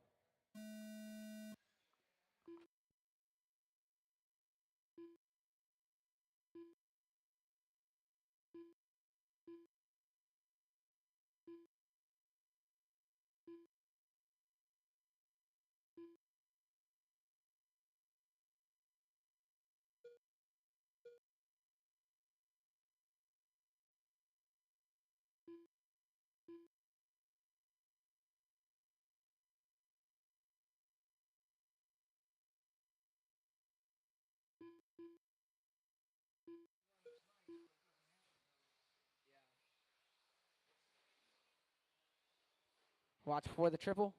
Watch for the triple.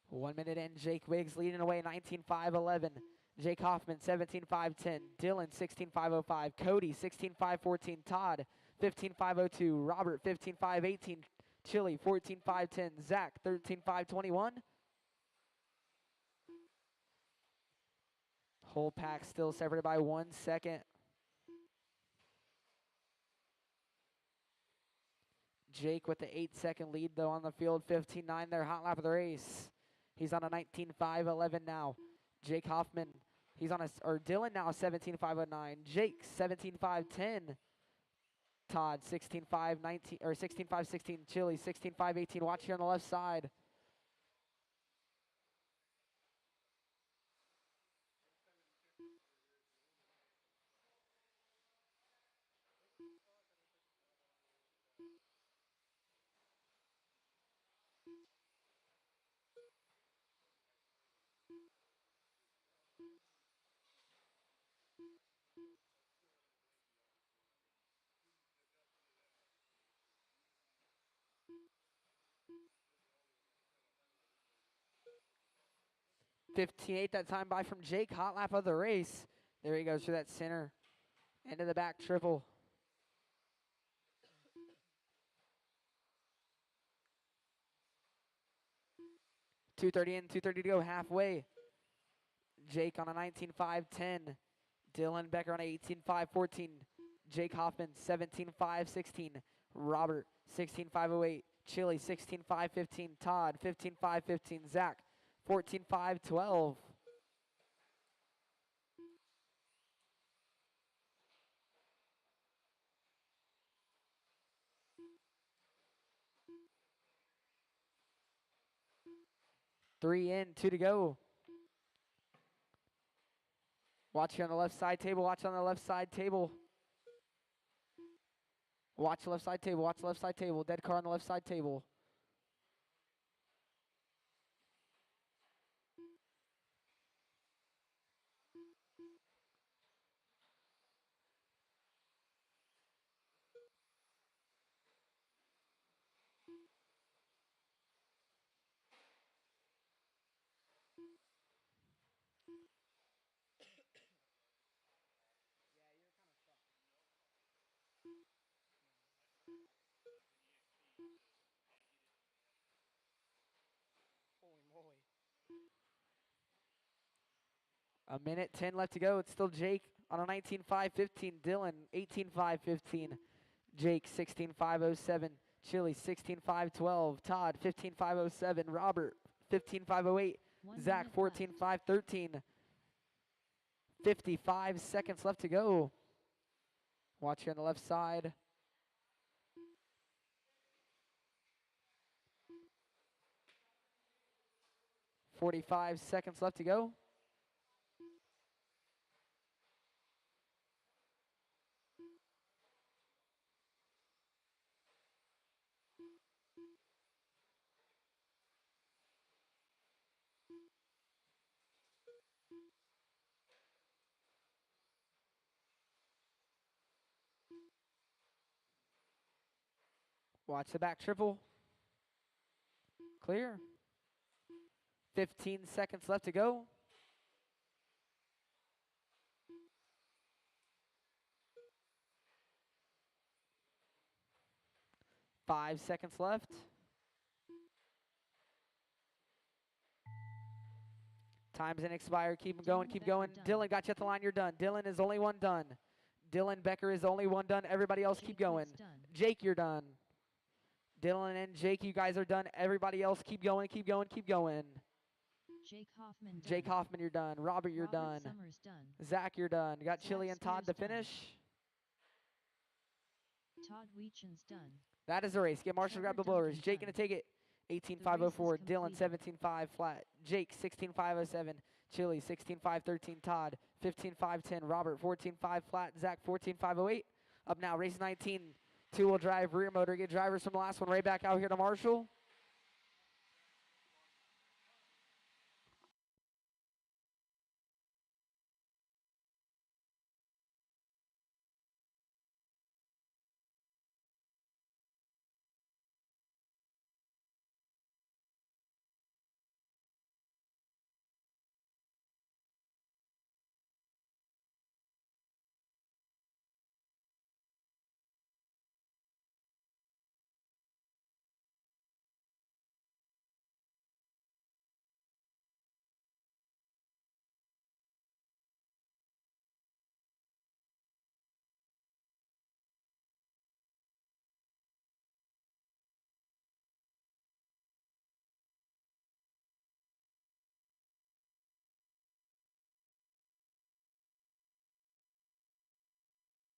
One minute in, Jake Wiggs leading away 19.5.11. Jake Hoffman 17.5.10. Dylan 16.5.05. Cody 16.5.14. Todd 15.5.02. Robert 15.5.18. Chili 14.5.10. Zach 13.5.21. Whole pack still separated by 1 second. Jake with the 8-second lead though on the field. 15.9 their hot lap of the race. He's on a 19.5.11 now. Jake Hoffman, he's on or Dylan now 17.5.09. Jake 17.5.10. Todd 16.5.19 or 16.5.16. Chili 16.5.18. Watch here on the left side. .58 that time by from Jake. Hot lap of the race. There he goes through that center. Into the back triple. .230 in, .230 to go halfway. Jake on a 19.510. Dylan Becker on a 18.514. Jake Hoffman 17.516. Robert 16.508. Chili 16.515. Todd 15.515. Zach 14.512. Three in, two to go. Watch here on the left side table. Watch on the left side table. Watch the left side table. Watch the left side table. Dead car on the left side table. Holy moly. A minute 10 left to go. It's still Jake on a 19.515. Dylan 18.515. Jake 16.507. Chili 16.512. Todd 15.507. Robert 15.508. 1 Zach minute left. 14.513. 55 seconds left to go. Watch here on the left side. $45 seconds left to go. Watch the back triple. Clear. 15 seconds left to go. 5 seconds left. Time's in expire. Keep 'em going. Dylan Keep Becker going. done. Dylan got you at the line. You're done. Dylan is only one done. Dylan Becker is only one done. Everybody else keep Jake going. Woods done. Jake, you're done. Dylan and Jake, you guys are done. Everybody else keep going. Keep going. Keep going. Jake Hoffman done. Jake Hoffman, you're done. Robert, you're Robert done. Summers done. Zach, you're done. Got Zach Chili and Todd to Spears done. finish. Todd Weechen's done. That is the race. Get Marshall to grab the Trevor blowers. Duncan Jake done. gonna take it. The 18.504. race is Dylan completed. 17.5 flat. Jake 16.507. Chili 16.513. Todd 15.510. Robert 14.5 flat. Zach 14.508. Up now, race 19. Two-wheel drive, rear motor. Get drivers from the last one right back out here to Marshall.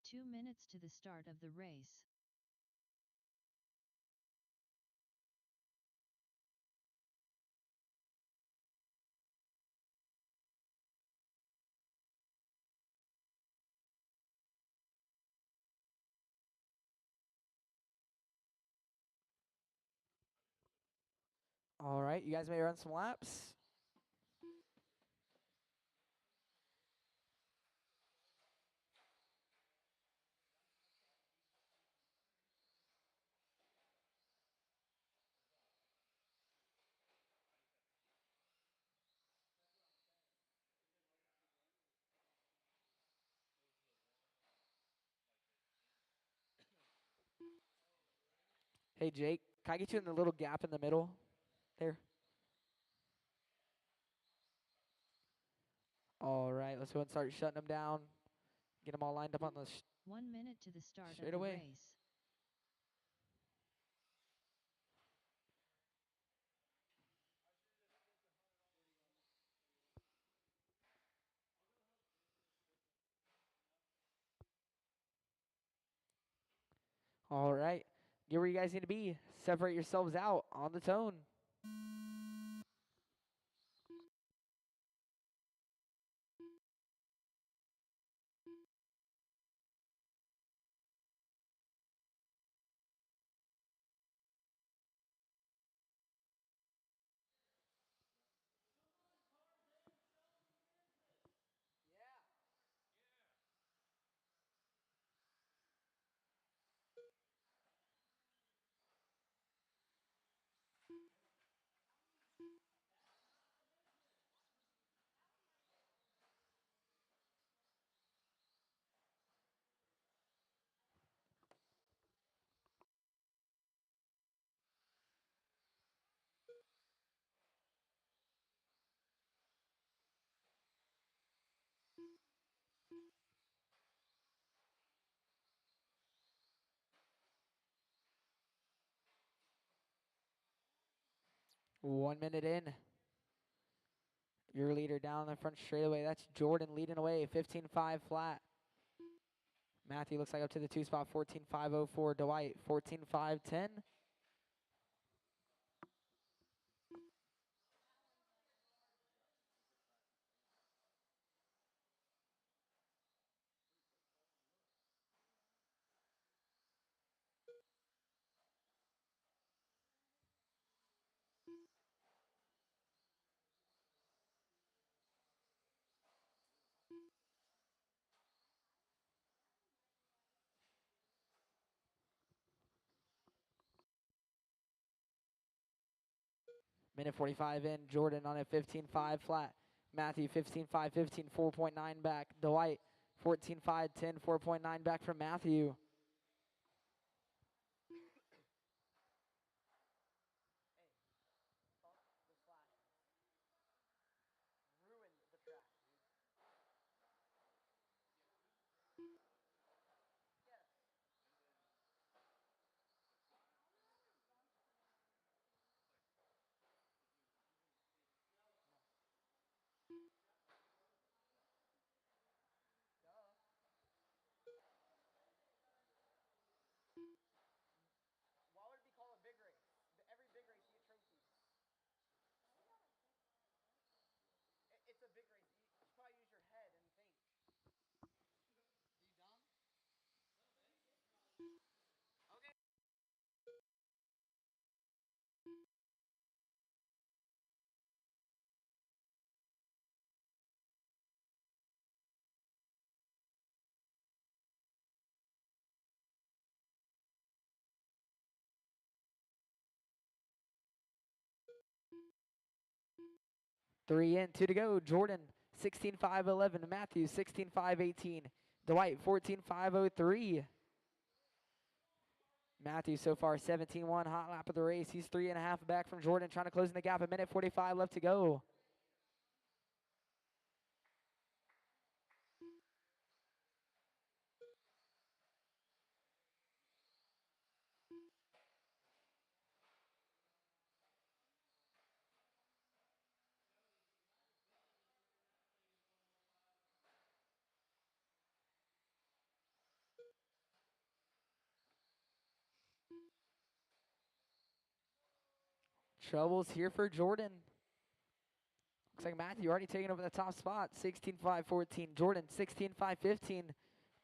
Two minutes to the start of the race. All right, you guys may run some laps. Hey, Jake, can I get you in the little gap in the middle there? All right, let's go and start shutting them down. Get them all lined up on the 1 minute to the start Straight of the away. race. All right, get where you guys need to be. Separate yourselves out on the tone. One minute in. Your leader down the front straightaway. That's Jordan leading away. 15.5 flat. Matthew looks like up to the 2 spot. 14.504. Dwight 14.510. Minute 45 in. Jordan on a 15.5 flat. Matthew 15.5, 15, 4.9 back. Dwight 14.5, 10, 4.9 back from Matthew. Three in, 2 to go. Jordan 16.511. Matthew 16.518. Dwight 14.503. Matthew so far 17-1, hot lap of the race. He's 3.5 back from Jordan, trying to close in the gap. A minute 45 left to go. Troubles here for Jordan. Looks like Matthew already taking over the top spot. 16.514. Jordan 16.515.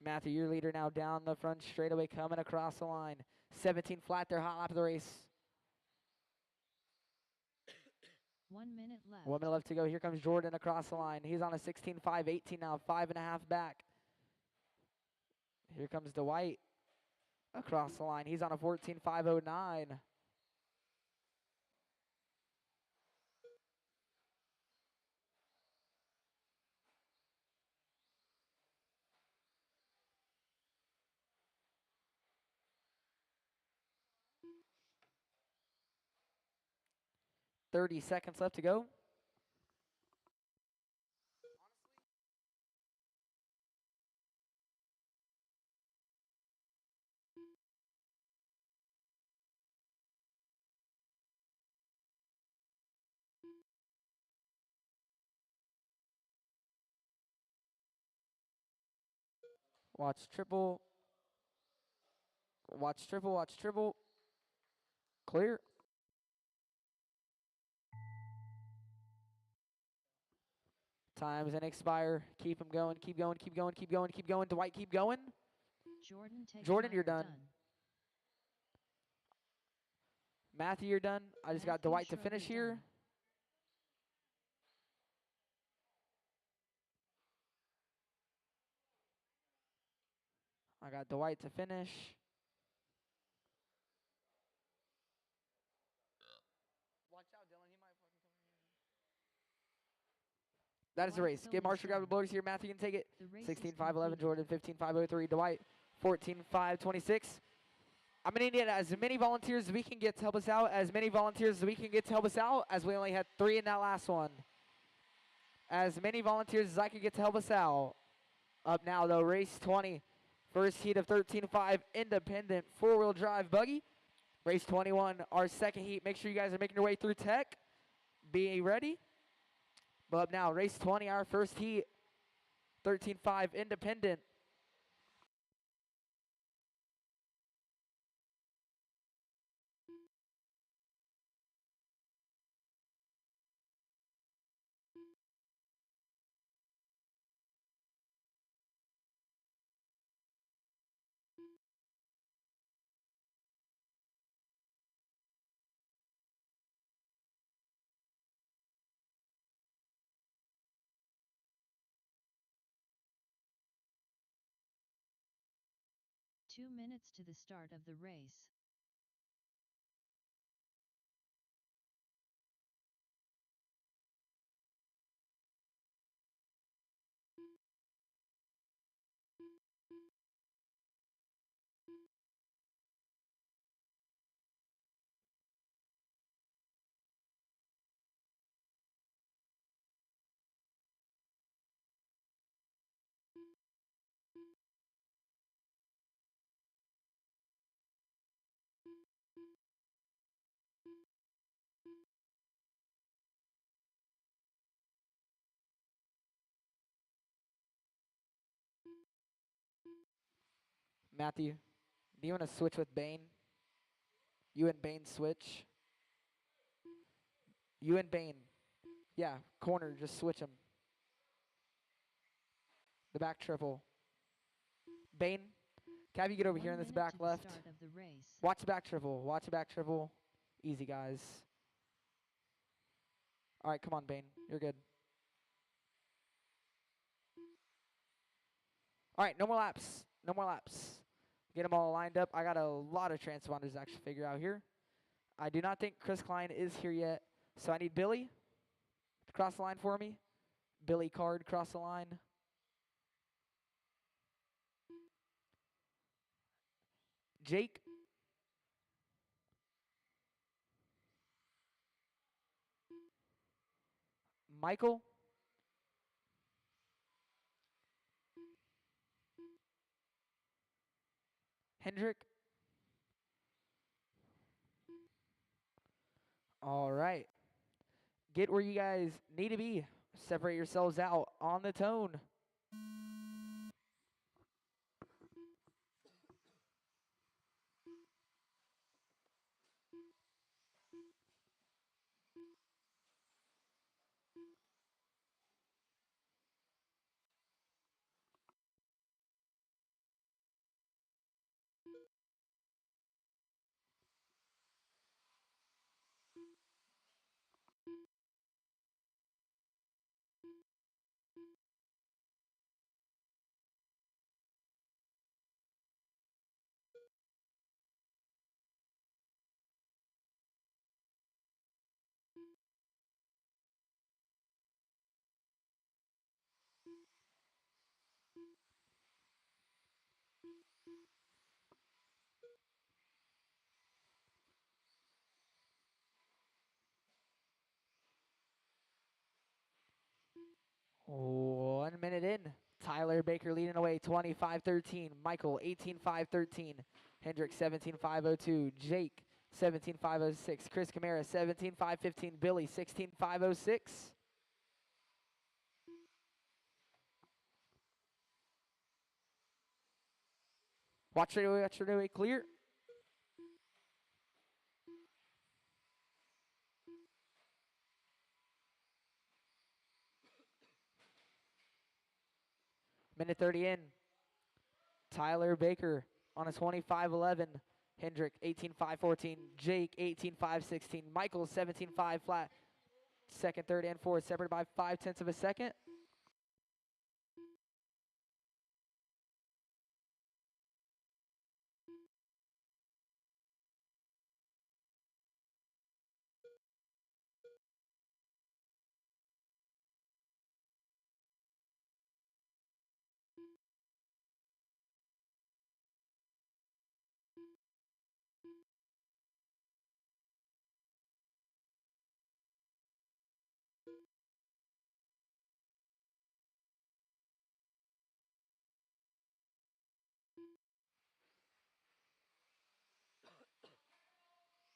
Matthew, your leader now down the front straightaway, coming across the line. 17 flat there, hot lap of the race. 1 minute left. 1 minute left to go. Here comes Jordan across the line. He's on a 16.518 now, 5.5 back. Here comes Dwight across the line. He's on a 14.509. .30 seconds left to go. Watch triple. Watch triple, watch triple. Clear. Time's and expire. Keep him going, keep going, keep going, keep going, keep going. Dwight, keep going. Jordan, You're done. Matthew, you're done. I just got Dwight to finish here. I got Dwight to finish. Watch out, Dylan. He might fucking come in. That is the race. Get Marshall grab the blowers here. Matthew can take it. 16.511 Jordan, 15.503 Dwight, 14.526. I'm going to need as many volunteers as we can get to help us out. As many volunteers as we can get to help us out, as we only had 3 in that last one. As many volunteers as I can get to help us out. Up now, though, race 20. First heat of 13.5 independent four-wheel drive buggy. Race 21, our second heat. Make sure you guys are making your way through tech. Be ready. But up now, race 20, our first heat. 13.5 independent. Two minutes to the start of the race. Matthew, do you want to switch with Bane? You and Bane switch. You and Bane. Yeah, corner, just switch them. The back triple. Bane, have you get over here in this back left. Watch the back triple. Watch the back triple. Easy, guys. All right, come on, Bane. You're good. All right, no more laps. No more laps. Get them all lined up. I got a lot of transponders to actually figure out here. I do not think Chris Klein is here yet, so I need Billy to cross the line for me. Billy Card, cross the line. Jake. Michael. Hendrick. All right. Get where you guys need to be. Separate yourselves out on the tone. One minute in. Tyler Baker leading away 25-13. Michael 18-5-13. Hendrick 17-5-02. Jake 17-5-06. Chris Camara 17-5-15. Billy 16-5-06. Watch straightaway, clear. Minute 30 in. Tyler Baker on a 25-11. Hendrick 18-5-14. Jake 18-5-16. Michael 17-5 flat. Second, third, and fourth separated by 0.5 of a second.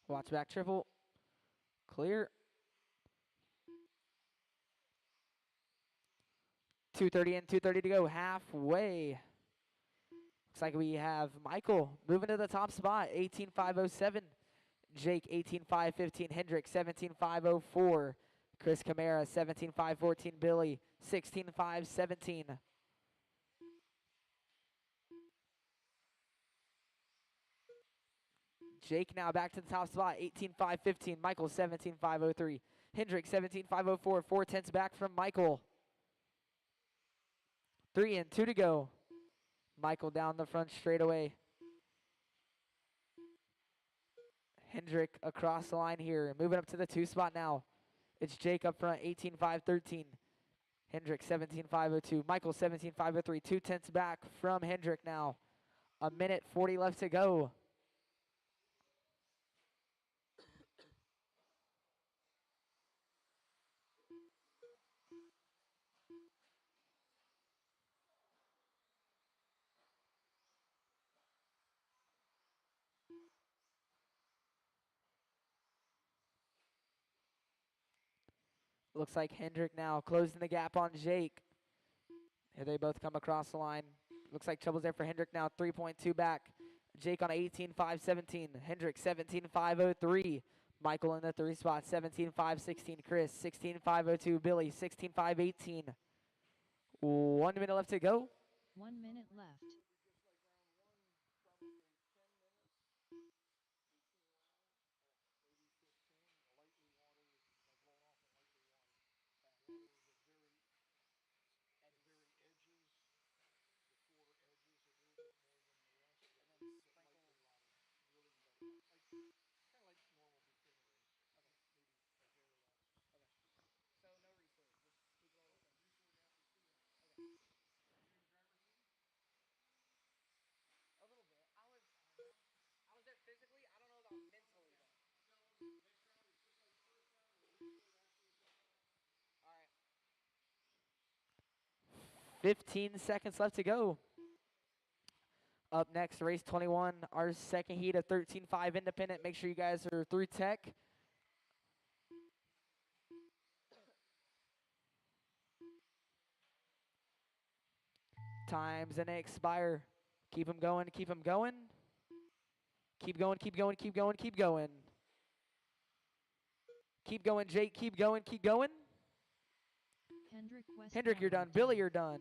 Watch back triple. Clear. 2:30 in, 2:30 to go. Halfway. Looks like we have Michael moving to the top spot. 18-5-07. Jake 18-5-15. Hendrick 17-5-04. Chris Camara 17-5-14. Billy 16-5-17. Jake now back to the top spot, 18-5-15. Michael 17-5-03. Hendrick 17-5-04. 4/10 back from Michael. 3 and 2 to go. Michael down the front straightaway. Hendrick across the line here, moving up to the 2 spot now. It's Jake up front, 18-5-13. Hendrick 17-5-02. Michael 17-5-03. 2/10 back from Hendrick now. A minute 40 left to go. Looks like Hendrick now closing the gap on Jake. Here they both come across the line. Looks like trouble's there for Hendrick now, 3.2 back. Jake on 18-5-17. Hendrick 17-5-03. Michael in the 3 spot, 17-5-16. Chris 16-5-02. Billy 16-5-18. 1 minute left to go. 1 minute left. I was there physically. I don't know about mentally though. All right. 15 seconds left to go. Up next, race 21, our second heat of 13.5 independent. Make sure you guys are through tech. Time's gonna expire. Keep them going, keep them going. Keep going, keep going, keep going, keep going. Keep going, Jake, keep going, keep going. Hendrick, you're done. Billy, you're done.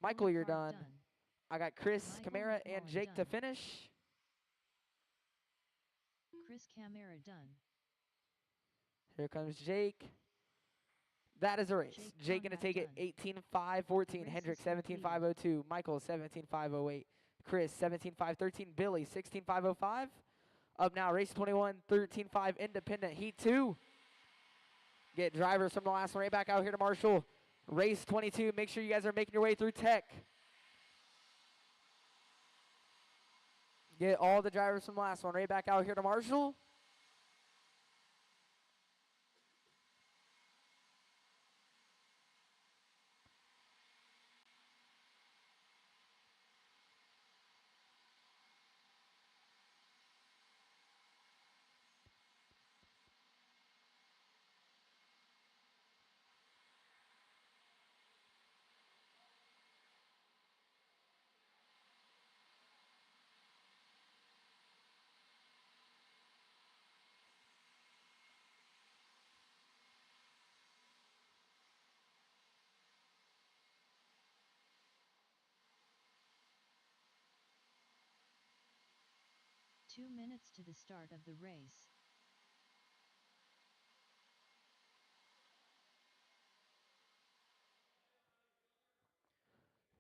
Michael, you're done. I got Chris, Camara, and Jake to finish. Chris Camara done. Here comes Jake. That is a race. Jake gonna take it 18-5-14. Hendrick 17-5-02. Michael 17-5-08. Chris 17-5-13. Billy 16-5-05. Up now, race 21, 13.5 independent, heat 2. Get drivers from the last one right back out here to Marshall. Race 22, make sure you guys are making your way through tech. Get all the drivers from the last one right back out here to Marshall. 2 minutes to the start of the race.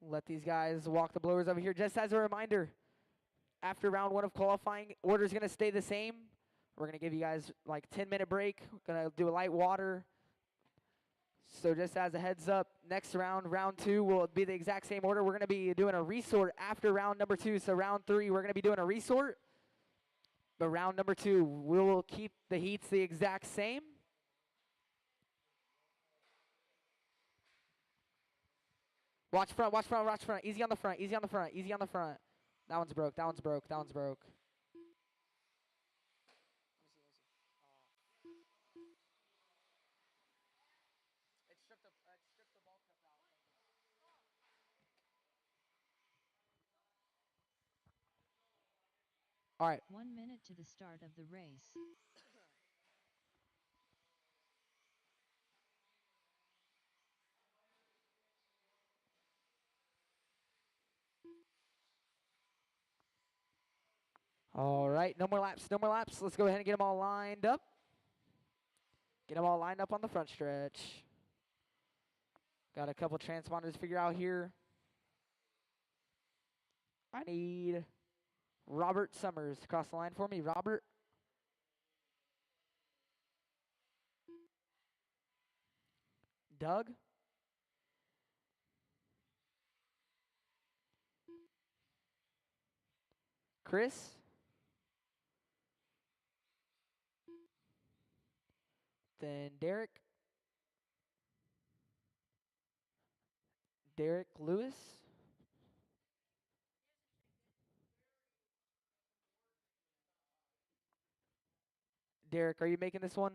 Let these guys walk the blowers over here. Just as a reminder, after round 1 of qualifying, order's going to stay the same. We're going to give you guys like 10-minute break. Going to do a light water. So just as a heads up, next round, round 2, will be the exact same order. We're going to be doing a resort after round number 2. So round 3, we're going to be doing a resort. But round number 2, we will keep the heats the exact same. Watch front, watch front, watch front. Easy on the front, easy on the front, easy on the front. That one's broke, that one's broke, that one's broke. All right. 1 minute to the start of the race. All right, no more laps, no more laps. Let's go ahead and get them all lined up. Get them all lined up on the front stretch. Got a couple transponders to figure out here. I need Robert Summers to cross the line for me. Robert. Doug. Chris. Then Derek. Derek Lewis. Derek, are you making this one?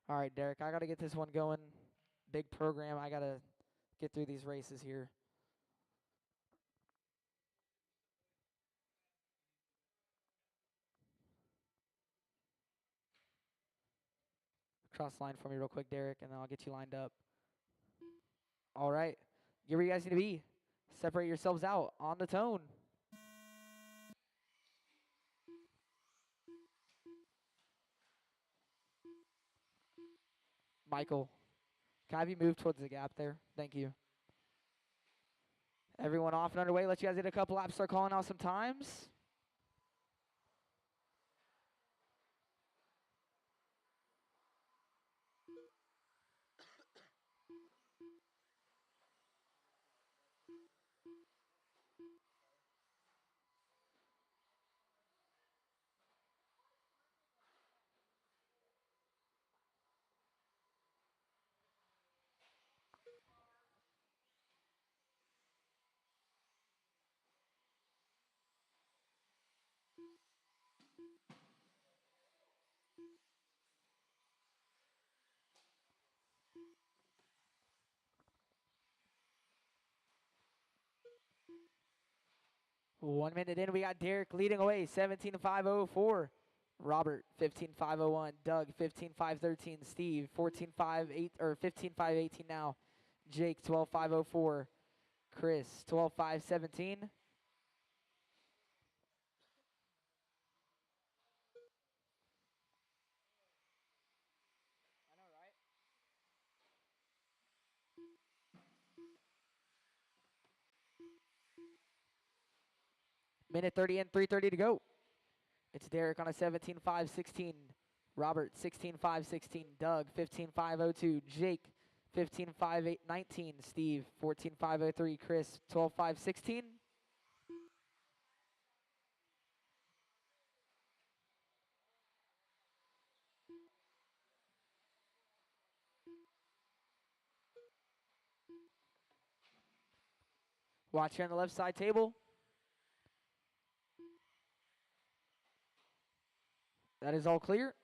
All right, Derek, I got to get this one going. Big program. I got to get through these races here. Cross the line for me real quick, Derek, and then I'll get you lined up. All right. Get where you guys need to be. Separate yourselves out on the tone. Michael, can I have you move towards the gap there? Thank you. Everyone off and underway. Let you guys get a couple laps. Start calling out some times. One minute in, we got Derek leading away, 17.504. Robert, 15.501. Doug, 15.513. Steve, 14.58 or 15.518 now. Jake, 12.504. Chris, 12.517. Minute 30 in, 3:30 to go. It's Derek on a 17.516. Robert, 16.516. Doug, 15.502. Jake, 15.519. Steve, 14.503. Chris, 12.516. Watch here on the left side table. That is all clear.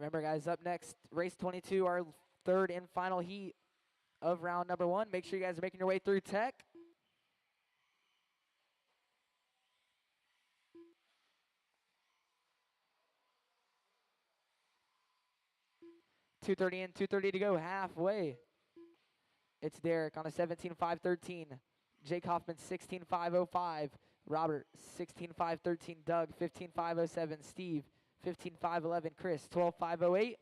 Remember, guys, up next, race 22, our third and final heat of round number 1. Make sure you guys are making your way through tech. 2:30 in, 2:30 to go, halfway. It's Derek on a 17.513. Jake Hoffman 16.505. Robert 16.513. Doug 15.507. Steve 15.511. Chris 12.508.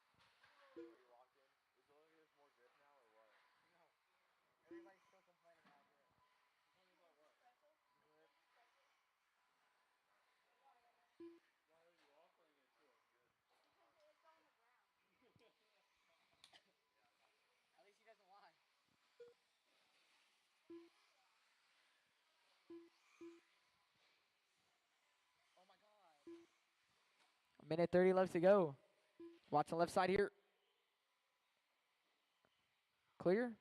Everybody's still complaining about it. Complaining about what? Grip. Why are you offering it to us, good? Because it's on the ground. At least he doesn't lie. Oh my God. A minute 30 left to go. Watch the left side here. Clear.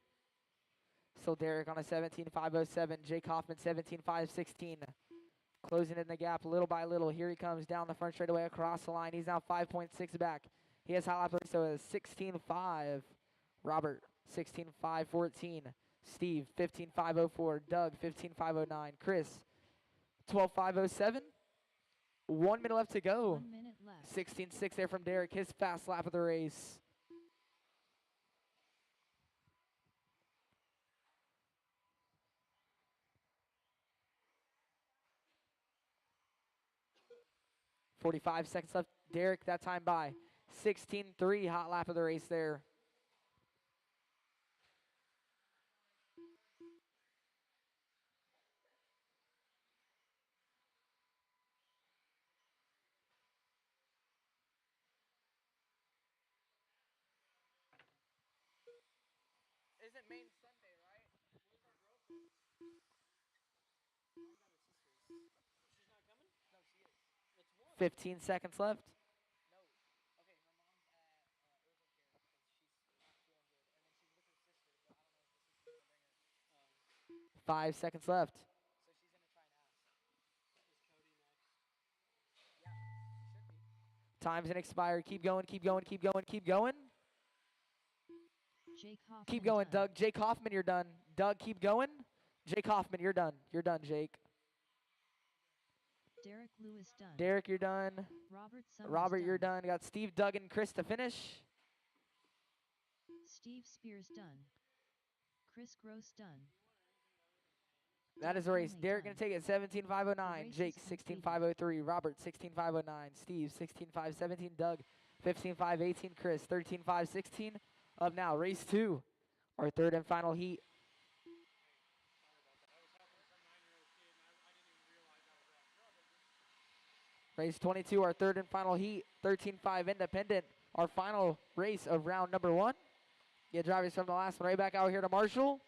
Still Derek on a 17.507. Jake Hoffman 17.516. Closing in the gap little by little. Here he comes down the front straightaway across the line. He's now 5.6 back. He has high lap, so a 16.5. Robert 16.514. Steve 15.504. Doug 15.509. Chris 12.507. 1 minute left to go. 1 minute left. 16.6 there from Derek. His fast lap of the race. .45 seconds left. Derek, that time by 16.3. Hot lap of the race there. Isn't Main Sunday, right? Where's our girlfriend? She's not coming? No, she is. It's one. 15 seconds left. No. Okay, her mom's at urgent care because she's not feeling good. And then she's with her sister, but I don't know if the sister's going to bring her. 5 seconds left. So she's going to try and ask. Is Cody next? Yeah, she should be. Time's going to expire. Keep going, keep going, keep going, keep going. Jake Hoffman Keep going, done. Doug. Jake Hoffman, you're done. Doug, keep going. Jake Hoffman, you're done. You're done, Jake. Derek Lewis done. Derek, you're done. Robert Summers Robert, done. you're done. Got Steve, Doug, and Chris to finish. Steve Spears done. Chris Gross done. That is a race. Derek going to take it 17.509. Jake 16.503. Robert 16.509. Steve 16.517. Doug 15.518. Chris 13.516. Up now, race 2, our third and final heat. Sorry about that. I was helping some 9-year-old kid, and I didn't even realize I was on. Race 22, our third and final heat. 13.5 independent. Our final race of round number 1. Get drivers from the last one right back out here to Marshall.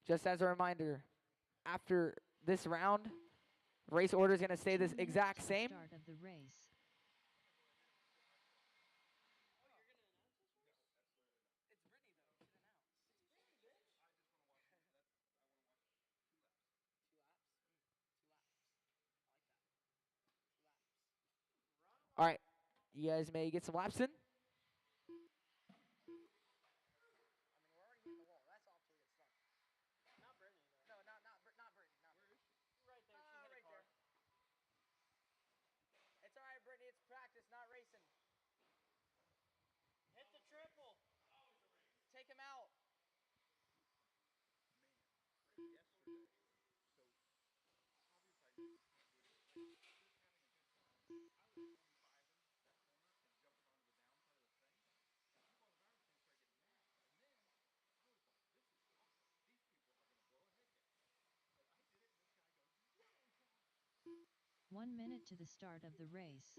Just as a reminder, after this round, race order is going to stay 2 this minutes exact to same. Start of the race. All right, you guys may get some laps in. Not Brittany, though. No, not Brittany. Where is she? Right there. She hit Right a car. there. It's all right, Brittany. It's practice, not racing. Hit the triple. Take him out. 1 minute to the start of the race.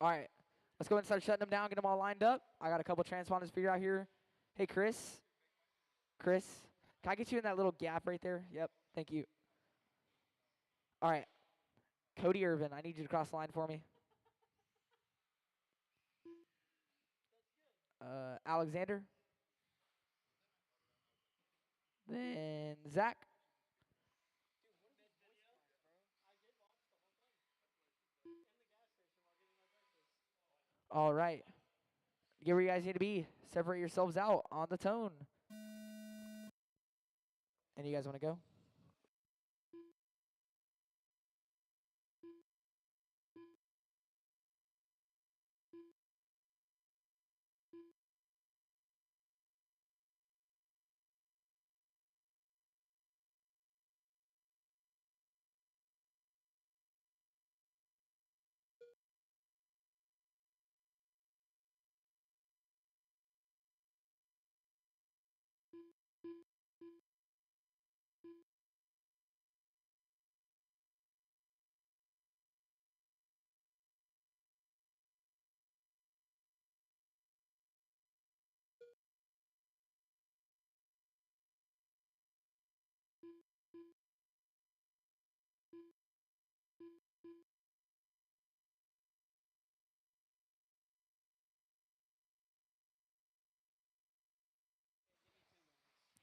All right, let's go ahead and start shutting them down, get them all lined up. I got a couple transponders to figure out here. Hey, Chris. Chris, can I get you in that little gap right there? Yep, thank you. All right, Cody Irvin, I need you to cross the line for me. Alexander. Then Zach. All right. Get where you guys need to be. Separate yourselves out on the tone. And you guys want to go?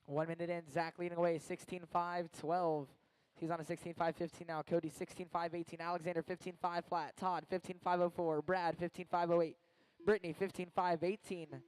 One minute in. Zach leading away. 16-5-12. He's on a 16-5-15 now. Cody 16-5-18. Alexander 15-5 flat. Todd 15-5-04. Brad 15-5-08. Brittany 15-5-18.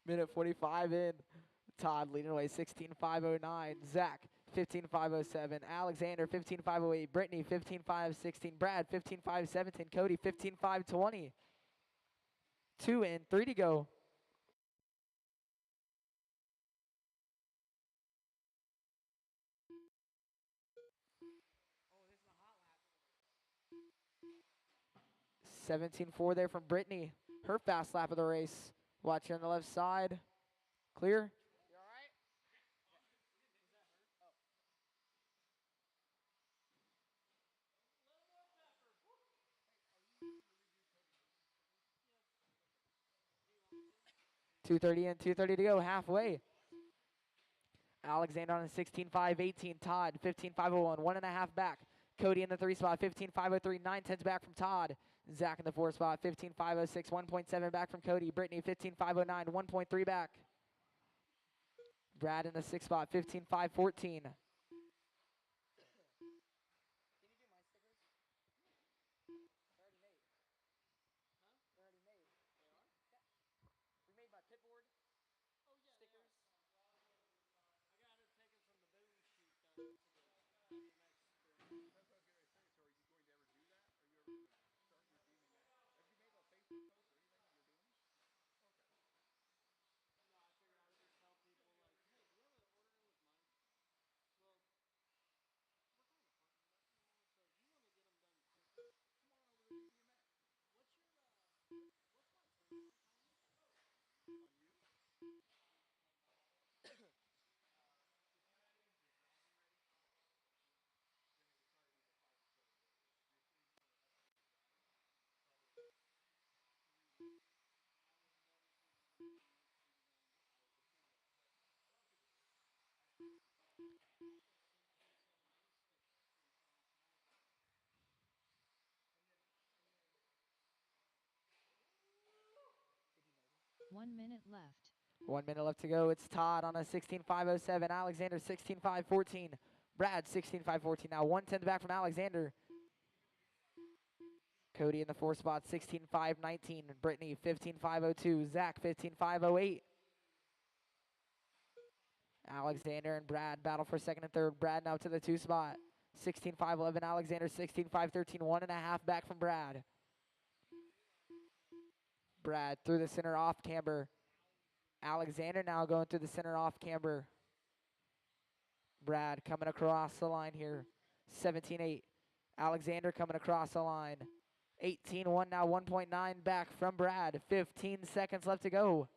Minute 45 in. Todd leading away 16-5-09. Zach 15-5-07. Alexander 15-5-08. Brittany 15-5-16. Brad 15-5-17. Cody 15-5-20. 2 in, 3 to go. Oh, 17-4 there from Brittany. Her fast lap of the race. Watch here on the left side. Clear. 2:30 in, 2:30 to go, halfway. Alexander on a 16-5-18. Todd 15-5-01, 1.5 back. Cody in the 3 spot, 15-5-03, 9/10 back from Todd. Zach in the 4 spot, 15-5-06, 1.7 back from Cody. Brittany 15-5-09, 1.3 back. Brad in the 6 spot, 15-5-14. One minute left. 1 minute left to go. It's Todd on a 16.507. Alexander 16.514. Brad 16.514. Now 1/10 back from Alexander. Cody in the 4 spot 16.519. Brittany 15.502. Zach 15.508. Alexander and Brad battle for second and third. Brad now to the 2 spot. 16.511. Alexander 16.513. 1.5 back from Brad. Brad through the center off camber. Alexander now going through the center off camber. Brad coming across the line here. 17.8. Alexander coming across the line. 18.1 now, 1.9 back from Brad. 15 seconds left to go.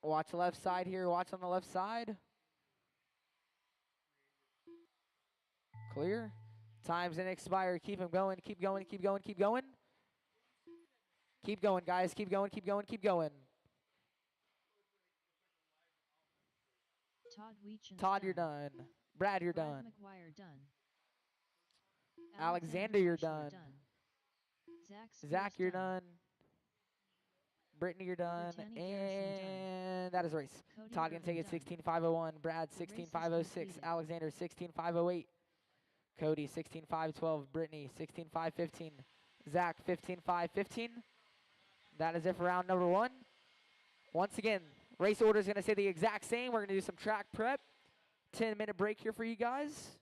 Watch the left side here. Watch on the left side. Clear. Time's gonna expire. Keep him going. Keep going. Keep going. Keep going. Keep going, guys. Keep going. Keep going. Keep going. Todd Weechen's Todd, you're done. Brad, you're Brad done. McGuire done. Alexander, you're Fleischler done. Zach Zach, you're done. Brittany, you're done. Brittany Garrison done. And that is race. Cody Todd gonna take it Griffin 16.501. Brad The race is 16.506. completed. Alexander 16.508. Cody 16.512. Brittany 16.515. Zach 15.515. That is it for round number 1. Once again, race order is going to stay the exact same. We're going to do some track prep. 10-minute break here for you guys.